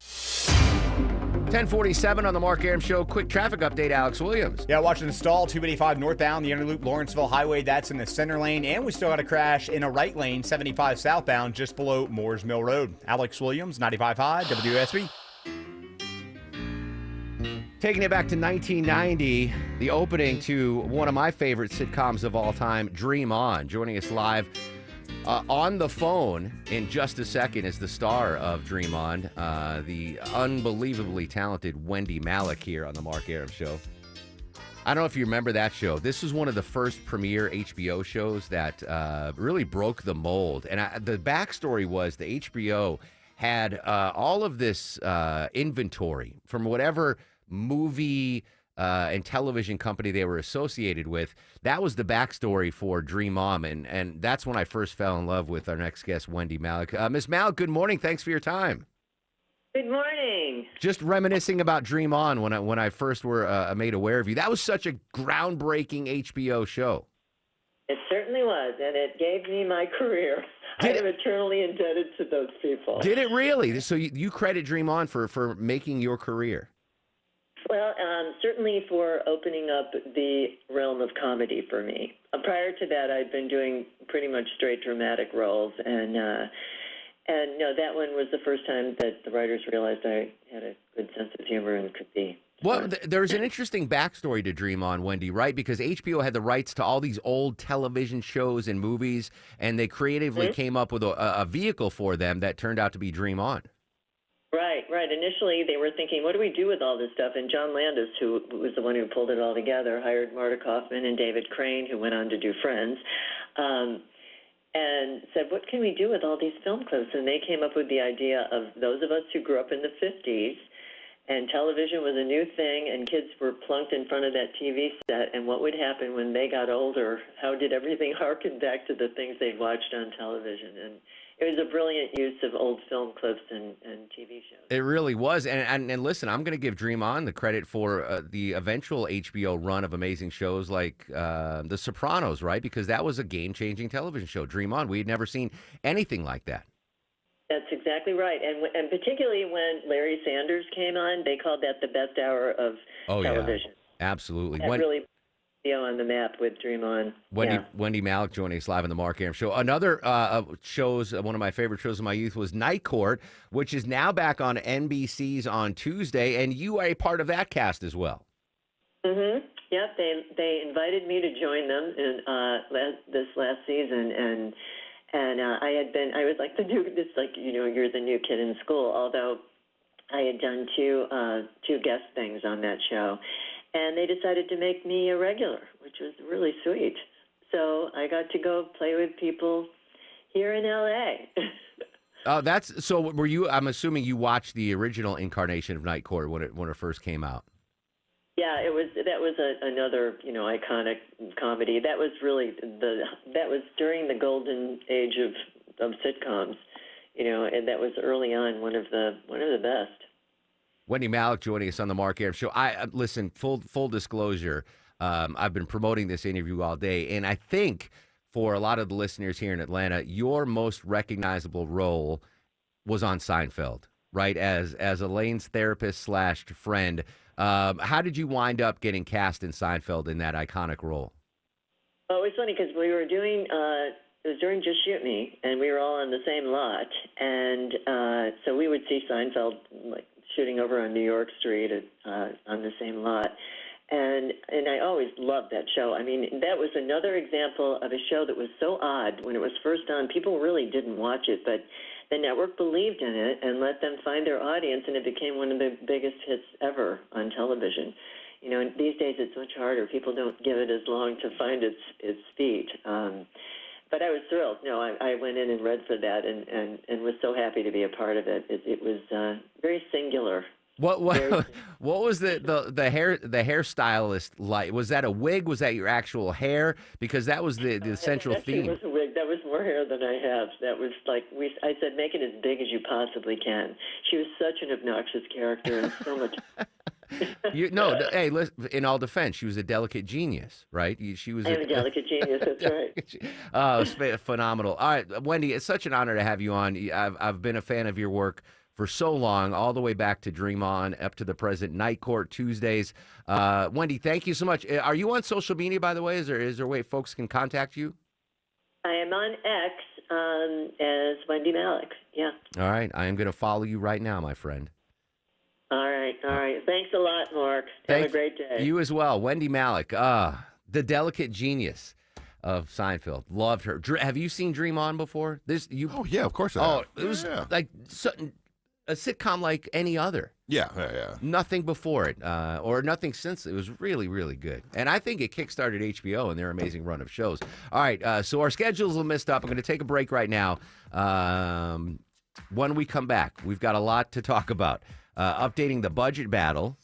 1047 on the Mark Arum Show. Quick traffic update, Alex Williams. Yeah, watching the stall, 285 northbound, the Interloop Lawrenceville Highway, that's in the center lane. And we still got a crash in a right lane, 75 southbound, just below Moores Mill Road. Alex Williams, 95.5 WSB. Taking it back to 1990, the opening to one of my favorite sitcoms of all time, Dream On. Joining us live on the phone in just a second is the star of Dream On, the unbelievably talented Wendy Malick here on the Mark Arum Show. I don't know if you remember that show. This was one of the first premiere HBO shows that really broke the mold. And the backstory was the HBO had all of this inventory from whatever movie and television company they were associated with. That was the backstory for Dream On, and that's when I first fell in love with our next guest, Wendy Malick. Ms. Malick, good morning. Thanks for your time. Good morning. Just reminiscing about Dream On when I first were made aware of you. That was such a groundbreaking HBO show. It certainly was, and it gave me my career. I am eternally indebted to those people. Did it really? So you credit Dream On for making your career? Well, certainly for opening up the realm of comedy for me. Prior to that, I'd been doing pretty much straight dramatic roles, and no, that one was the first time that the writers realized I had a good sense of humor and could be. Well, there's an interesting backstory to Dream On, Wendy, right? Because HBO had the rights to all these old television shows and movies, and they creatively came up with a vehicle for them that turned out to be Dream On. Right. Initially, they were thinking, what do we do with all this stuff? And John Landis, who was the one who pulled it all together, hired Marta Kaufman and David Crane, who went on to do Friends, and said, what can we do with all these film clips? And they came up with the idea of those of us who grew up in the 50s, and television was a new thing, and kids were plunked in front of that TV set, and what would happen when they got older? How did everything harken back to the things they'd watched on television? And it was a brilliant use of old film clips and TV shows. It really was. And listen, I'm going to give Dream On the credit for the eventual HBO run of amazing shows like The Sopranos, right? Because that was a game-changing television show. Dream On. We had never seen anything like that. That's exactly right. And particularly when Larry Sanders came on, they called that the best hour of television. Yeah, absolutely. That really put video on the map with Dream On. Wendy Malick joining us live on the Mark Arum Show. Another shows, one of my favorite shows of my youth was Night Court, which is now back on NBC's on Tuesday, and you are a part of that cast as well. Mm-hmm. Yep. They invited me to join them in this last season, and I was like the new, it's like, you're the new kid in school, although I had done two guest things on that show. And they decided to make me a regular, which was really sweet. So I got to go play with people here in L.A. So were you, I'm assuming you watched the original incarnation of Night Court when it first came out. Yeah, that was another, iconic comedy. That was really that was during the golden age of sitcoms, and that was early on one of the best. Wendy Malick joining us on the Mark Arum Show. Listen, full disclosure, I've been promoting this interview all day, and I think for a lot of the listeners here in Atlanta, your most recognizable role was on Seinfeld, right? As Elaine's therapist / friend. How did you wind up getting cast in Seinfeld in that iconic role? Well, it was funny because we were doing, it was during Just Shoot Me, and we were all on the same lot. And so we would see Seinfeld like shooting over on New York Street on the same lot. And I always loved that show. I mean, that was another example of a show that was so odd. When it was first on, people really didn't watch it, but the network believed in it and let them find their audience, and it became one of the biggest hits ever on television. These days it's much harder. People don't give it as long to find its feet. But I was thrilled. No, I went in and read for that and was so happy to be a part of it. It was very singular. What was the hairstylist like? Was that a wig? Was that your actual hair? Because that was the central theme. It was a wig. That was more hair than I have. That was like I said, make it as big as you possibly can. She was such an obnoxious character and so much. Hey, listen, in all defense, she was a delicate genius, right? She was. I am a delicate genius. That's right. Oh, it's phenomenal. All right, Wendy, it's such an honor to have you on. I've been a fan of your work for so long, all the way back to Dream On, up to the present, Night Court Tuesdays. Wendy, thank you so much. Are you on social media, by the way? Is there a way folks can contact you? I am on X as Wendy Malick. Yeah. All right. I am going to follow you right now, my friend. All right. Thanks a lot, Mark. Have a great day. You as well. Wendy Malick, the delicate genius of Seinfeld. Loved her. Have you seen Dream On before? Oh, yeah, of course I have. It was like a sitcom like any other. Yeah. Nothing before it, or nothing since. It was really, really good. And I think it kickstarted HBO and their amazing run of shows. All right, so our schedule's a little messed up. I'm going to take a break right now. When we come back, we've got a lot to talk about. Updating the budget battle,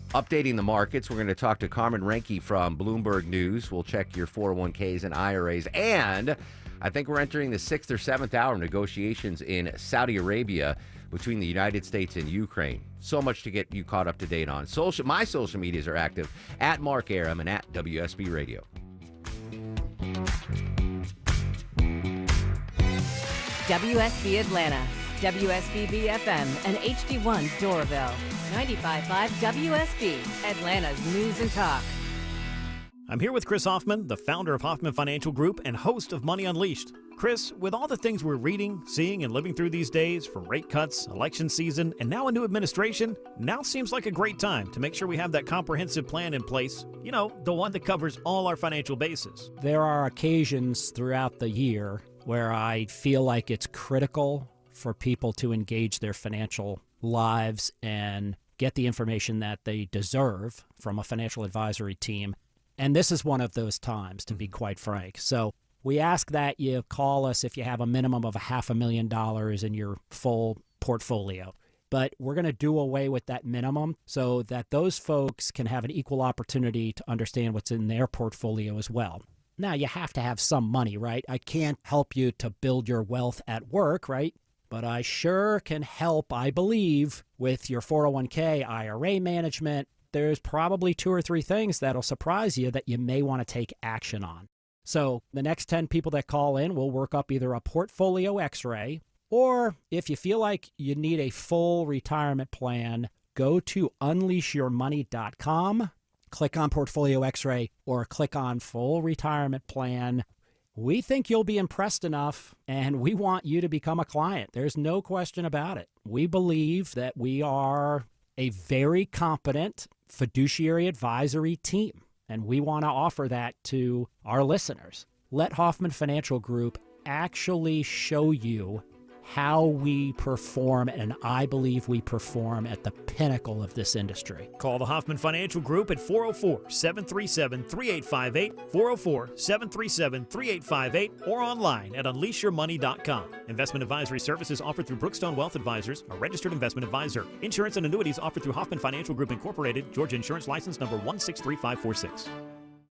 updating the markets. We're going to talk to Carmen Renke from Bloomberg News. We'll check your 401ks and IRAs. And I think we're entering the 6th or 7th hour of negotiations in Saudi Arabia between the United States and Ukraine. So much to get you caught up to date on. My social medias are active at Mark Arum and at WSB Radio. WSB Atlanta, WSB BFM, and HD1 Doraville. 95.5 WSB, Atlanta's News and Talk. I'm here with Chris Hoffman, the founder of Hoffman Financial Group and host of Money Unleashed. Chris, with all the things we're reading, seeing, and living through these days, from rate cuts, election season, and now a new administration, now seems like a great time to make sure we have that comprehensive plan in place, the one that covers all our financial bases. There are occasions throughout the year where I feel like it's critical for people to engage their financial lives and get the information that they deserve from a financial advisory team. And this is one of those times, to be quite frank. So we ask that you call us if you have a minimum of $500,000 in your full portfolio. But we're going to do away with that minimum so that those folks can have an equal opportunity to understand what's in their portfolio as well. Now, you have to have some money, right? I can't help you to build your wealth at work, right? But I sure can help, I believe, with your 401k, IRA management. There's probably 2 or 3 things that'll surprise you that you may want to take action on. So the next 10 people that call in, we'll work up either a portfolio x-ray, or if you feel like you need a full retirement plan, go to unleashyourmoney.com, click on Portfolio X-ray, or click on Full Retirement Plan. We think you'll be impressed enough, and we want you to become a client. There's no question about it. We believe that we are a very competent fiduciary advisory team, and we want to offer that to our listeners. Let Hoffman Financial Group actually show you how we perform, and I believe we perform at the pinnacle of this industry. Call the Hoffman Financial Group at 404-737-3858, 404-737-3858, or online at unleashyourmoney.com. Investment advisory services offered through Brookstone Wealth Advisors, a registered investment advisor. Insurance and annuities offered through Hoffman Financial Group Incorporated, Georgia Insurance License number 163546.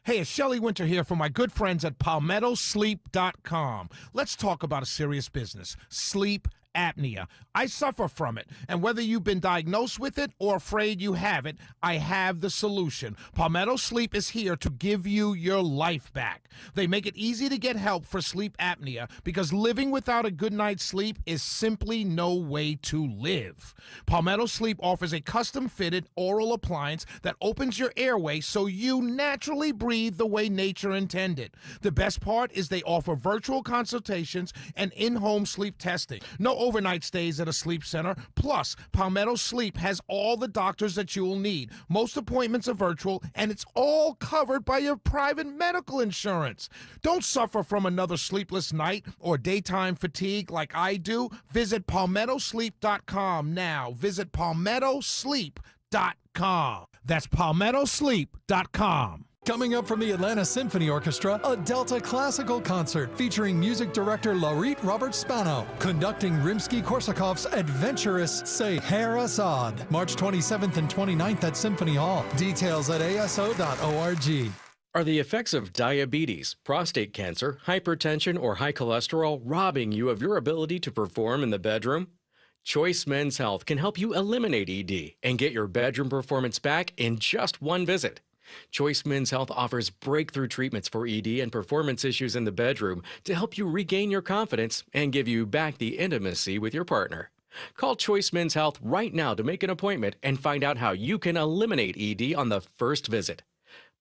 Hey, it's Shelley Winter here for my good friends at PalmettoSleep.com. Let's talk about a serious business, sleep apnea. I suffer from it, and whether you've been diagnosed with it or afraid you have it, I have the solution. Palmetto Sleep is here to give you your life back. They make it easy to get help for sleep apnea because living without a good night's sleep is simply no way to live. Palmetto Sleep offers a custom-fitted oral appliance that opens your airway so you naturally breathe the way nature intended. The best part is they offer virtual consultations and in-home sleep testing. No overnight stays at a sleep center. Plus, Palmetto Sleep has all the doctors that you will need. Most appointments are virtual, and it's all covered by your private medical insurance. Don't suffer from another sleepless night or daytime fatigue like I do. Visit PalmettoSleep.com now. Visit PalmettoSleep.com. That's PalmettoSleep.com. Coming up from the Atlanta Symphony Orchestra, a Delta classical concert featuring music director Laurent Robert Spano, conducting Rimsky-Korsakov's adventurous Scheherazade, March 27th and 29th at Symphony Hall. Details at aso.org. Are the effects of diabetes, prostate cancer, hypertension, or high cholesterol robbing you of your ability to perform in the bedroom? Choice Men's Health can help you eliminate ED and get your bedroom performance back in just one visit. Choice Men's Health offers breakthrough treatments for ED and performance issues in the bedroom to help you regain your confidence and give you back the intimacy with your partner. Call Choice Men's Health right now to make an appointment and find out how you can eliminate ED on the first visit.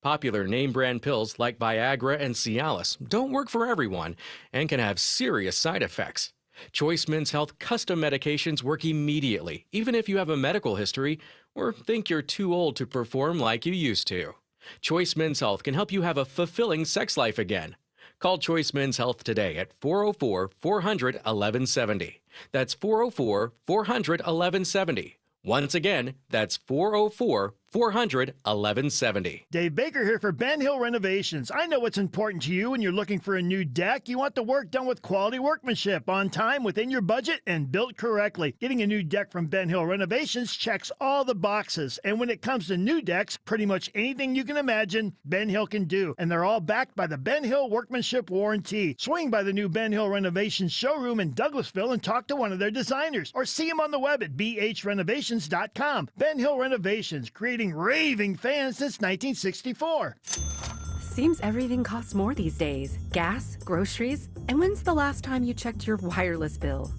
Popular name brand pills like Viagra and Cialis don't work for everyone and can have serious side effects. Choice Men's Health custom medications work immediately, even if you have a medical history or think you're too old to perform like you used to. Choice Men's Health can help you have a fulfilling sex life again. Call Choice Men's Health today at 404-400-1170. That's 404-400-1170. Once again, that's 404-400-1170. Dave Baker here for Ben Hill Renovations. I know what's important to you when you're looking for a new deck. You want the work done with quality workmanship, on time, within your budget, and built correctly. Getting a new deck from Ben Hill Renovations checks all the boxes. And when it comes to new decks, pretty much anything you can imagine, Ben Hill can do. And they're all backed by the Ben Hill Workmanship Warranty. Swing by the new Ben Hill Renovations showroom in Douglasville and talk to one of their designers. Or see them on the web at bhrenovations.com. Ben Hill Renovations, creating raving fans since 1964. Seems everything costs more these days. Gas, groceries, and when's the last time you checked your wireless bill?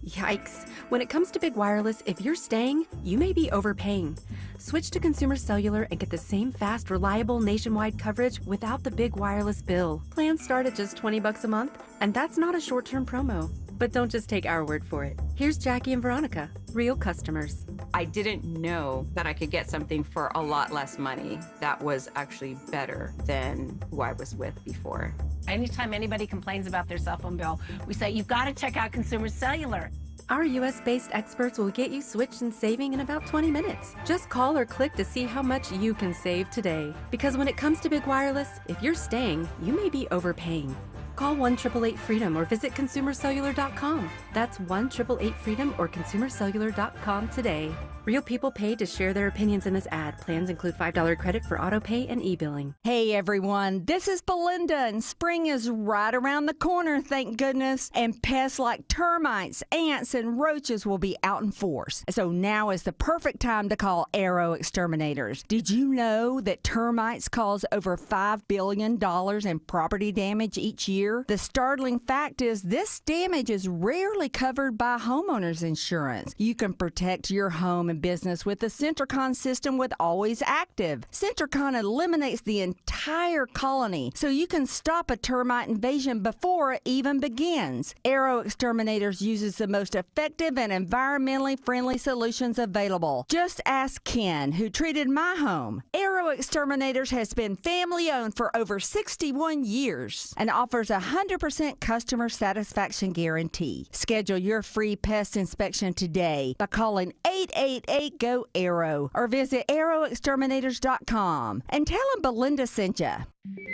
Yikes. When it comes to big wireless, if you're staying, you may be overpaying. Switch to Consumer Cellular and get the same fast, reliable nationwide coverage without the big wireless bill. Plans start at just $20 a month, and that's not a short-term promo. But don't just take our word for it. Here's Jackie and Veronica, real customers. I didn't know that I could get something for a lot less money that was actually better than who I was with before. Anytime anybody complains about their cell phone bill, we say, you've got to check out Consumer Cellular. Our U.S.-based experts will get you switched and saving in about 20 minutes. Just call or click to see how much you can save today. Because when it comes to big wireless, if you're staying, you may be overpaying. Call 1-888-FREEDOM or visit ConsumerCellular.com. That's 1-888-FREEDOM or ConsumerCellular.com today. Real people paid to share their opinions in this ad. Plans include $5 credit for auto pay and e-billing. Hey everyone, this is Belinda, and spring is right around the corner, thank goodness. And pests like termites, ants, and roaches will be out in force. So now is the perfect time to call Arrow Exterminators. Did you know that termites cause over $5 billion in property damage each year? The startling fact is this damage is rarely covered by homeowners insurance. You can protect your home and business with the Centricon system with Always Active. Centricon eliminates the entire colony so you can stop a termite invasion before it even begins. Arrow Exterminators uses the most effective and environmentally friendly solutions available. Just ask Ken, who treated my home. Arrow Exterminators has been family owned for over 61 years and offers a 100% customer satisfaction guarantee. Schedule your free pest inspection today by calling 888-GO-ARROW or visit arrowexterminators.com and tell them Belinda sent you.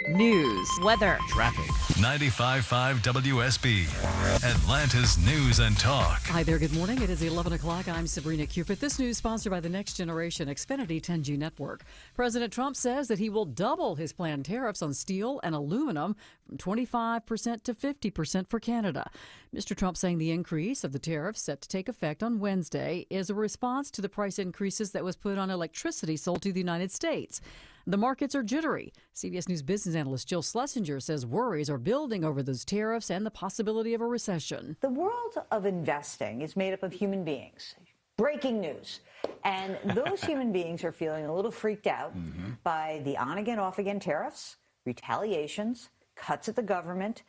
News, weather, Traffic. 95.5 WSB. Atlanta's News and Talk. Hi there, good morning. It is 11 o'clock. I'm Sabrina Cupid. This news sponsored by the Next Generation Xfinity 10G network. President Trump says that he will double his planned tariffs on steel and aluminum from 25% to 50% for Canada. Mr. Trump saying the increase of the tariffs set to take effect on Wednesday is a response to the price increases that was put on electricity sold to the United States. The markets are jittery. CBS News business analyst Jill Schlesinger says worries are building over those tariffs and the possibility of a recession. The world of investing is made up of human beings. Breaking news. And those human beings are feeling a little freaked out by the on-again, off-again tariffs, retaliations, cuts at the government,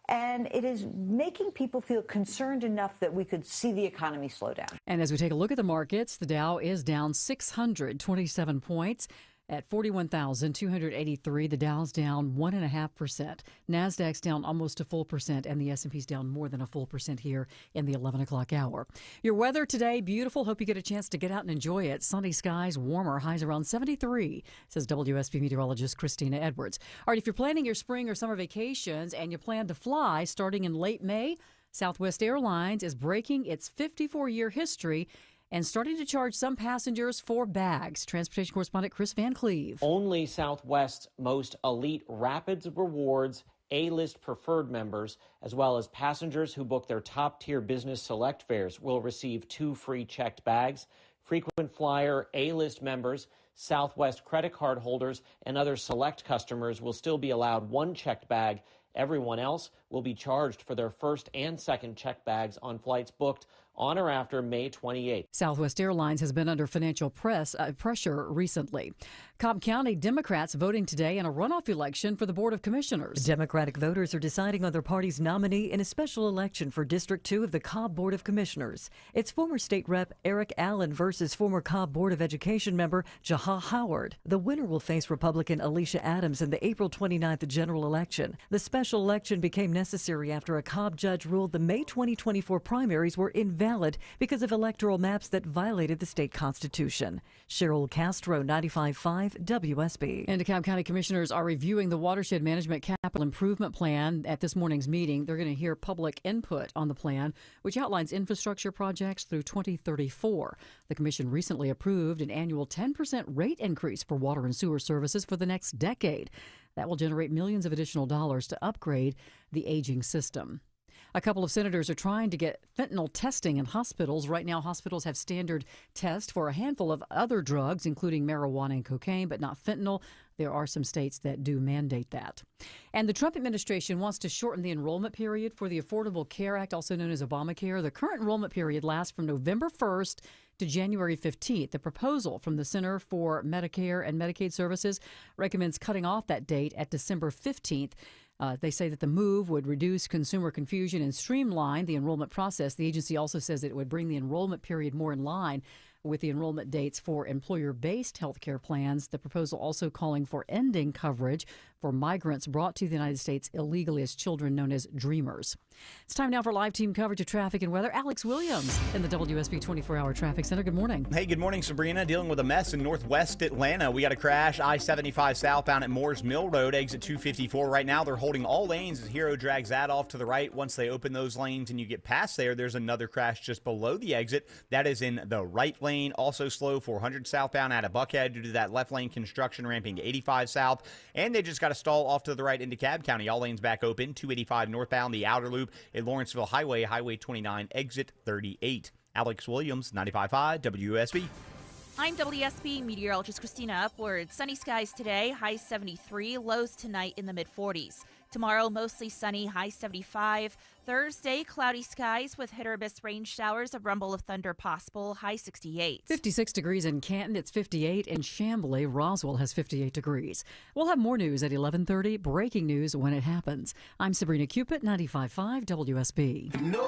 and it is making people feel concerned enough that we could see the economy slow down. And as we take a look at the markets, the Dow is down 627 points. At 41,283, the Dow's down 1.5%. Nasdaq's down almost a full percent, and the S&P's down more than a full percent here in the 11 o'clock hour. Your weather today, beautiful. Hope you get a chance to get out and enjoy it. Sunny skies, warmer, highs around 73, says WSB meteorologist Christina Edwards. All right, if you're planning your spring or summer vacations and you plan to fly starting in late May, Southwest Airlines is breaking its 54-year history and starting to charge some passengers for bags. Transportation correspondent Chris Van Cleve. Only Southwest's most elite Rapids Rewards A-list preferred members, as well as passengers who book their top-tier business select fares, will receive 2 free checked bags. Frequent flyer A-list members, Southwest credit card holders, and other select customers will still be allowed 1 checked bag. Everyone else will be charged for their first and second checked bags on flights booked on or after May 28th. Southwest Airlines has been under financial pressure recently. Cobb County Democrats voting today in a runoff election for the Board of Commissioners. Democratic voters are deciding on their party's nominee in a special election for District 2 of the Cobb Board of Commissioners. It's former State Rep Eric Allen versus former Cobb Board of Education member Jaha Howard. The winner will face Republican Alicia Adams in the April 29th general election. The special election became necessary after a Cobb judge ruled the May 2024 primaries were invalid because of electoral maps that violated the state constitution. Cheryl Castro, 95.5 WSB. And DeKalb County Commissioners are reviewing the Watershed Management Capital Improvement Plan at this morning's meeting. They're going to hear public input on the plan, which outlines infrastructure projects through 2034. The commission recently approved an annual 10% rate increase for water and sewer services for the next decade. That will generate millions of additional dollars to upgrade the aging system. A couple of senators are trying to get fentanyl testing in hospitals. Right now, hospitals have standard tests for a handful of other drugs, including marijuana and cocaine, but not fentanyl. There are some states that do mandate that. And the Trump administration wants to shorten the enrollment period for the Affordable Care Act, also known as Obamacare. The current enrollment period lasts from November 1st to January 15th. The proposal from the Center for Medicare and Medicaid Services recommends cutting off that date at December 15th. They say that the move would reduce consumer confusion and streamline the enrollment process. The agency also says that it would bring the enrollment period more in line with the enrollment dates for employer-based health care plans. The proposal also calling for ending coverage for migrants brought to the United States illegally as children, known as Dreamers. It's time now for live team coverage of traffic and weather. Alex Williams in the WSB 24-hour traffic center. Good morning. Hey, good morning, Sabrina. Dealing with a mess in northwest Atlanta. We got a crash I-75 southbound at Moores Mill Road, exit 254. Right now, they're holding all lanes as Hero drags that off to the right. Once they open those lanes and you get past there, there's another crash just below the exit. That is in the right lane. Also slow 400 southbound out of Buckhead due to that left lane construction ramping to 85 south. And they just got a stall off to the right into Cobb County. All lanes back open. 285 northbound, the outer loop at Lawrenceville Highway, Highway 29, exit 38. Alex Williams, 95.5 WSB. I'm WSB meteorologist Christina Upward. Sunny skies today, high 73, lows tonight in the mid-40s. Tomorrow, mostly sunny, high 75. Thursday, cloudy skies with hit or miss rain showers, a rumble of thunder possible, high 68. 56 degrees in Canton, it's 58. In Chamblee, Roswell has 58 degrees. We'll have more news at 11:30, breaking news when it happens. I'm Sabrina Cupid, 95.5 WSB. No,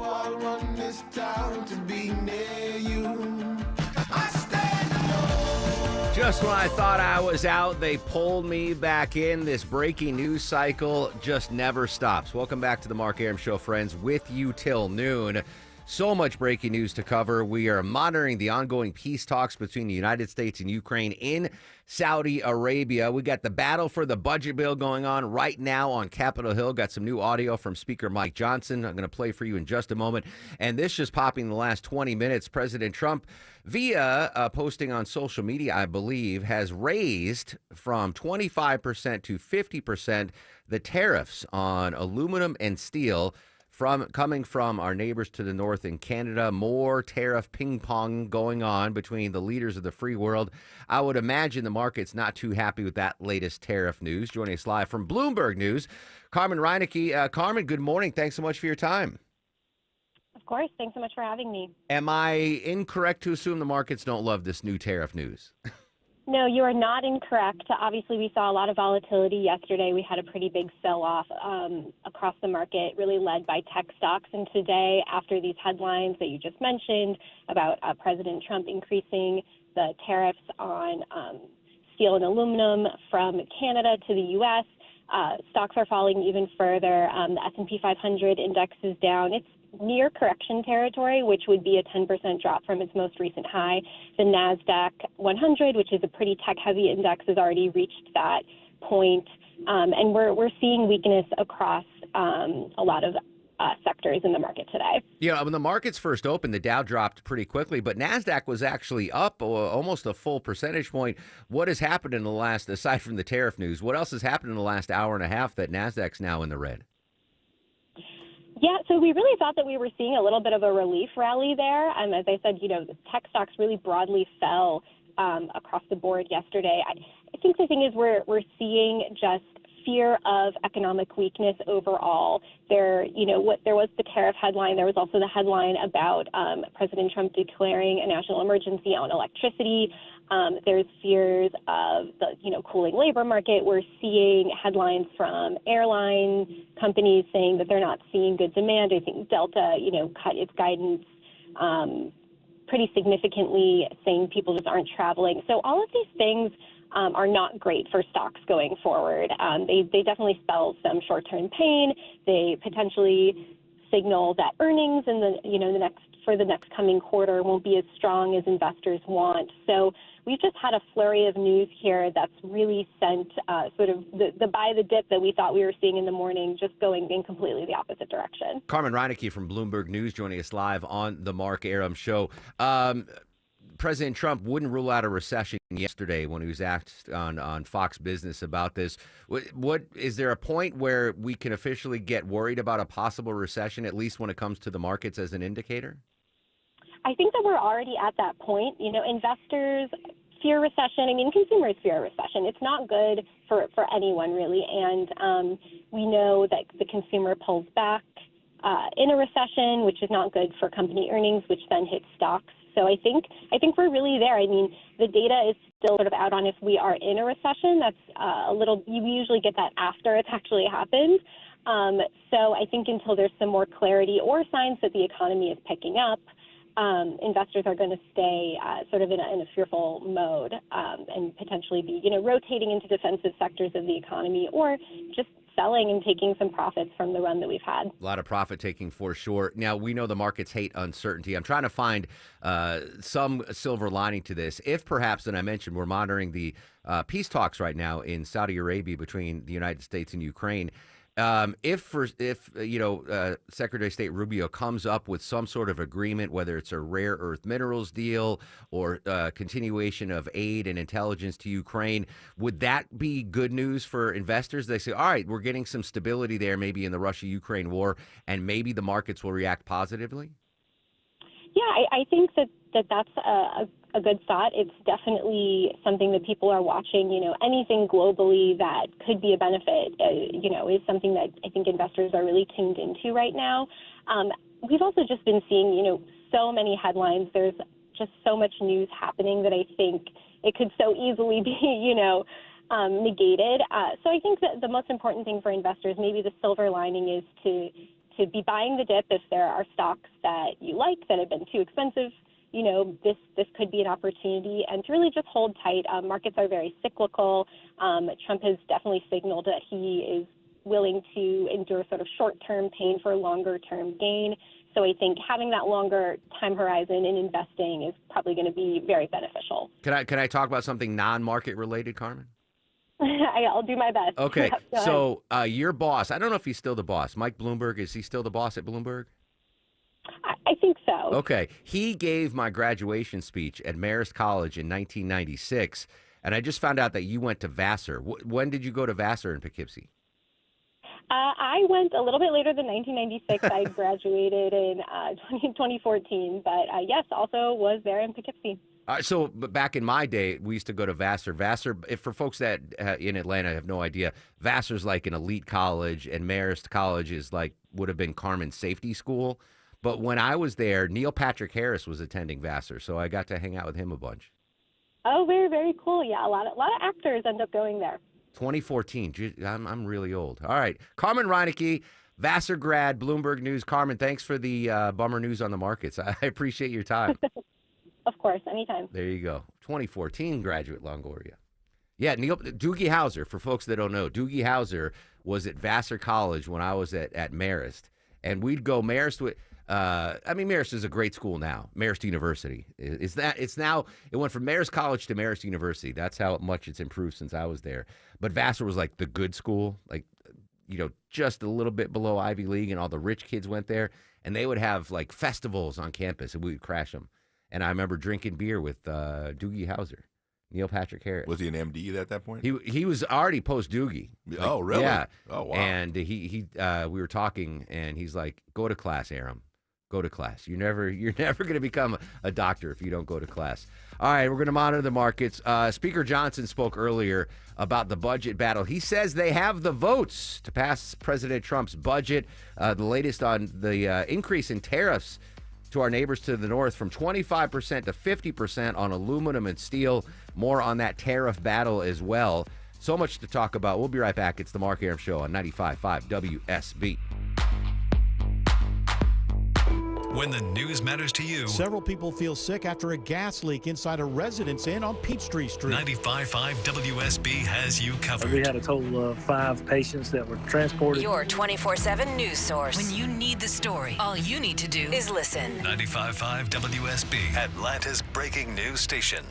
I'll run this town to be near you. Just when I thought I was out, they pulled me back in. This breaking news cycle just never stops. Welcome back to the Mark Arum Show, friends, with you till noon. So much breaking news to cover. We are monitoring the ongoing peace talks between the United States and Ukraine in Saudi Arabia. We got the battle for the budget bill going on right now on Capitol Hill. Got some new audio from Speaker Mike Johnson. I'm going to play for you in just a moment. And this just popping in the last 20 minutes. President Trump, via posting on social media, I believe, has raised from 25% to 50% the tariffs on aluminum and steel coming from our neighbors to the north in Canada. More tariff ping pong going on between the leaders of the free world. I would imagine the market's not too happy with that latest tariff news. Joining us live from Bloomberg News, Carmen Reinecke. Carmen, good morning. Thanks so much for your time. Of course. Thanks so much for having me. Am I incorrect to assume the markets don't love this new tariff news? No, you are not incorrect. Obviously, we saw a lot of volatility yesterday. We had a pretty big sell-off across the market, really led by tech stocks. And today, after these headlines that you just mentioned about President Trump increasing the tariffs on steel and aluminum from Canada to the U.S., stocks are falling even further. The S&P 500 index is down. It's near correction territory, which would be a 10% drop from its most recent high. The NASDAQ 100, which is a pretty tech-heavy index, has already reached that point. And we're seeing weakness across a lot of sectors in the market today. Yeah, when the markets first opened, the Dow dropped pretty quickly, but NASDAQ was actually up almost a full percentage point. What has happened in the last, aside from the tariff news, what else has happened in the last hour and a half that NASDAQ's now in the red? Yeah, so we really thought that we were seeing a little bit of a relief rally there. As I said, the tech stocks really broadly fell across the board yesterday. I think the thing is we're seeing just fear of economic weakness overall. There was the tariff headline. There was also the headline about President Trump declaring a national emergency on electricity. There's fears of the cooling labor market. We're seeing headlines from airline companies saying that they're not seeing good demand. I think Delta, cut its guidance pretty significantly, saying people just aren't traveling. So all of these things are not great for stocks going forward. They definitely spell some short-term pain. They potentially signal that earnings in the next coming quarter won't be as strong as investors want. So we've just had a flurry of news here that's really sent sort of the buy the dip that we thought we were seeing in the morning just going in completely the opposite direction. Carmen Reinecke from Bloomberg News joining us live on the Mark Arum Show. President Trump wouldn't rule out a recession yesterday when he was asked on Fox Business about this. What is there a point where we can officially get worried about a possible recession, at least when it comes to the markets as an indicator? I think that we're already at that point. Investors fear recession. Consumers fear a recession. It's not good for anyone, really. And we know that the consumer pulls back in a recession, which is not good for company earnings, which then hits stocks. So I think we're really there. The data is still sort of out on if we are in a recession. That's we usually get that after it's actually happened. So I think until there's some more clarity or signs that the economy is picking up, investors are going to stay sort of in a fearful mode and potentially be, rotating into defensive sectors of the economy or just selling and taking some profits from the run that we've had. A lot of profit taking for sure. Now, we know the markets hate uncertainty. I'm trying to find some silver lining to this. If perhaps, and I mentioned, we're monitoring the peace talks right now in Saudi Arabia between the United States and Ukraine. If Secretary of State Rubio comes up with some sort of agreement, whether it's a rare earth minerals deal or continuation of aid and intelligence to Ukraine, would that be good news for investors? They say, all right, we're getting some stability there, maybe in the Russia-Ukraine war, and maybe the markets will react positively? Yeah, I think that's a good thought. It's definitely something that people are watching. Anything globally that could be a benefit, is something that I think investors are really tuned into right now. We've also just been seeing, so many headlines. There's just so much news happening that I think it could so easily be, negated. So I think that the most important thing for investors, maybe the silver lining, is to be buying the dip if there are stocks that you like that have been too expensive. This could be an opportunity, and to really just hold tight. Markets are very cyclical. Trump has definitely signaled that he is willing to endure sort of short-term pain for longer-term gain. So I think having that longer time horizon in investing is probably going to be very beneficial. Can I talk about something non-market related, Carmen? I'll do my best. Okay, Yep, so your boss, I don't know if he's still the boss. Mike Bloomberg, is he still the boss at Bloomberg? I think so. Okay. He gave my graduation speech at Marist College in 1996, and I just found out that you went to Vassar. When did you go to Vassar in Poughkeepsie? I went a little bit later than 1996. I graduated in 2014, but yes, also was there in Poughkeepsie. But back in my day, we used to go to Vassar. Vassar, for folks that in Atlanta have no idea, Vassar's like an elite college, and Marist College is would have been Carmen's safety school. But when I was there, Neil Patrick Harris was attending Vassar, so I got to hang out with him a bunch. Oh, very, very cool. Yeah, a lot of actors end up going there. 2014. I'm really old. All right. Carmen Reinecke, Vassar grad, Bloomberg News. Carmen, thanks for the bummer news on the markets. I appreciate your time. Of course, anytime. There you go. 2014 graduate, Longoria. Yeah, Doogie Howser, for folks that don't know, Doogie Howser was at Vassar College when I was at Marist. And we'd go Marist. Marist is a great school now. Marist University. It went from Marist College to Marist University. That's how much it's improved since I was there. But Vassar was like the good school, just a little bit below Ivy League, and all the rich kids went there. And they would have festivals on campus, and we would crash them. And I remember drinking beer with Doogie Howser, Neil Patrick Harris. Was he an MD at that point? He was already post Doogie. Oh, really? Yeah. Oh, wow. And we were talking, and he's like, "Go to class, Aram. Go to class. You're never going to become a doctor if you don't go to class." All right, we're going to monitor the markets. Speaker Johnson spoke earlier about the budget battle. He says they have the votes to pass President Trump's budget. The latest on the increase in tariffs to our neighbors to the north from 25% to 50% on aluminum and steel. More on that tariff battle as well. So much to talk about. We'll be right back. It's the Mark Arum Show on 95.5 WSB. When the news matters to you. Several people feel sick after a gas leak inside a Residence Inn on Peachtree Street. 95.5 WSB has you covered. We had a total of 5 patients that were transported. Your 24/7 news source. When you need the story, all you need to do is listen. 95.5 WSB, Atlanta's breaking news station.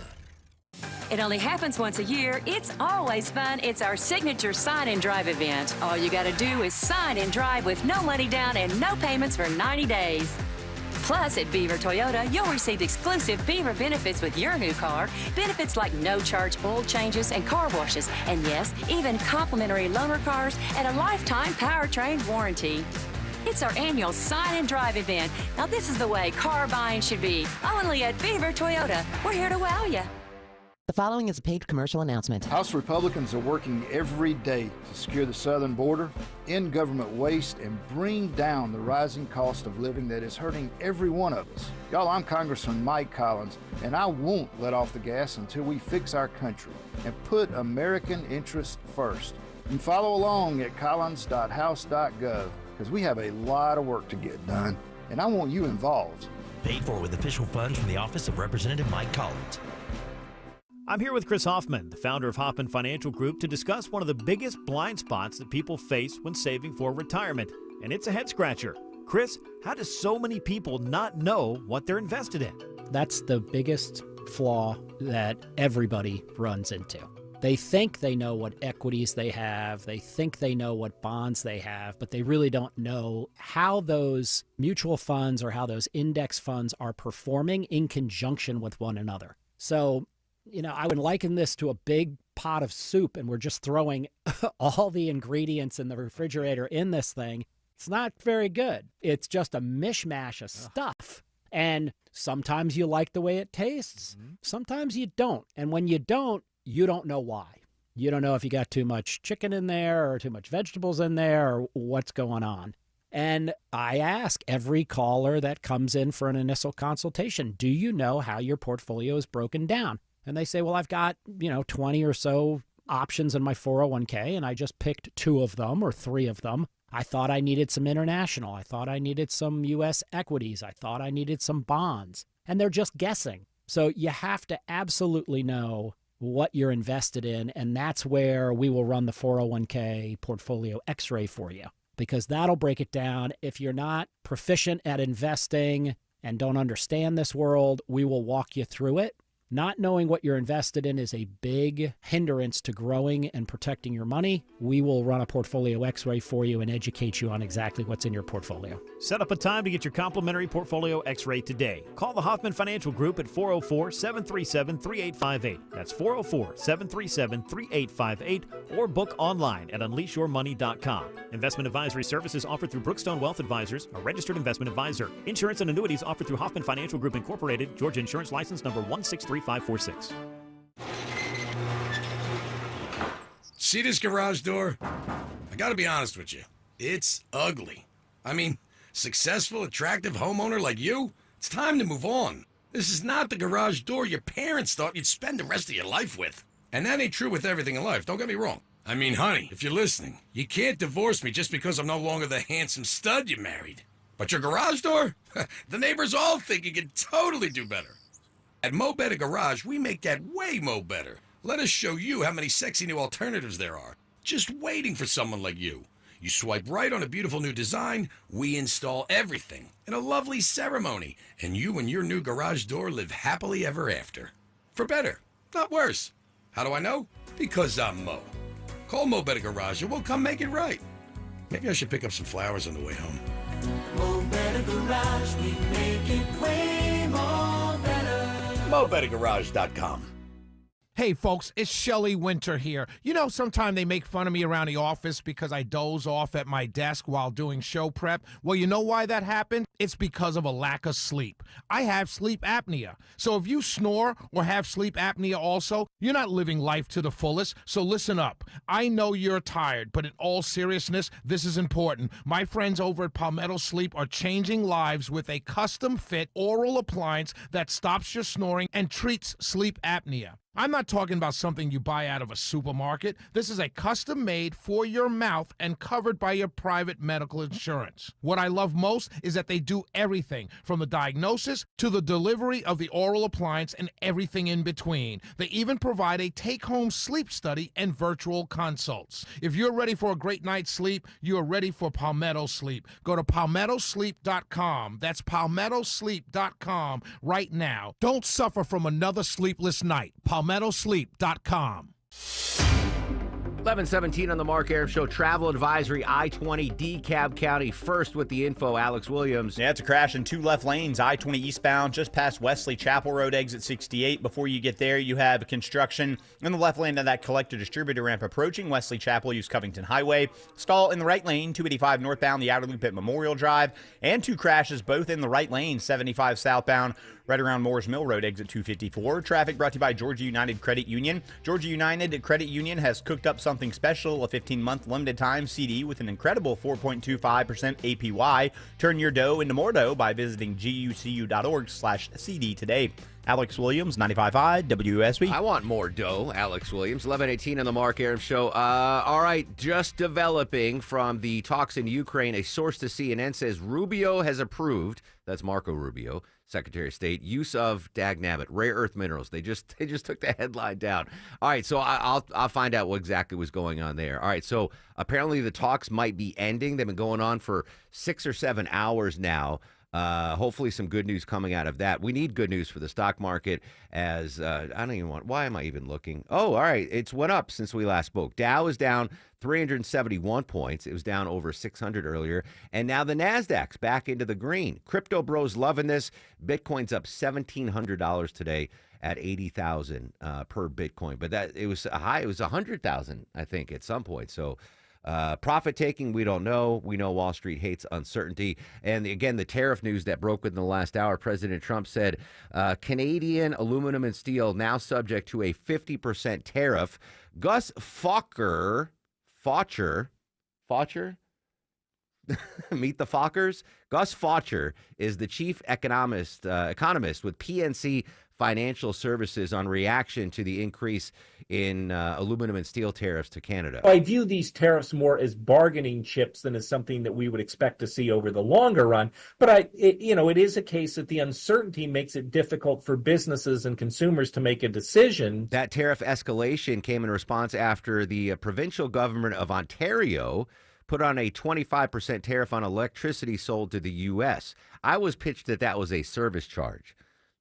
It only happens once a year. It's always fun. It's our signature Sign and Drive event. All you got to do is sign and drive with no money down and no payments for 90 days. Plus, at Beaver Toyota, you'll receive exclusive Beaver benefits with your new car. Benefits like no-charge oil changes and car washes. And yes, even complimentary loaner cars and a lifetime powertrain warranty. It's our annual Sign and Drive event. Now, this is the way car buying should be. Only at Beaver Toyota. We're here to wow you. The following is a paid commercial announcement. House Republicans are working every day to secure the southern border, end government waste, and bring down the rising cost of living that is hurting every one of us. Y'all, I'm Congressman Mike Collins, and I won't let off the gas until we fix our country and put American interest first. And follow along at collins.house.gov, because we have a lot of work to get done, and I want you involved. Paid for with official funds from the office of Representative Mike Collins. I'm here with Chris Hoffman, the founder of Hoffman Financial Group, to discuss one of the biggest blind spots that people face when saving for retirement, and it's a head scratcher. Chris, how do so many people not know what they're invested in? That's the biggest flaw that everybody runs into. They think they know what equities they have, they think they know what bonds they have, but they really don't know how those mutual funds or how those index funds are performing in conjunction with one another. So, I would liken this to a big pot of soup, and we're just throwing all the ingredients in the refrigerator in this thing. It's not very good. It's just a mishmash of stuff. And sometimes you like the way it tastes. Sometimes you don't. And when you don't know why. You don't know if you got too much chicken in there or too much vegetables in there or what's going on. And I ask every caller that comes in for an initial consultation, do you know how your portfolio is broken down? And they say, well, I've got, 20 or so options in my 401k, and I just picked 2 of them or 3 of them. I thought I needed some international. I thought I needed some U.S. equities. I thought I needed some bonds. And they're just guessing. So you have to absolutely know what you're invested in, and that's where we will run the 401k portfolio x-ray for you, because that'll break it down. If you're not proficient at investing and don't understand this world, we will walk you through it. Not knowing what you're invested in is a big hindrance to growing and protecting your money. We will run a portfolio x-ray for you and educate you on exactly what's in your portfolio. Set up a time to get your complimentary portfolio x-ray today. Call the Hoffman Financial Group at 404-737-3858. That's 404-737-3858, or book online at unleashyourmoney.com. Investment advisory services offered through Brookstone Wealth Advisors, a registered investment advisor. Insurance and annuities offered through Hoffman Financial Group Incorporated, Georgia Insurance License number 163546. See this garage door? I gotta be honest with you. It's ugly. I mean, successful, attractive homeowner like you, it's time to move on. This is not the garage door your parents thought you'd spend the rest of your life with. And that ain't true with everything in life, don't get me wrong. I mean, honey, if you're listening, you can't divorce me just because I'm no longer the handsome stud you married. But your garage door? The neighbors all think you can totally do better. At Mo Better Garage, we make that way mo better. Let us show you how many sexy new alternatives there are. Just waiting for someone like you. You swipe right on a beautiful new design, we install everything in a lovely ceremony, and you and your new garage door live happily ever after. For better, not worse. How do I know? Because I'm Mo. Call Mo Better Garage and we'll come make it right. Maybe I should pick up some flowers on the way home. Mo Better Garage, we make it way more better. MoBetterGarage.com. Hey folks, it's Shelley Winter here. Sometimes they make fun of me around the office because I doze off at my desk while doing show prep. Well, you know why that happened? It's because of a lack of sleep. I have sleep apnea. So if you snore or have sleep apnea also, you're not living life to the fullest. So listen up. I know you're tired, but in all seriousness, this is important. My friends over at Palmetto Sleep are changing lives with a custom-fit oral appliance that stops your snoring and treats sleep apnea. I'm not talking about something you buy out of a supermarket. This is a custom-made for your mouth and covered by your private medical insurance. What I love most is that they do everything from the diagnosis to the delivery of the oral appliance and everything in between. They even provide a take-home sleep study and virtual consults. If you're ready for a great night's sleep, you're ready for Palmetto Sleep. Go to palmettosleep.com. That's palmettosleep.com right now. Don't suffer from another sleepless night. palmettosleep.com. 11:17 on the Mark Arum Show. Travel advisory, I-20 DeKalb County. First with the info, Alex Williams. Yeah, it's a crash in 2 left lanes, I-20 eastbound, just past Wesley Chapel Road, exit 68. Before you get there, you have construction in the left lane of that collector distributor ramp approaching Wesley Chapel. Use Covington Highway. Stall in the right lane, 285 northbound, the outer loop at Memorial Drive. And 2 crashes, both in the right lane, 75 southbound, right around Moores Mill Road, exit 254. Traffic brought to you by Georgia United Credit Union. Georgia United Credit Union has cooked up something special, a 15-month limited time CD with an incredible 4.25% APY. Turn your dough into more dough by visiting gucu.org/CD today. Alex Williams, 95.5 WSB. I want more dough, Alex Williams. 11:18 on the Mark Arum Show. All right, just developing from the talks in Ukraine. A source to CNN says Rubio has approved, that's Marco Rubio, Secretary of State, use of dagnabbit, rare earth minerals. They just took the headline down. All right, so I'll find out what exactly was going on there. All right, so apparently the talks might be ending. They've been going on for 6 or 7 hours now. Hopefully some good news coming out of that. We need good news for the stock market as I don't even want, why am I even looking? Oh, all right. It's went up since we last spoke. Dow is down 371 points. It was down over 600 earlier. And now the NASDAQ's back into the green. Crypto bros loving this. Bitcoin's up $1,700 today at 80,000 per Bitcoin. But that it was a high. It was 100,000, I think, at some point. So profit taking, we don't know. We know Wall Street hates uncertainty. And again, the tariff news that broke within the last hour, President Trump said Canadian aluminum and steel now subject to a 50% tariff. Gus Faucher, meet the Fockers. Gus Faucher is the chief economist with PNC Financial Services on reaction to the increase in aluminum and steel tariffs to Canada. I view these tariffs more as bargaining chips than as something that we would expect to see over the longer run. But it is a case that the uncertainty makes it difficult for businesses and consumers to make a decision. That tariff escalation came in response after the provincial government of Ontario put on a 25% tariff on electricity sold to the U.S. I was pitched that was a service charge,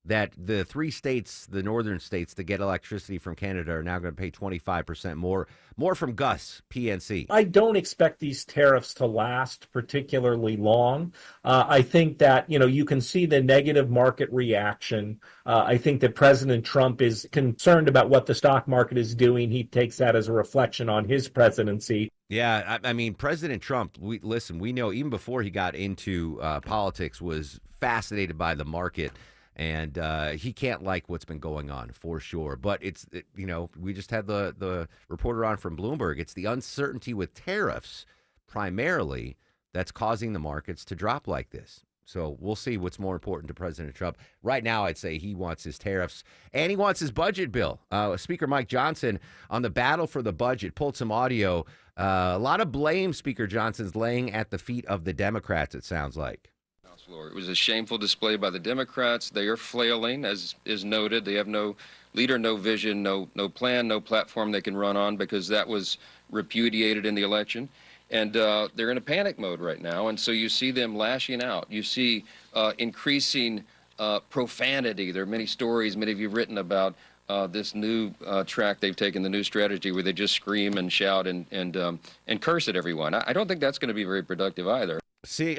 that the 3 states, the northern states that get electricity from Canada are now going to pay 25% more from Gus, PNC. I don't expect these tariffs to last particularly long. I think that, you can see the negative market reaction. I think that President Trump is concerned about what the stock market is doing. He takes that as a reflection on his presidency. Yeah, I mean, President Trump, we know even before he got into politics, was fascinated by the market. And he can't like what's been going on for sure. But we just had the reporter on from Bloomberg. It's the uncertainty with tariffs primarily that's causing the markets to drop like this. So we'll see what's more important to President Trump. Right now, I'd say he wants his tariffs and he wants his budget bill. Speaker Mike Johnson on the battle for the budget pulled some audio. A lot of blame Speaker Johnson's laying at the feet of the Democrats, it sounds like. It was a shameful display by the Democrats. They are flailing, as is noted. They have no leader, no vision, no plan, no platform they can run on because that was repudiated in the election. And they're in a panic mode right now. And so you see them lashing out. You see increasing profanity. There are many stories, many of you have written about this new track they've taken, the new strategy where they just scream and shout and curse at everyone. I don't think that's going to be very productive either. See,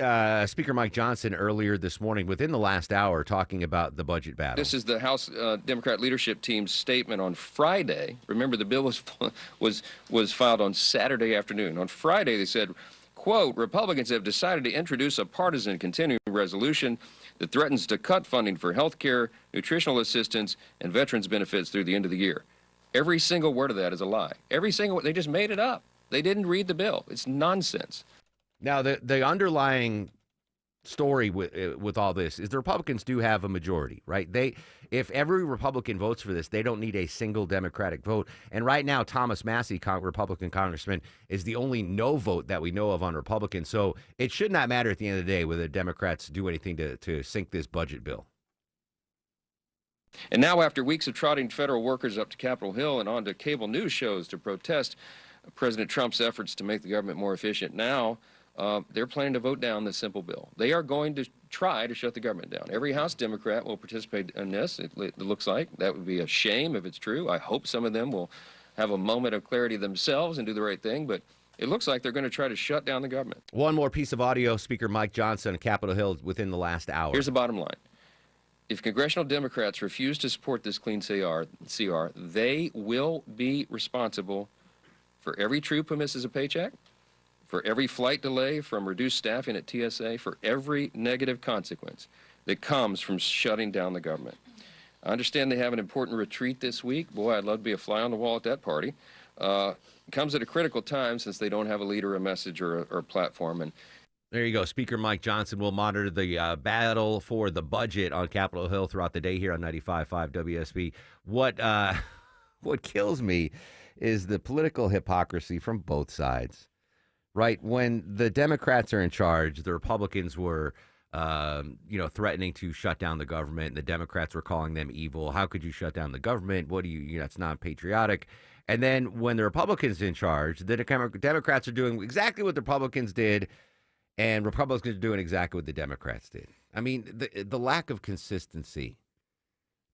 Speaker Mike Johnson earlier this morning, within the last hour, talking about the budget battle. This is the House Democrat leadership team's statement on Friday. Remember, the bill was filed on Saturday afternoon. On Friday, they said, quote, Republicans have decided to introduce a partisan continuing resolution that threatens to cut funding for health care, nutritional assistance, and veterans benefits through the end of the year. Every single word of that is a lie. They just made it up. They didn't read the bill. It's nonsense. Now, the underlying story with all this is the Republicans do have a majority, right? If every Republican votes for this, they don't need a single Democratic vote. And right now, Thomas Massie, Republican congressman, is the only no vote that we know of on Republicans. So it should not matter at the end of the day whether Democrats do anything to sink this budget bill. And now, after weeks of trotting federal workers up to Capitol Hill and onto cable news shows to protest President Trump's efforts to make the government more efficient, now they're planning to vote down this simple bill. They are going to try to shut the government down. Every House Democrat will participate in this. It looks like that would be a shame if it's true. I hope some of them will have a moment of clarity themselves and do the right thing, but it looks like they're going to try to shut down the government. One more piece of audio, Speaker Mike Johnson on Capitol Hill within the last hour. Here's the bottom line. If congressional Democrats refuse to support this clean CR, they will be responsible for every troop who misses a paycheck, for every flight delay from reduced staffing at TSA, for every negative consequence that comes from shutting down the government. I understand they have an important retreat this week. Boy, I'd love to be a fly on the wall at that party. It comes at a critical time since they don't have a leader, a message, or a platform. And There you go. Speaker Mike Johnson will monitor the battle for the budget on Capitol Hill throughout the day here on 95.5 WSB. What kills me is the political hypocrisy from both sides, right? When the Democrats are in charge, the Republicans were, threatening to shut down the government. The Democrats were calling them evil. How could you shut down the government? That's not patriotic. And then when the Republicans are in charge, the Democrats are doing exactly what the Republicans did, and Republicans are doing exactly what the Democrats did. I mean, the lack of consistency.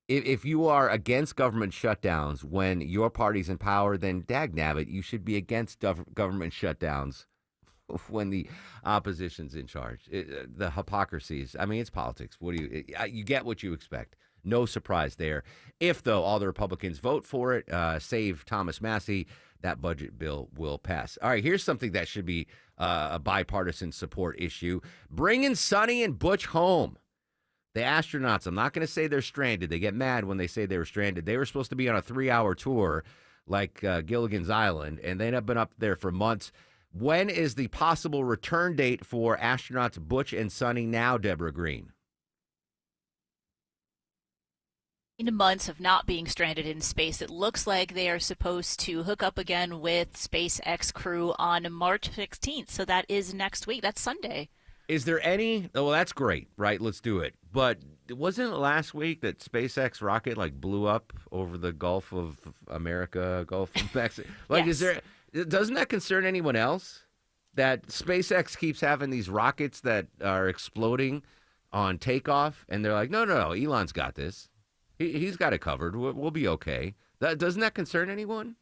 If you are against government shutdowns when your party's in power, then dagnabbit, you should be against government shutdowns when the opposition's in charge. The hypocrisies. I mean, it's politics. You get what you expect. No surprise there. If, though, all the Republicans vote for it, save Thomas Massie, that budget bill will pass. All right, here's something that should be a bipartisan support issue. Bringing Sonny and Butch home. The astronauts, I'm not going to say they're stranded. They get mad when they say they were stranded. They were supposed to be on a 3-hour tour like Gilligan's Island, and they have been up there for months. When is the possible return date for astronauts Butch and Sonny now, Deborah Green? In months of not being stranded in space, it looks like they are supposed to hook up again with SpaceX crew on March 16th. So that is next week. That's Sunday. Is there any? Well, that's great, right? Let's do it. But wasn't it last week that SpaceX rocket blew up over the Gulf of America, Gulf of Mexico? Yes. Doesn't that concern anyone else? That SpaceX keeps having these rockets that are exploding on takeoff, and they're like, no, Elon's got this. He's got it covered. We'll be okay. Doesn't that concern anyone?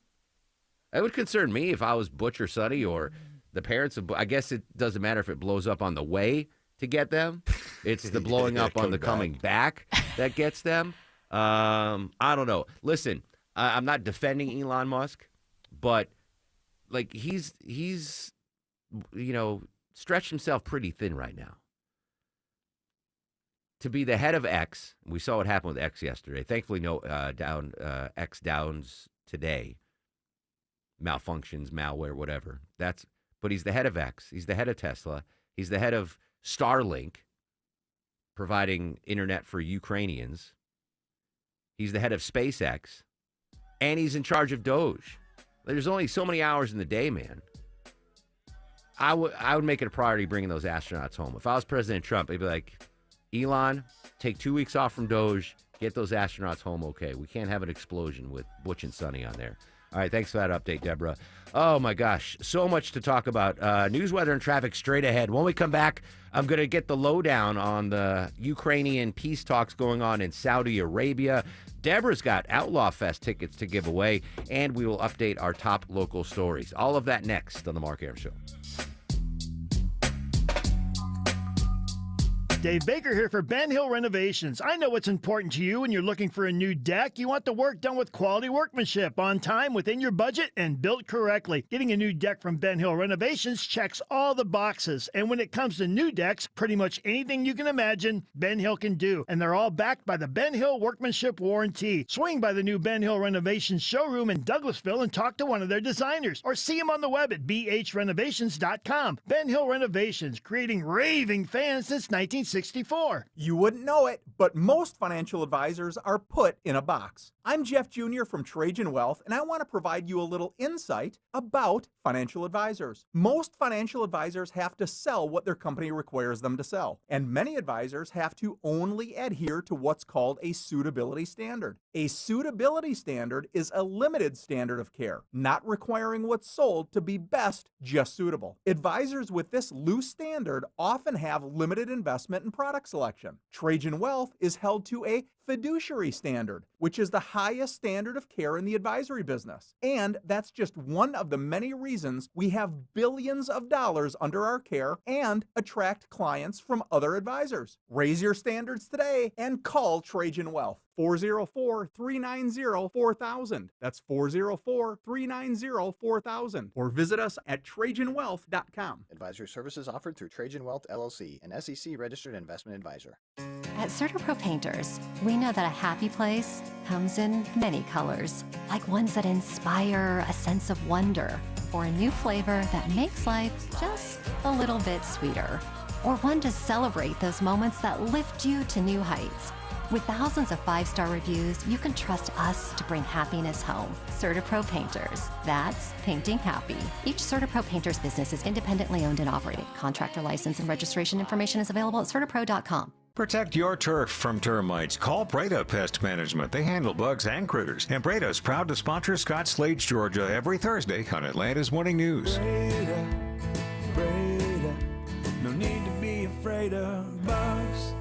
It would concern me if I was Butch or Sonny or the parents of. I guess it doesn't matter if it blows up on the way to get them. It's the blowing up on the coming back that gets them. I don't know. Listen, I'm not defending Elon Musk, but he's stretched himself pretty thin right now. To be the head of X, we saw what happened with X yesterday. Thankfully, no X downs today. Malfunctions, malware, whatever. But he's the head of X. He's the head of Tesla. He's the head of Starlink, providing internet for Ukrainians. He's the head of SpaceX, and he's in charge of Doge. There's only so many hours in the day, man. I would make it a priority bringing those astronauts home. If I was President Trump, I'd be like, Elon, take 2 weeks off from Doge. Get those astronauts home okay. We can't have an explosion with Butch and Sonny on there. All right, thanks for that update, Deborah. Oh, my gosh, so much to talk about. News, weather, and traffic straight ahead. When we come back, I'm going to get the lowdown on the Ukrainian peace talks going on in Saudi Arabia. Deborah's got Outlaw Fest tickets to give away, and we will update our top local stories. All of that next on The Mark Arum Show. Dave Baker here for Ben Hill Renovations. I know what's important to you when you're looking for a new deck. You want the work done with quality workmanship, on time, within your budget, and built correctly. Getting a new deck from Ben Hill Renovations checks all the boxes. And when it comes to new decks, pretty much anything you can imagine, Ben Hill can do. And they're all backed by the Ben Hill Workmanship Warranty. Swing by the new Ben Hill Renovations showroom in Douglasville and talk to one of their designers. Or see them on the web at bhrenovations.com. Ben Hill Renovations, creating raving fans since 1964. You wouldn't know it, but most financial advisors are put in a box. I'm Jeff Jr. from Trajan Wealth, and I want to provide you a little insight about financial advisors. Most financial advisors have to sell what their company requires them to sell, and many advisors have to only adhere to what's called a suitability standard. A suitability standard is a limited standard of care, not requiring what's sold to be best, just suitable. Advisors with this loose standard often have limited investment and product selection. Trajan Wealth is held to a fiduciary standard, which is the highest standard of care in the advisory business. And that's just one of the many reasons we have billions of dollars under our care and attract clients from other advisors. Raise your standards today and call Trajan Wealth. 404-390-4000. That's 404-390-4000. Or visit us at TrajanWealth.com. Advisory services offered through Trajan Wealth, LLC, an SEC-registered investment advisor. At CertaPro Painters, we know that a happy place comes in many colors, like ones that inspire a sense of wonder, for a new flavor that makes life just a little bit sweeter. Or one to celebrate those moments that lift you to new heights. With thousands of 5-star reviews, you can trust us to bring happiness home. CertaPro Painters. That's painting happy. Each CertaPro Painters business is independently owned and operated. Contractor license and registration information is available at CertaPro.com. Protect your turf from termites. Call Breda Pest Management. They handle bugs and critters. And Breda's proud to sponsor Scott Slade, Georgia, every Thursday on Atlanta's Morning News. Breda, no need to be afraid of bugs.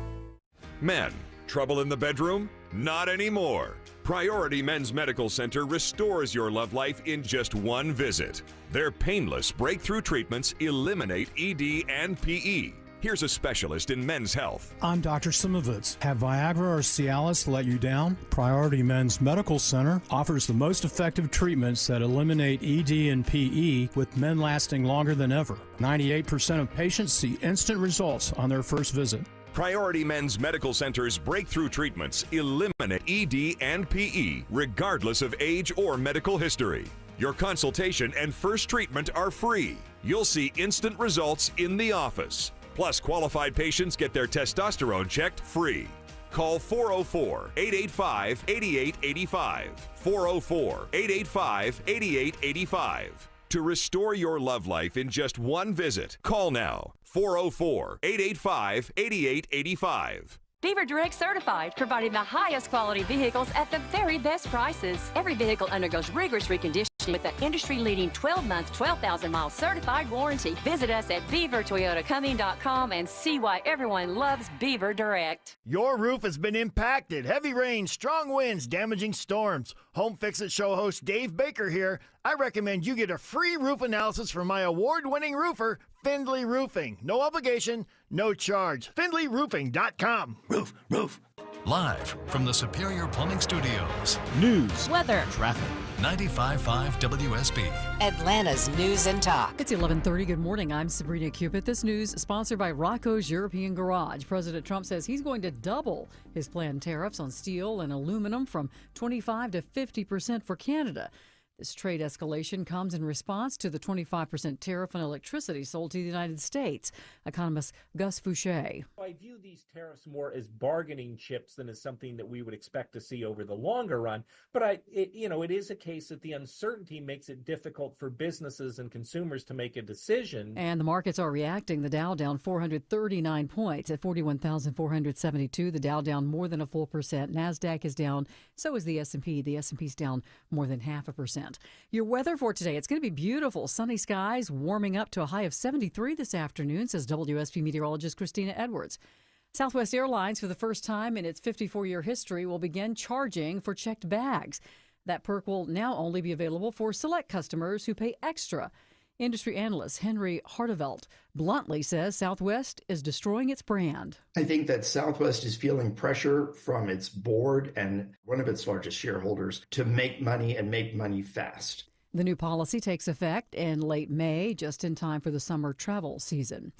Men, trouble in the bedroom? Not anymore. Priority Men's Medical Center restores your love life in just one visit. Their painless breakthrough treatments eliminate ED and PE. Here's a specialist in men's health. I'm Dr. Simovitz. Have Viagra or Cialis let you down? Priority Men's Medical Center offers the most effective treatments that eliminate ED and PE, with men lasting longer than ever. 98% of patients see instant results on their first visit. Priority Men's Medical Center's breakthrough treatments eliminate ED and PE, regardless of age or medical history. Your consultation and first treatment are free. You'll see instant results in the office. Plus, qualified patients get their testosterone checked free. Call 404-885-8885. 404-885-8885. To restore your love life in just one visit, call now. 404-885-8885. Beaver Direct certified, providing the highest quality vehicles at the very best prices. Every vehicle undergoes rigorous reconditioning with the industry-leading 12-month, 12,000-mile certified warranty. Visit us at BeaverToyotaCumming.com and see why everyone loves Beaver Direct. Your roof has been impacted. Heavy rain, strong winds, damaging storms. Home Fix-It show host Dave Baker here. I recommend you get a free roof analysis from my award-winning roofer, Findlay Roofing. No obligation, no charge. FindlayRoofing.com. Roof. Live from the Superior Plumbing Studios. News, weather, traffic. 95.5 WSB. Atlanta's News and Talk. It's 11:30. Good morning. I'm Sabrina Cupid. This news sponsored by Rocco's European Garage. President Trump says he's going to double his planned tariffs on steel and aluminum from 25% to 50% for Canada. This trade escalation comes in response to the 25% tariff on electricity sold to the United States. Economist Gus Fouché. I view these tariffs more as bargaining chips than as something that we would expect to see over the longer run. But it is a case that the uncertainty makes it difficult for businesses and consumers to make a decision. And the markets are reacting. The Dow down 439 points at 41,472. The Dow down more than a full percent. NASDAQ is down. So is the S&P. The S&P's down more than 0.5%. Your weather for today, it's going to be beautiful. Sunny skies, warming up to a high of 73 this afternoon, says WSP meteorologist Christina Edwards. Southwest Airlines, for the first time in its 54-year history, will begin charging for checked bags. That perk will now only be available for select customers who pay extra. Industry analyst Henry Hartevelt bluntly says Southwest is destroying its brand. I think that Southwest is feeling pressure from its board and one of its largest shareholders to make money and make money fast. The new policy takes effect in late May, just in time for the summer travel season.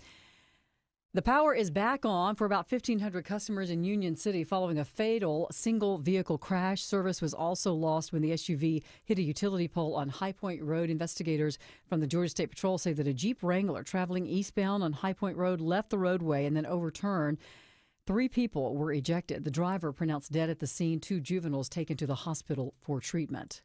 The power is back on for about 1,500 customers in Union City following a fatal single-vehicle crash. Service was also lost when the SUV hit a utility pole on High Point Road. Investigators from the Georgia State Patrol say that a Jeep Wrangler traveling eastbound on High Point Road left the roadway and then overturned. 3 people were ejected. The driver pronounced dead at the scene. 2 juveniles taken to the hospital for treatment.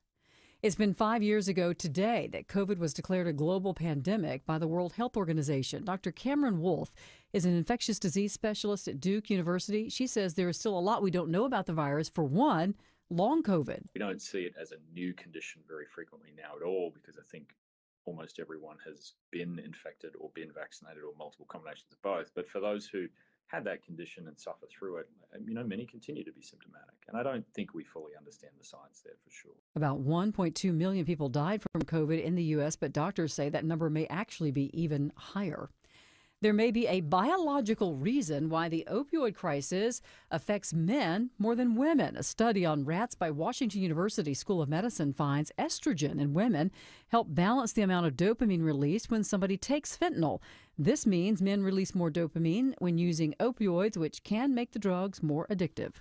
It's been 5 years ago today that COVID was declared a global pandemic by the World Health Organization. Dr. Cameron Wolfe is an infectious disease specialist at Duke University. She says there is still a lot we don't know about the virus. For one, long COVID. We don't see it as a new condition very frequently now at all, because I think almost everyone has been infected or been vaccinated or multiple combinations of both. But for those who had that condition and suffer through it, many continue to be symptomatic. And I don't think we fully understand the science there for sure. About 1.2 million people died from COVID in the U.S., but doctors say that number may actually be even higher. There may be a biological reason why the opioid crisis affects men more than women. A study on rats by Washington University School of Medicine finds estrogen in women help balance the amount of dopamine released when somebody takes fentanyl. This means men release more dopamine when using opioids, which can make the drugs more addictive.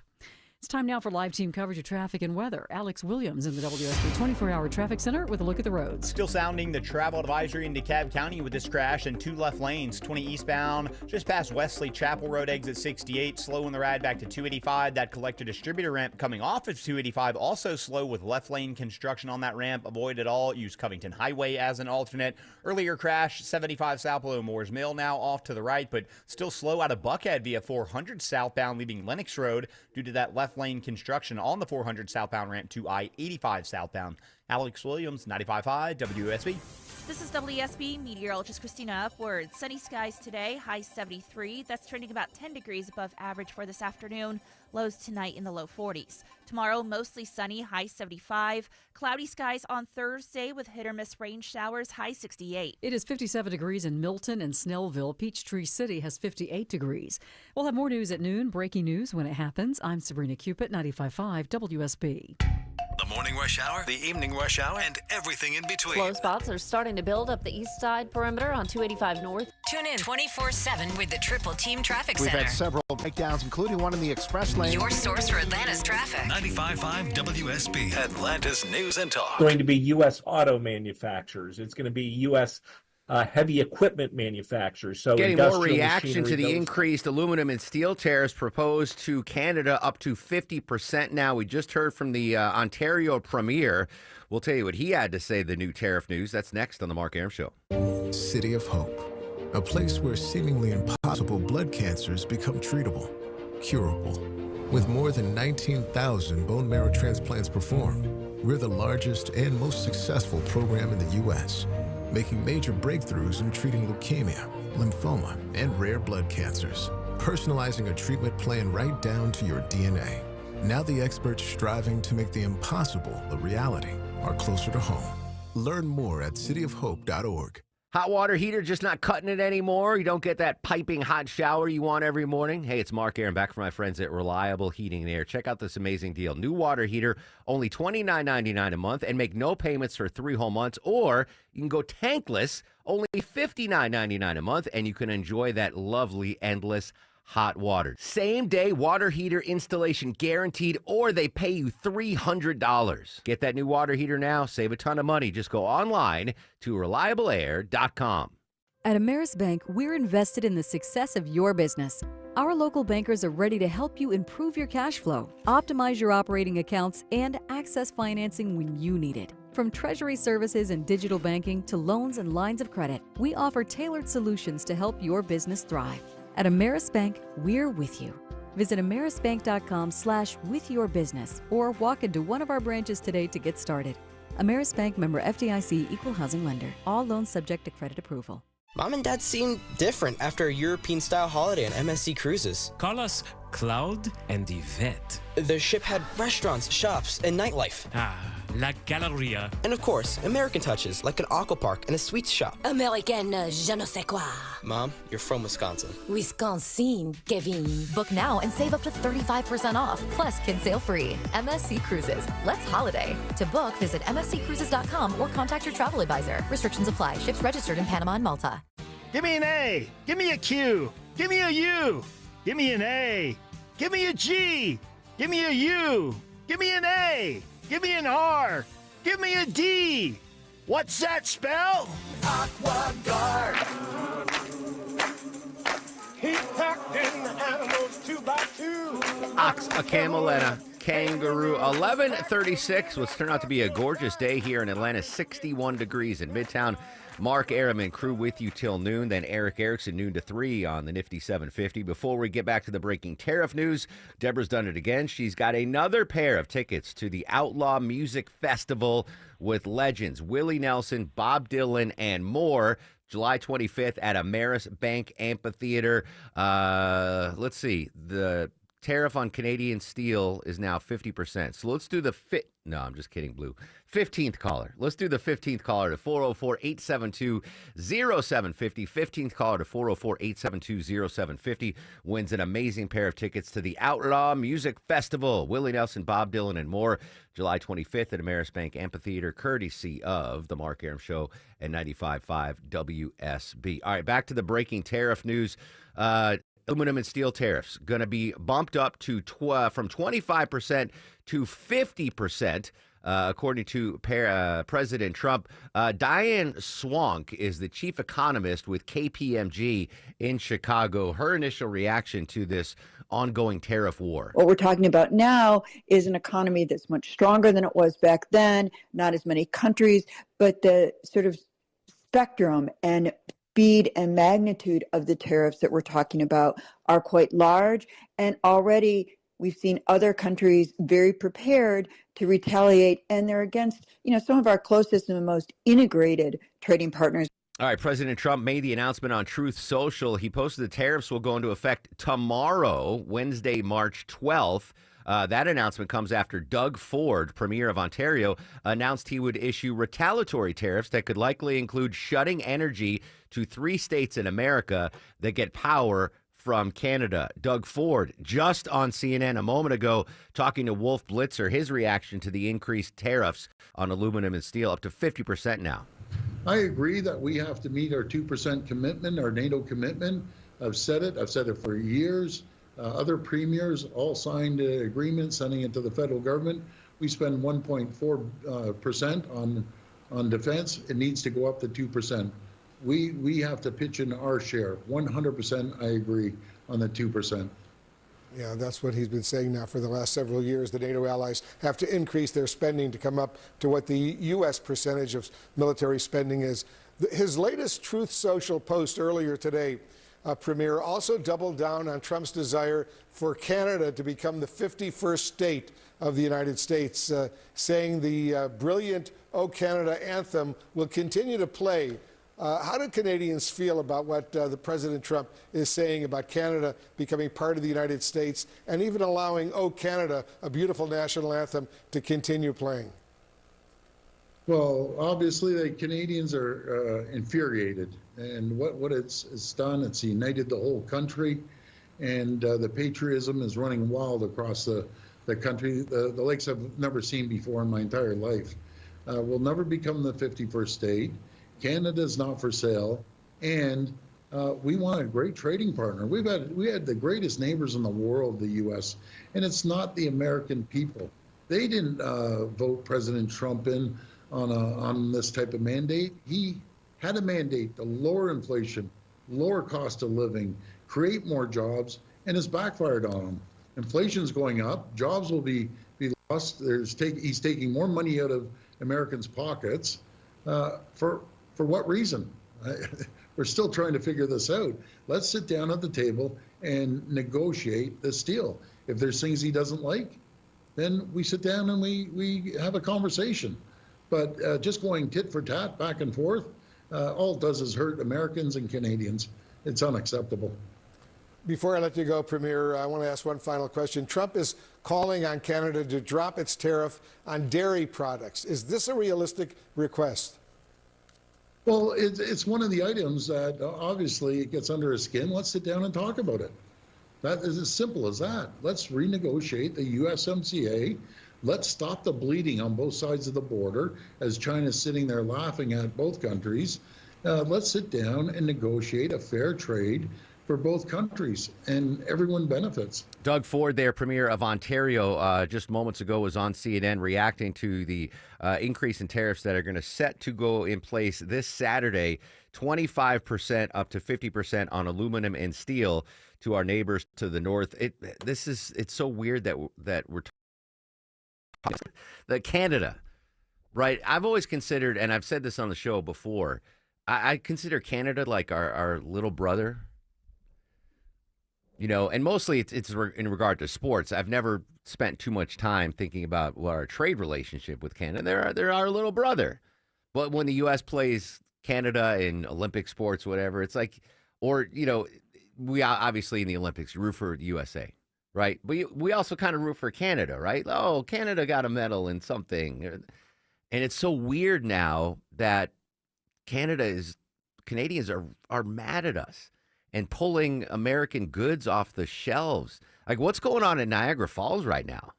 It's time now for live team coverage of traffic and weather. Alex Williams in the WSB 24-hour traffic center with a look at the roads. Still sounding the travel advisory in DeKalb County with this crash in 2 left lanes. 20 eastbound, just past Wesley Chapel Road, exit 68. Slow in the ride back to 285. That collector distributor ramp coming off of 285 also slow with left lane construction on that ramp. Avoid it all. Use Covington Highway as an alternate. Earlier crash, 75 south below Moores Mill, now off to the right, but still slow out of Buckhead via 400 southbound leaving Lenox Road due to that left lane construction on the 400 southbound ramp to I-85 southbound. Alex Williams, 95.5 WSB. This is WSB meteorologist Christina Upward. Sunny skies today, high 73. That's trending about 10 degrees above average for this afternoon. Lows tonight in the low 40s. Tomorrow, mostly sunny, high 75. Cloudy skies on Thursday with hit or miss rain showers, high 68. It is 57 degrees in Milton and Snellville. Peachtree City has 58 degrees. We'll have more news at noon. Breaking news when it happens. I'm Sabrina Cupid, 95.5 WSB. The morning rush hour, the evening rush hour, and everything in between. Slow spots are starting to build up the east side perimeter on 285 North. Tune in 24/7 with the Triple Team Traffic We've Center. had several breakdowns, including one in the express lane. Your source for Atlanta's traffic. 95.5 WSB, Atlanta's news and talk. Going to be U.S. auto manufacturers. It's going to be U.S. Heavy equipment manufacturers. So getting more industrial reaction to machinery, the those- increased aluminum and steel tariffs proposed to Canada up to 50% now. We just heard from the Ontario Premier. We'll tell you what he had to say, the new tariff news. That's next on the Mark Arum Show. City of Hope, a place where seemingly impossible blood cancers become treatable, curable. With more than 19,000 bone marrow transplants performed, we're the largest and most successful program in the U.S., making major breakthroughs in treating leukemia, lymphoma, and rare blood cancers, personalizing a treatment plan right down to your DNA. Now the experts striving to make the impossible a reality are closer to home. Learn more at cityofhope.org. Hot water heater just not cutting it anymore? You don't get that piping hot shower you want every morning? Hey, it's Mark Arum back from my friends at Reliable Heating and Air. Check out this amazing deal. New water heater, only $29.99 a month, and make no payments for 3 whole months. Or you can go tankless, only $59.99 a month, and you can enjoy that lovely, endless hot water. Same day water heater installation guaranteed, or they pay you $300. Get that new water heater now. Save a ton of money. Just go online to reliableair.com. At Ameris Bank, we're invested in the success of your business. Our local bankers are ready to help you improve your cash flow, optimize your operating accounts, and access financing when you need it. From treasury services and digital banking to loans and lines of credit, we offer tailored solutions to help your business thrive. At Ameris Bank, we're with you. Visit amerisbank.com/withyourbusiness or walk into one of our branches today to get started. Ameris Bank, member FDIC, equal housing lender. All loans subject to credit approval. Mom and Dad seemed different after a European-style holiday on MSC Cruises. Call us Cloud and Yvette. The ship had restaurants, shops, and nightlife. La Galleria. And of course, American touches, like an aqua park and a sweets shop. American je ne sais quoi. Mom, you're from Wisconsin. Wisconsin, Kevin. Book now and save up to 35% off, plus kids sail free. MSC Cruises. Let's holiday. To book, visit msccruises.com or contact your travel advisor. Restrictions apply. Ships registered in Panama and Malta. Give me an A. Give me a Q. Give me a U. Give me an A. Give me a G. Give me a U. Give me an A. Give me an R. Give me a D. What's that spell? AquaGuard. He packed in the animals 2 by 2. Ox, a camel, and a kangaroo. 11:36. What's turned out to be a gorgeous day here in Atlanta. 61 degrees in Midtown. Mark Arum and crew with you till noon. Then Eric Erickson, noon to 3 on the Nifty 750. Before we get back to the breaking tariff news, Deborah's done it again. She's got another pair of tickets to the Outlaw Music Festival with legends Willie Nelson, Bob Dylan, and more. July 25th at Ameris Bank Amphitheater. Let's see. The tariff on Canadian steel is now 50%. So let's do the No, I'm just kidding, Blue. 15th caller. Let's do the 15th caller to 404-872-0750. 15th caller to 404-872-0750 wins an amazing pair of tickets to the Outlaw Music Festival. Willie Nelson, Bob Dylan, and more. July 25th at Ameris Bank Amphitheater, courtesy of the Mark Arum Show at 95.5 WSB. All right, back to the breaking tariff news. Aluminum and steel tariffs going to be bumped up to from 25% to 50%. According to President Trump. Diane Swonk is the chief economist with KPMG in Chicago. Her initial reaction to this ongoing tariff war. What we're talking about now is an economy that's much stronger than it was back then, not as many countries, but the sort of spectrum and speed and magnitude of the tariffs that we're talking about are quite large, and already we've seen other countries very prepared to retaliate, and they're against, some of our closest and most integrated trading partners. All right, President Trump made the announcement on Truth Social. He posted the tariffs will go into effect tomorrow, Wednesday, March 12th. That announcement comes after Doug Ford, Premier of Ontario, announced he would issue retaliatory tariffs that could likely include shutting energy to 3 states in America that get power from Canada. Doug Ford, just on CNN a moment ago, talking to Wolf Blitzer, his reaction to the increased tariffs on aluminum and steel, up to 50% now. I agree that we have to meet our 2% commitment, our NATO commitment. I've said it for years. Other premiers all signed agreements sending it to the federal government. We spend 1.4% on defense. It needs to go up to 2%. We have to pitch in our share. 100%, I agree on the 2%. Yeah, that's what he's been saying now for the last several years. The NATO allies have to increase their spending to come up to what the U.S. percentage of military spending is. His latest Truth Social post earlier today, Premier, also doubled down on Trump's desire for Canada to become the 51st state of the United States, saying the brilliant O Canada anthem will continue to play. How do Canadians feel about what the President Trump is saying about Canada becoming part of the United States and even allowing O Canada, a beautiful national anthem, to continue playing? Well, obviously, the Canadians are infuriated. And what it's done, it's united the whole country. And the patriotism is running wild across the country. The likes I've never seen before in my entire life. We'll never become the 51st state. Canada is not for sale, and we want a great trading partner. We had the greatest neighbors in the world, the U.S., and it's not the American people. They didn't vote President Trump in on this type of mandate. He had a mandate to lower inflation, lower cost of living, create more jobs, and it's backfired on him. Inflation's going up, jobs will be lost. He's taking more money out of Americans' pockets for what reason? We're still trying to figure this out. Let's sit down at the table and negotiate this deal. If there's things he doesn't like, then we sit down and we have a conversation. But just going tit for tat, back and forth, all it does is hurt Americans and Canadians. It's unacceptable. Before I let you go, Premier, I want to ask one final question. Trump is calling on Canada to drop its tariff on dairy products. Is this a realistic request? Well, it's one of the items that obviously it gets under his skin. Let's sit down and talk about it. That is as simple as that. Let's renegotiate the USMCA. Let's stop the bleeding on both sides of the border as China's sitting there laughing at both countries. Let's sit down and negotiate a fair trade for both countries, and everyone benefits. Doug Ford there, Premier of Ontario, just moments ago was on CNN reacting to the increase in tariffs that are going to set to go in place this Saturday, 25% up to 50% on aluminum and steel to our neighbors to the north. It's so weird that we're talking the Canada, right? I've always considered, and I've said this on the show before, I consider Canada like our little brother. And mostly it's in regard to sports. I've never spent too much time thinking about our trade relationship with Canada. They're our little brother. But when the U.S. plays Canada in Olympic sports, whatever, it's like, we obviously in the Olympics root for the USA, right? But we also kind of root for Canada, right? Oh, Canada got a medal in something. And it's so weird now that Canadians are mad at us and pulling American goods off the shelves. Like, what's going on in Niagara Falls right now?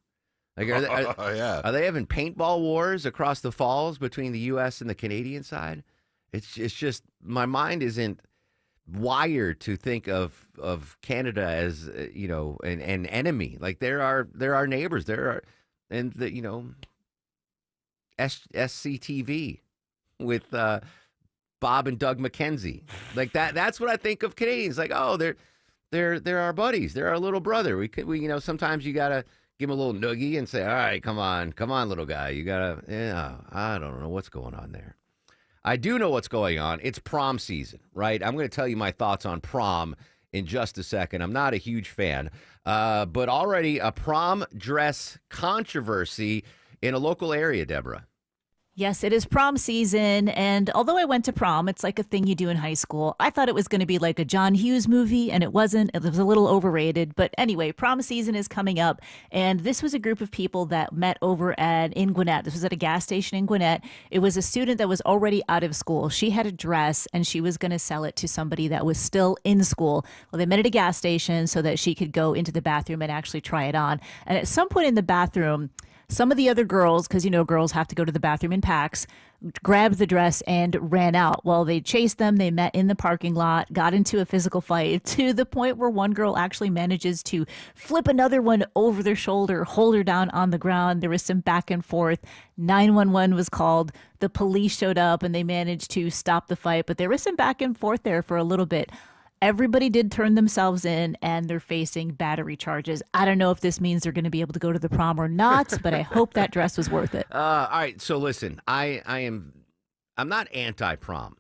Like, are they having paintball wars across the falls between the U.S. and the Canadian side? It's just my mind isn't wired to think of Canada as an enemy. Like there are neighbors. And the SCTV with Bob and Doug McKenzie. Like that's what I think of Canadians. Like, oh, they're our buddies. They're our little brother. We sometimes you gotta give him a little noogie and say, all right, come on, little guy. You gotta. I don't know what's going on there. I do know what's going on. It's prom season, right? I'm going to tell you my thoughts on prom in just a second. I'm not a huge fan, but already a prom dress controversy in a local area, Deborah. Yes, it is prom season, and although I went to prom, it's like a thing you do in high school. I thought it was going to be like a John Hughes movie, and it wasn't. It was a little overrated. But anyway, prom season is coming up, and this was a group of people that met over in Gwinnett. This was at a gas station in Gwinnett. It was a student that was already out of school. She had a dress, and she was going to sell it to somebody that was still in school. Well, they met at a gas station so that she could go into the bathroom and actually try it on. And at some point in the bathroom, some of the other girls, because girls have to go to the bathroom in packs, grabbed the dress and ran out. Well, they chased them. They met in the parking lot, got into a physical fight to the point where one girl actually manages to flip another one over their shoulder, hold her down on the ground. There was some back and forth. 911 was called. The police showed up and they managed to stop the fight, but there was some back and forth there for a little bit. Everybody did turn themselves in, and they're facing battery charges. I don't know if this means they're going to be able to go to the prom or not, but I hope that dress was worth it. All right, so listen, I'm not anti-prom,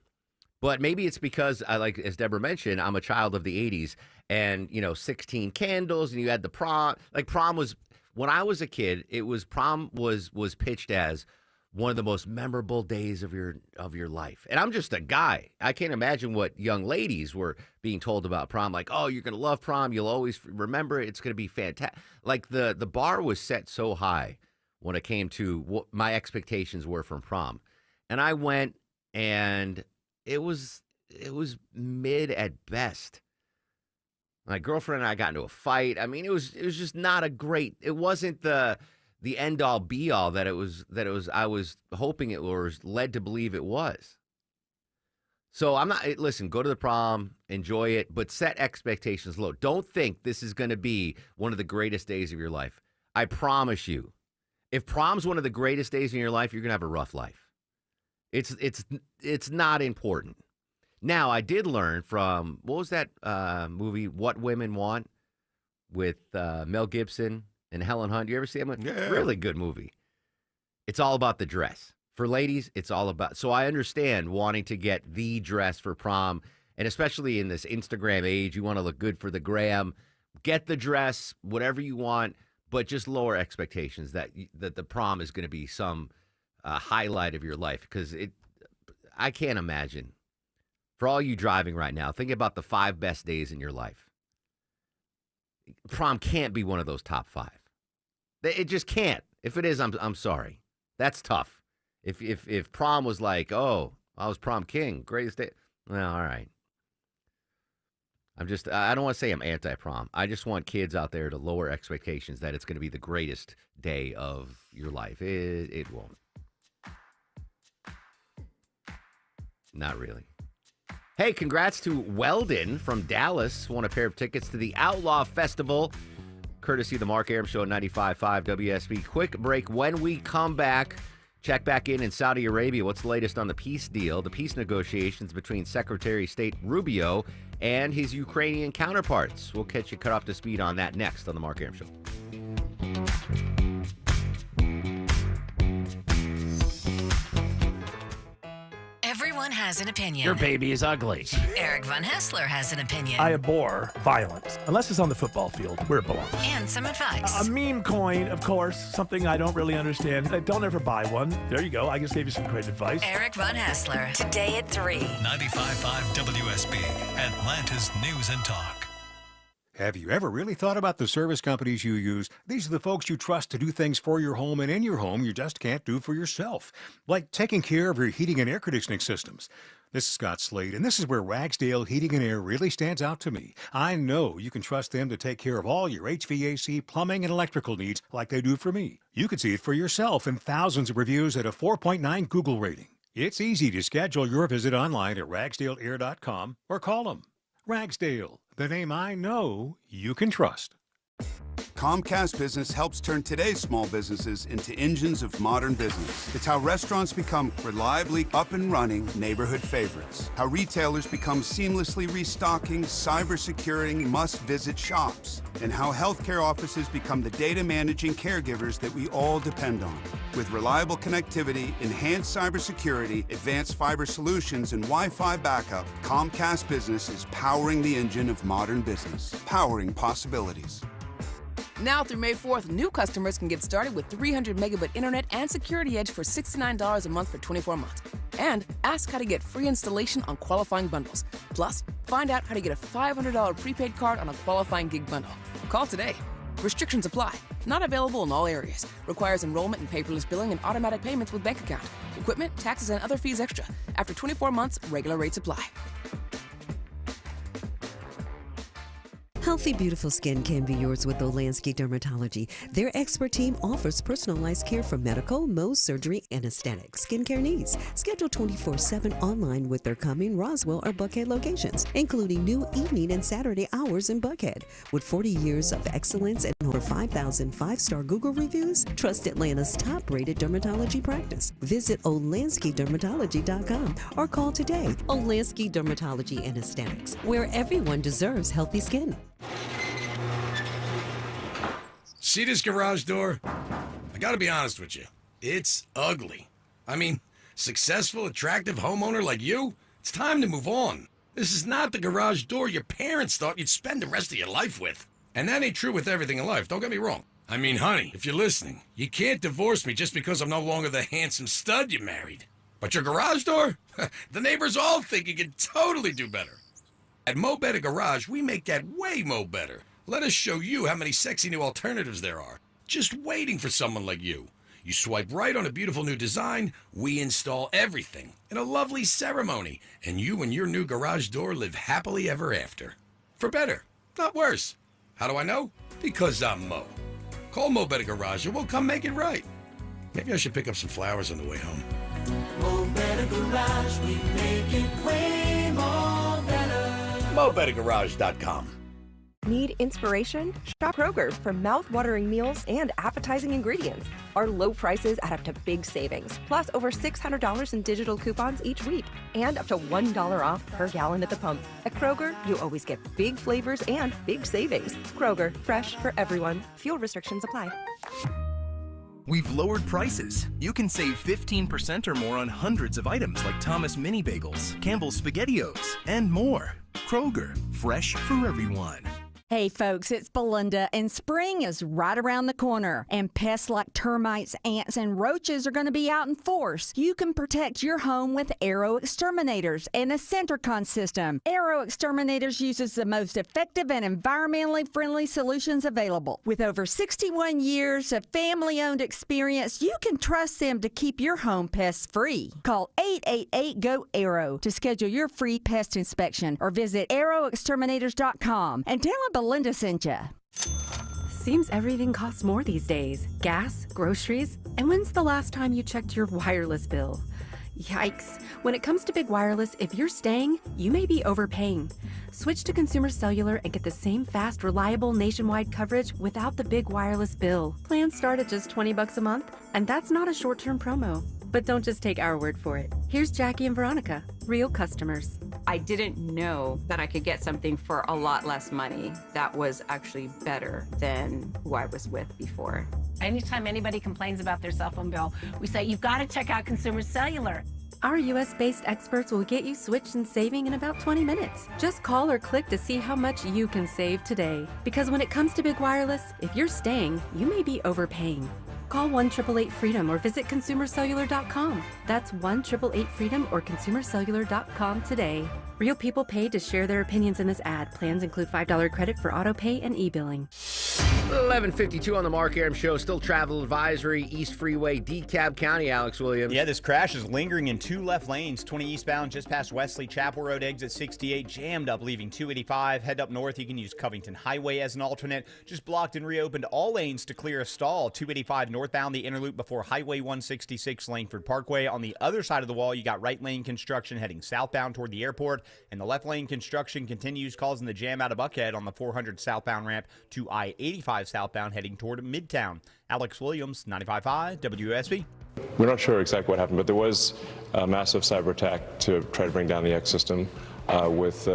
but maybe it's because as Deborah mentioned, I'm a child of the 80s, and 16 candles, and you had the prom. Like prom was, when I was a kid, prom was pitched as one of the most memorable days of your life. And I'm just a guy. I can't imagine what young ladies were being told about prom. Like, oh, you're going to love prom. You'll always remember it. It's going to be fantastic. Like the bar was set so high when it came to what my expectations were from prom. And I went, and it was mid at best. My girlfriend and I got into a fight. I mean, it was just not a great, it wasn't the end all be all that it was I was hoping it was led to believe it was. So I'm not, listen, go to the prom, enjoy it, but set expectations low. Don't think this is going to be one of the greatest days of your life. I promise you, if prom's one of the greatest days in your life, you're going to have a rough life. It's not important. Now, I did learn from, what was that movie, What Women Want, with Mel Gibson and Helen Hunt. You ever see that? Yeah. Really good movie. It's all about the dress. For ladies, it's all about. So I understand wanting to get the dress for prom, and especially in this Instagram age, you want to look good for the gram. Get the dress, whatever you want, but just lower expectations that the prom is going to be some highlight of your life, because I can't imagine. For all you driving right now, think about the 5 best days in your life. Prom can't be one of those top 5. It just can't. If it is, I'm sorry. That's tough. If prom was like, oh, I was prom king, greatest day. Well, all right. I don't want to say I'm anti-prom. I just want kids out there to lower expectations that it's going to be the greatest day of your life. It won't. Not really. Hey, congrats to Weldon from Dallas. Won a pair of tickets to the Outlaw Festival, courtesy of the Mark Arum Show at 95.5 WSB. Quick break. When we come back, check back in Saudi Arabia. What's the latest on the peace deal, the peace negotiations between Secretary of State Rubio and his Ukrainian counterparts? We'll catch you cut up to speed on that next on the Mark Arum Show. Everyone has an opinion. Your baby is ugly. Eric Von Hessler has an opinion. I abhor violence. Unless it's on the football field, where it belongs. And some advice. A meme coin, of course, something I don't really understand. Don't ever buy one. There you go. I just gave you some great advice. Eric Von Hessler, today at 3. 95.5 WSB, Atlanta's News and Talk. Have you ever really thought about the service companies you use? These are the folks you trust to do things for your home and in your home you just can't do for yourself, like taking care of your heating and air conditioning systems. This is Scott Slade, and this is where Ragsdale Heating and Air really stands out to me. I know you can trust them to take care of all your HVAC, plumbing, and electrical needs like they do for me. You can see it for yourself in thousands of reviews at a 4.9 Google rating. It's easy to schedule your visit online at ragsdaleair.com or call them. Ragsdale, the name I know you can trust. Comcast Business helps turn today's small businesses into engines of modern business. It's how restaurants become reliably up and running neighborhood favorites. How retailers become seamlessly restocking, cyber-securing, must-visit shops. And how healthcare offices become the data managing caregivers that we all depend on. With reliable connectivity, enhanced cybersecurity, advanced fiber solutions, and Wi-Fi backup, Comcast Business is powering the engine of modern business. Powering possibilities. Now through May 4th, new customers can get started with 300 megabit internet and Security Edge for $69 a month for 24 months. And ask how to get free installation on qualifying bundles. Plus, find out how to get a $500 prepaid card on a qualifying gig bundle. Call today. Restrictions apply. Not available in all areas. Requires enrollment in paperless billing and automatic payments with bank account. Equipment, taxes, and other fees extra. After 24 months, regular rates apply. Healthy, beautiful skin can be yours with Olansky Dermatology. Their expert team offers personalized care for medical, Mohs, surgery, and aesthetic skincare needs. Schedule 24/7 online with their coming Roswell or Buckhead locations, including new evening and Saturday hours in Buckhead. With 40 years of excellence and over 5,000 five-star Google reviews, trust Atlanta's top-rated dermatology practice. Visit OlanskyDermatology.com or call today. Olansky Dermatology and Aesthetics, where everyone deserves healthy skin. See this garage door? I gotta be honest with you. It's ugly. I mean, successful, attractive homeowner like you, it's time to move on. This is not the garage door your parents thought you'd spend the rest of your life with. And that ain't true with everything in life, don't get me wrong. I mean, honey, if you're listening, you can't divorce me just because I'm no longer the handsome stud you married. But your garage door? The neighbors all think you can totally do better. At Mo Better Garage, we make that way mo better. Let us show you how many sexy new alternatives there are. Just waiting for someone like you. You swipe right on a beautiful new design, we install everything in a lovely ceremony, and you and your new garage door live happily ever after. For better, not worse. How do I know? Because I'm Mo. Call Mo Better Garage and we'll come make it right. Maybe I should pick up some flowers on the way home. Mo Better Garage, we make it way more better. MoBetterGarage.com. Need inspiration? Shop Kroger for mouth-watering meals and appetizing ingredients. Our low prices add up to big savings, plus over $600 in digital coupons each week, and up to $1 off per gallon at the pump. At Kroger, you always get big flavors and big savings. Kroger, fresh for everyone. Fuel restrictions apply. We've lowered prices. You can save 15% or more on hundreds of items like Thomas Mini Bagels, Campbell's SpaghettiOs, and more. Kroger, fresh for everyone. Hey folks, it's Belinda, and spring is right around the corner, and pests like termites, ants, and roaches are going to be out in force. You can protect your home with Arrow Exterminators and a Centricon system. Arrow Exterminators uses the most effective and environmentally friendly solutions available. With over 61 years of family-owned experience, you can trust them to keep your home pests free. Call 888-GO-ARROW to schedule your free pest inspection, or visit arrowexterminators.com and tell them Belinda sent ya. Seems everything costs more these days. Gas, groceries, and when's the last time you checked your wireless bill? Yikes. When it comes to big wireless, if you're staying, you may be overpaying. Switch to Consumer Cellular and get the same fast, reliable nationwide coverage without the big wireless bill. Plans start at just $20 a month, and that's not a short-term promo. But don't just take our word for it. Here's Jackie and Veronica, real customers. I didn't know that I could get something for a lot less money that was actually better than who I was with before. Anytime anybody complains about their cell phone bill, we say, you've got to check out Consumer Cellular. Our US-based experts will get you switched and saving in about 20 minutes. Just call or click to see how much you can save today. Because when it comes to big wireless, if you're staying, you may be overpaying. Call 1-888-FREEDOM or visit ConsumerCellular.com. That's 1-888-FREEDOM or ConsumerCellular.com today. Real people paid to share their opinions in this ad. Plans include $5 credit for auto pay and e-billing. 11:52 on the Mark Arum Show. Still travel advisory, East Freeway, DeKalb County, Alex Williams. Yeah, this crash is lingering in two left lanes. 20 eastbound just past Wesley Chapel Road, exit 68, jammed up, leaving 285. Head up north, you can use Covington Highway as an alternate. Just blocked and reopened all lanes to clear a stall. 285 northbound, the inner loop before Highway 166, Langford Parkway. On the other side of the wall, you got right lane construction heading southbound toward the airport. And the left lane construction continues, causing the jam out of Buckhead on the 400 southbound ramp to I-85 southbound heading toward Midtown. Alex Williams, 95.5 WSB. We're not sure exactly what happened, but there was a massive cyber attack to try to bring down the X system with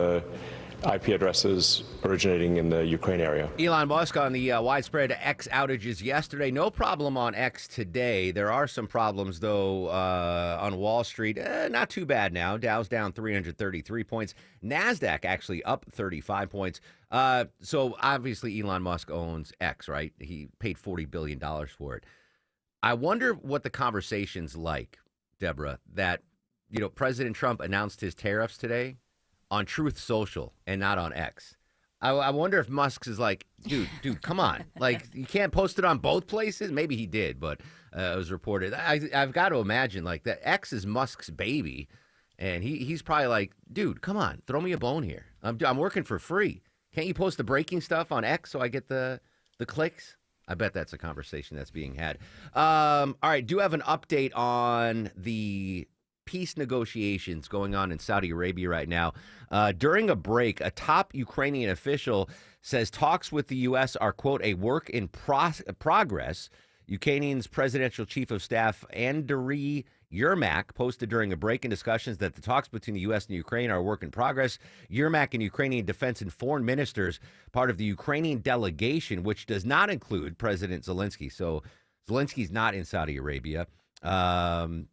IP addresses originating in the Ukraine area. Elon Musk on the widespread X outages yesterday. No problem on X today. There are some problems, though, on Wall Street. Not too bad now. Dow's down 333 points. NASDAQ actually up 35 points. So obviously Elon Musk owns X, right? He paid $40 billion for it. I wonder what the conversation's like, Deborah, that, President Trump announced his tariffs today on Truth Social and not on X. I wonder if Musk is like, dude, come on. Like, you can't post it on both places? Maybe he did, but it was reported. I've got to imagine, like, that X is Musk's baby, and he's probably like, dude, come on, throw me a bone here. I'm working for free. Can't you post the breaking stuff on X so I get the clicks? I bet that's a conversation that's being had. All right, do have an update on the peace negotiations going on in Saudi Arabia right now. During a break, a top Ukrainian official says talks with the U.S. are, quote, a work in progress. Ukrainian's presidential chief of staff, Andriy Yermak, posted during a break in discussions that the talks between the U.S. and Ukraine are a work in progress. Yermak and Ukrainian defense and foreign ministers, part of the Ukrainian delegation, which does not include President Zelensky. So Zelensky's not in Saudi Arabia.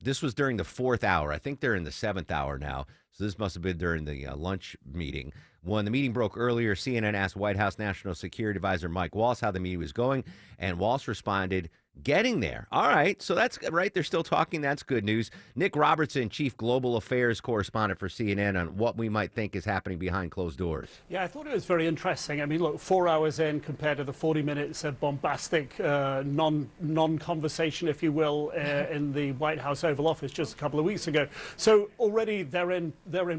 This was during the 4th hour. I think they're in the 7th hour now. So this must have been during the lunch meeting. When the meeting broke earlier, CNN asked White House National Security Advisor Mike Waltz how the meeting was going, and Waltz responded, getting there. All right, so that's right. They're still talking. That's good news. Nick Robertson, Chief Global Affairs Correspondent for CNN, on what we might think is happening behind closed doors. Yeah, I thought it was very interesting. I mean, look, 4 hours in compared to the 40 minutes of bombastic non-conversation, if you will, in the White House Oval Office just a couple of weeks ago. So already they're in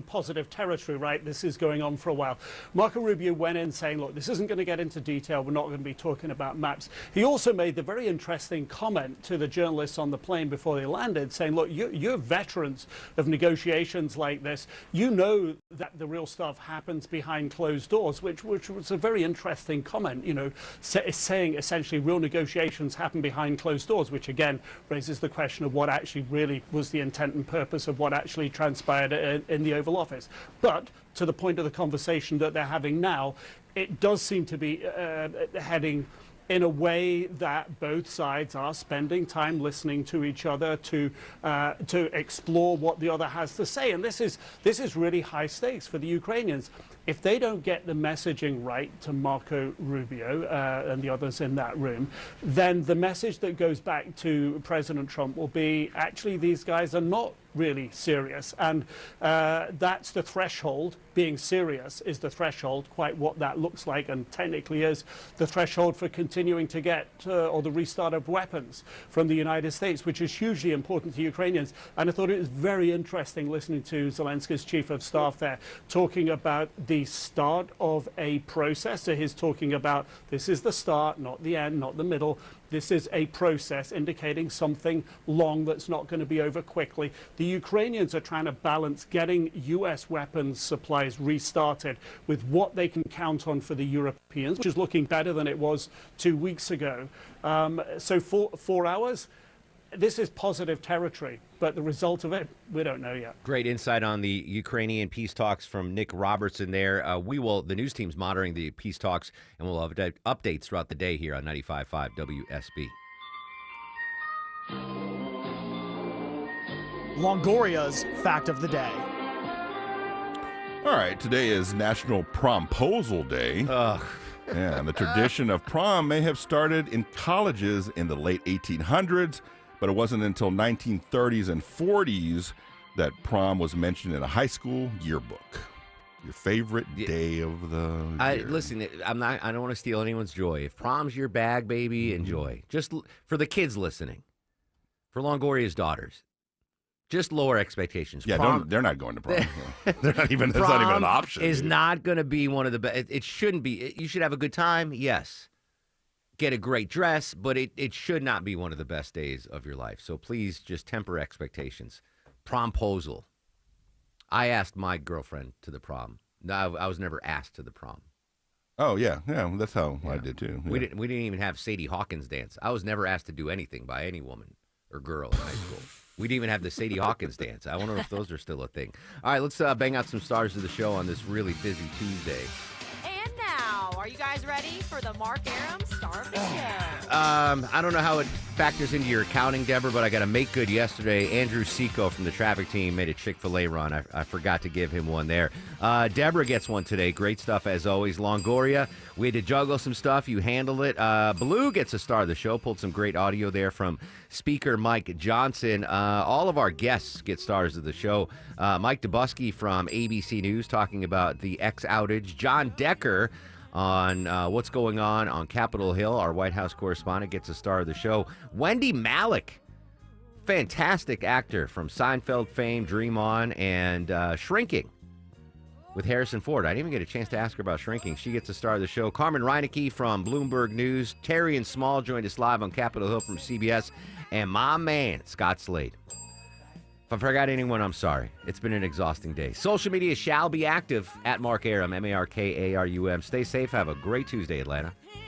positive territory, right? This is going on for a while. Marco Rubio went in saying, look, this isn't going to get into detail. We're not going to be talking about maps. He also made the very interesting comment to the journalists on the plane before they landed, saying, look, you're veterans of negotiations like this. You know that the real stuff happens behind closed doors, which was a very interesting comment, saying essentially real negotiations happen behind closed doors, which again raises the question of what actually really was the intent and purpose of what actually transpired in the Oval Office. But to the point of the conversation that they're having now, it does seem to be heading in a way that both sides are spending time listening to each other to explore what the other has to say. And this is really high stakes for the Ukrainians. If they don't get the messaging right to Marco Rubio and the others in that room, then the message that goes back to President Trump will be, actually, these guys are not really serious. And that's the threshold. Being serious is the threshold. Quite what that looks like and technically is the threshold for continuing to get or the restart of weapons from the United States, which is hugely important to Ukrainians. And I thought it was very interesting listening to Zelensky's chief of staff there talking about the start of a process. So he's talking about this is the start, not the end, not the middle. This is a process indicating something long that's not going to be over quickly. The Ukrainians are trying to balance getting U.S. weapons supplies restarted with what they can count on for the Europeans, which is looking better than it was 2 weeks ago. So 4 hours, this is positive territory, but the result of it, we don't know yet. Great insight on the Ukrainian peace talks from Nick Robertson there. The news team's monitoring the peace talks, and we'll have updates throughout the day here on 95.5 WSB. Longoria's fact of the day. All right, today is National Promposal Day. Ugh. Yeah, and the tradition of prom may have started in colleges in the late 1800s, but it wasn't until 1930s and 40s that prom was mentioned in a high school yearbook. Your favorite day of the year. Listen, I don't want to steal anyone's joy. If prom's your bag, baby, enjoy. Just for the kids listening, for Longoria's daughters, just lower expectations. Yeah, they're not going to prom. They're not even. That's not even an option. Is not going to be one of the best. It shouldn't be. You should have a good time. Yes. Get a great dress, but it should not be one of the best days of your life. So please just temper expectations. Promposal. I asked my girlfriend to the prom. No, I was never asked to the prom. Oh yeah, that's how I did too. Yeah. We didn't even have Sadie Hawkins dance. I was never asked to do anything by any woman or girl in high school. We didn't even have the Sadie Hawkins dance. I wonder if those are still a thing. All right, let's bang out some stars of the show on this really busy Tuesday. And now, are you guys ready for the Mark Aram Star of the Show? I don't know how it factors into your accounting, Deborah, but I got a make good yesterday. Andrew Seco from the traffic team made a Chick-fil-A run. I forgot to give him one there. Deborah gets one today. Great stuff as always. Longoria, we had to juggle some stuff. You handled it. Blue gets a star of the show. Pulled some great audio there from Speaker Mike Johnson. All of our guests get stars of the show. Mike Dubusky from ABC News talking about the X outage. John Decker on what's going on Capitol Hill. Our White House correspondent gets a star of the show. Wendy Malick, fantastic actor from Seinfeld fame, Dream On, and Shrinking with Harrison Ford. I didn't even get a chance to ask her about Shrinking. She gets a star of the show. Carmen Reinecke from Bloomberg News. Terry and Small joined us live on Capitol Hill from CBS. And my man, Scott Slade. If I forgot anyone, I'm sorry. It's been an exhausting day. Social media shall be active at Mark Arum, MarkArum. Stay safe. Have a great Tuesday, Atlanta.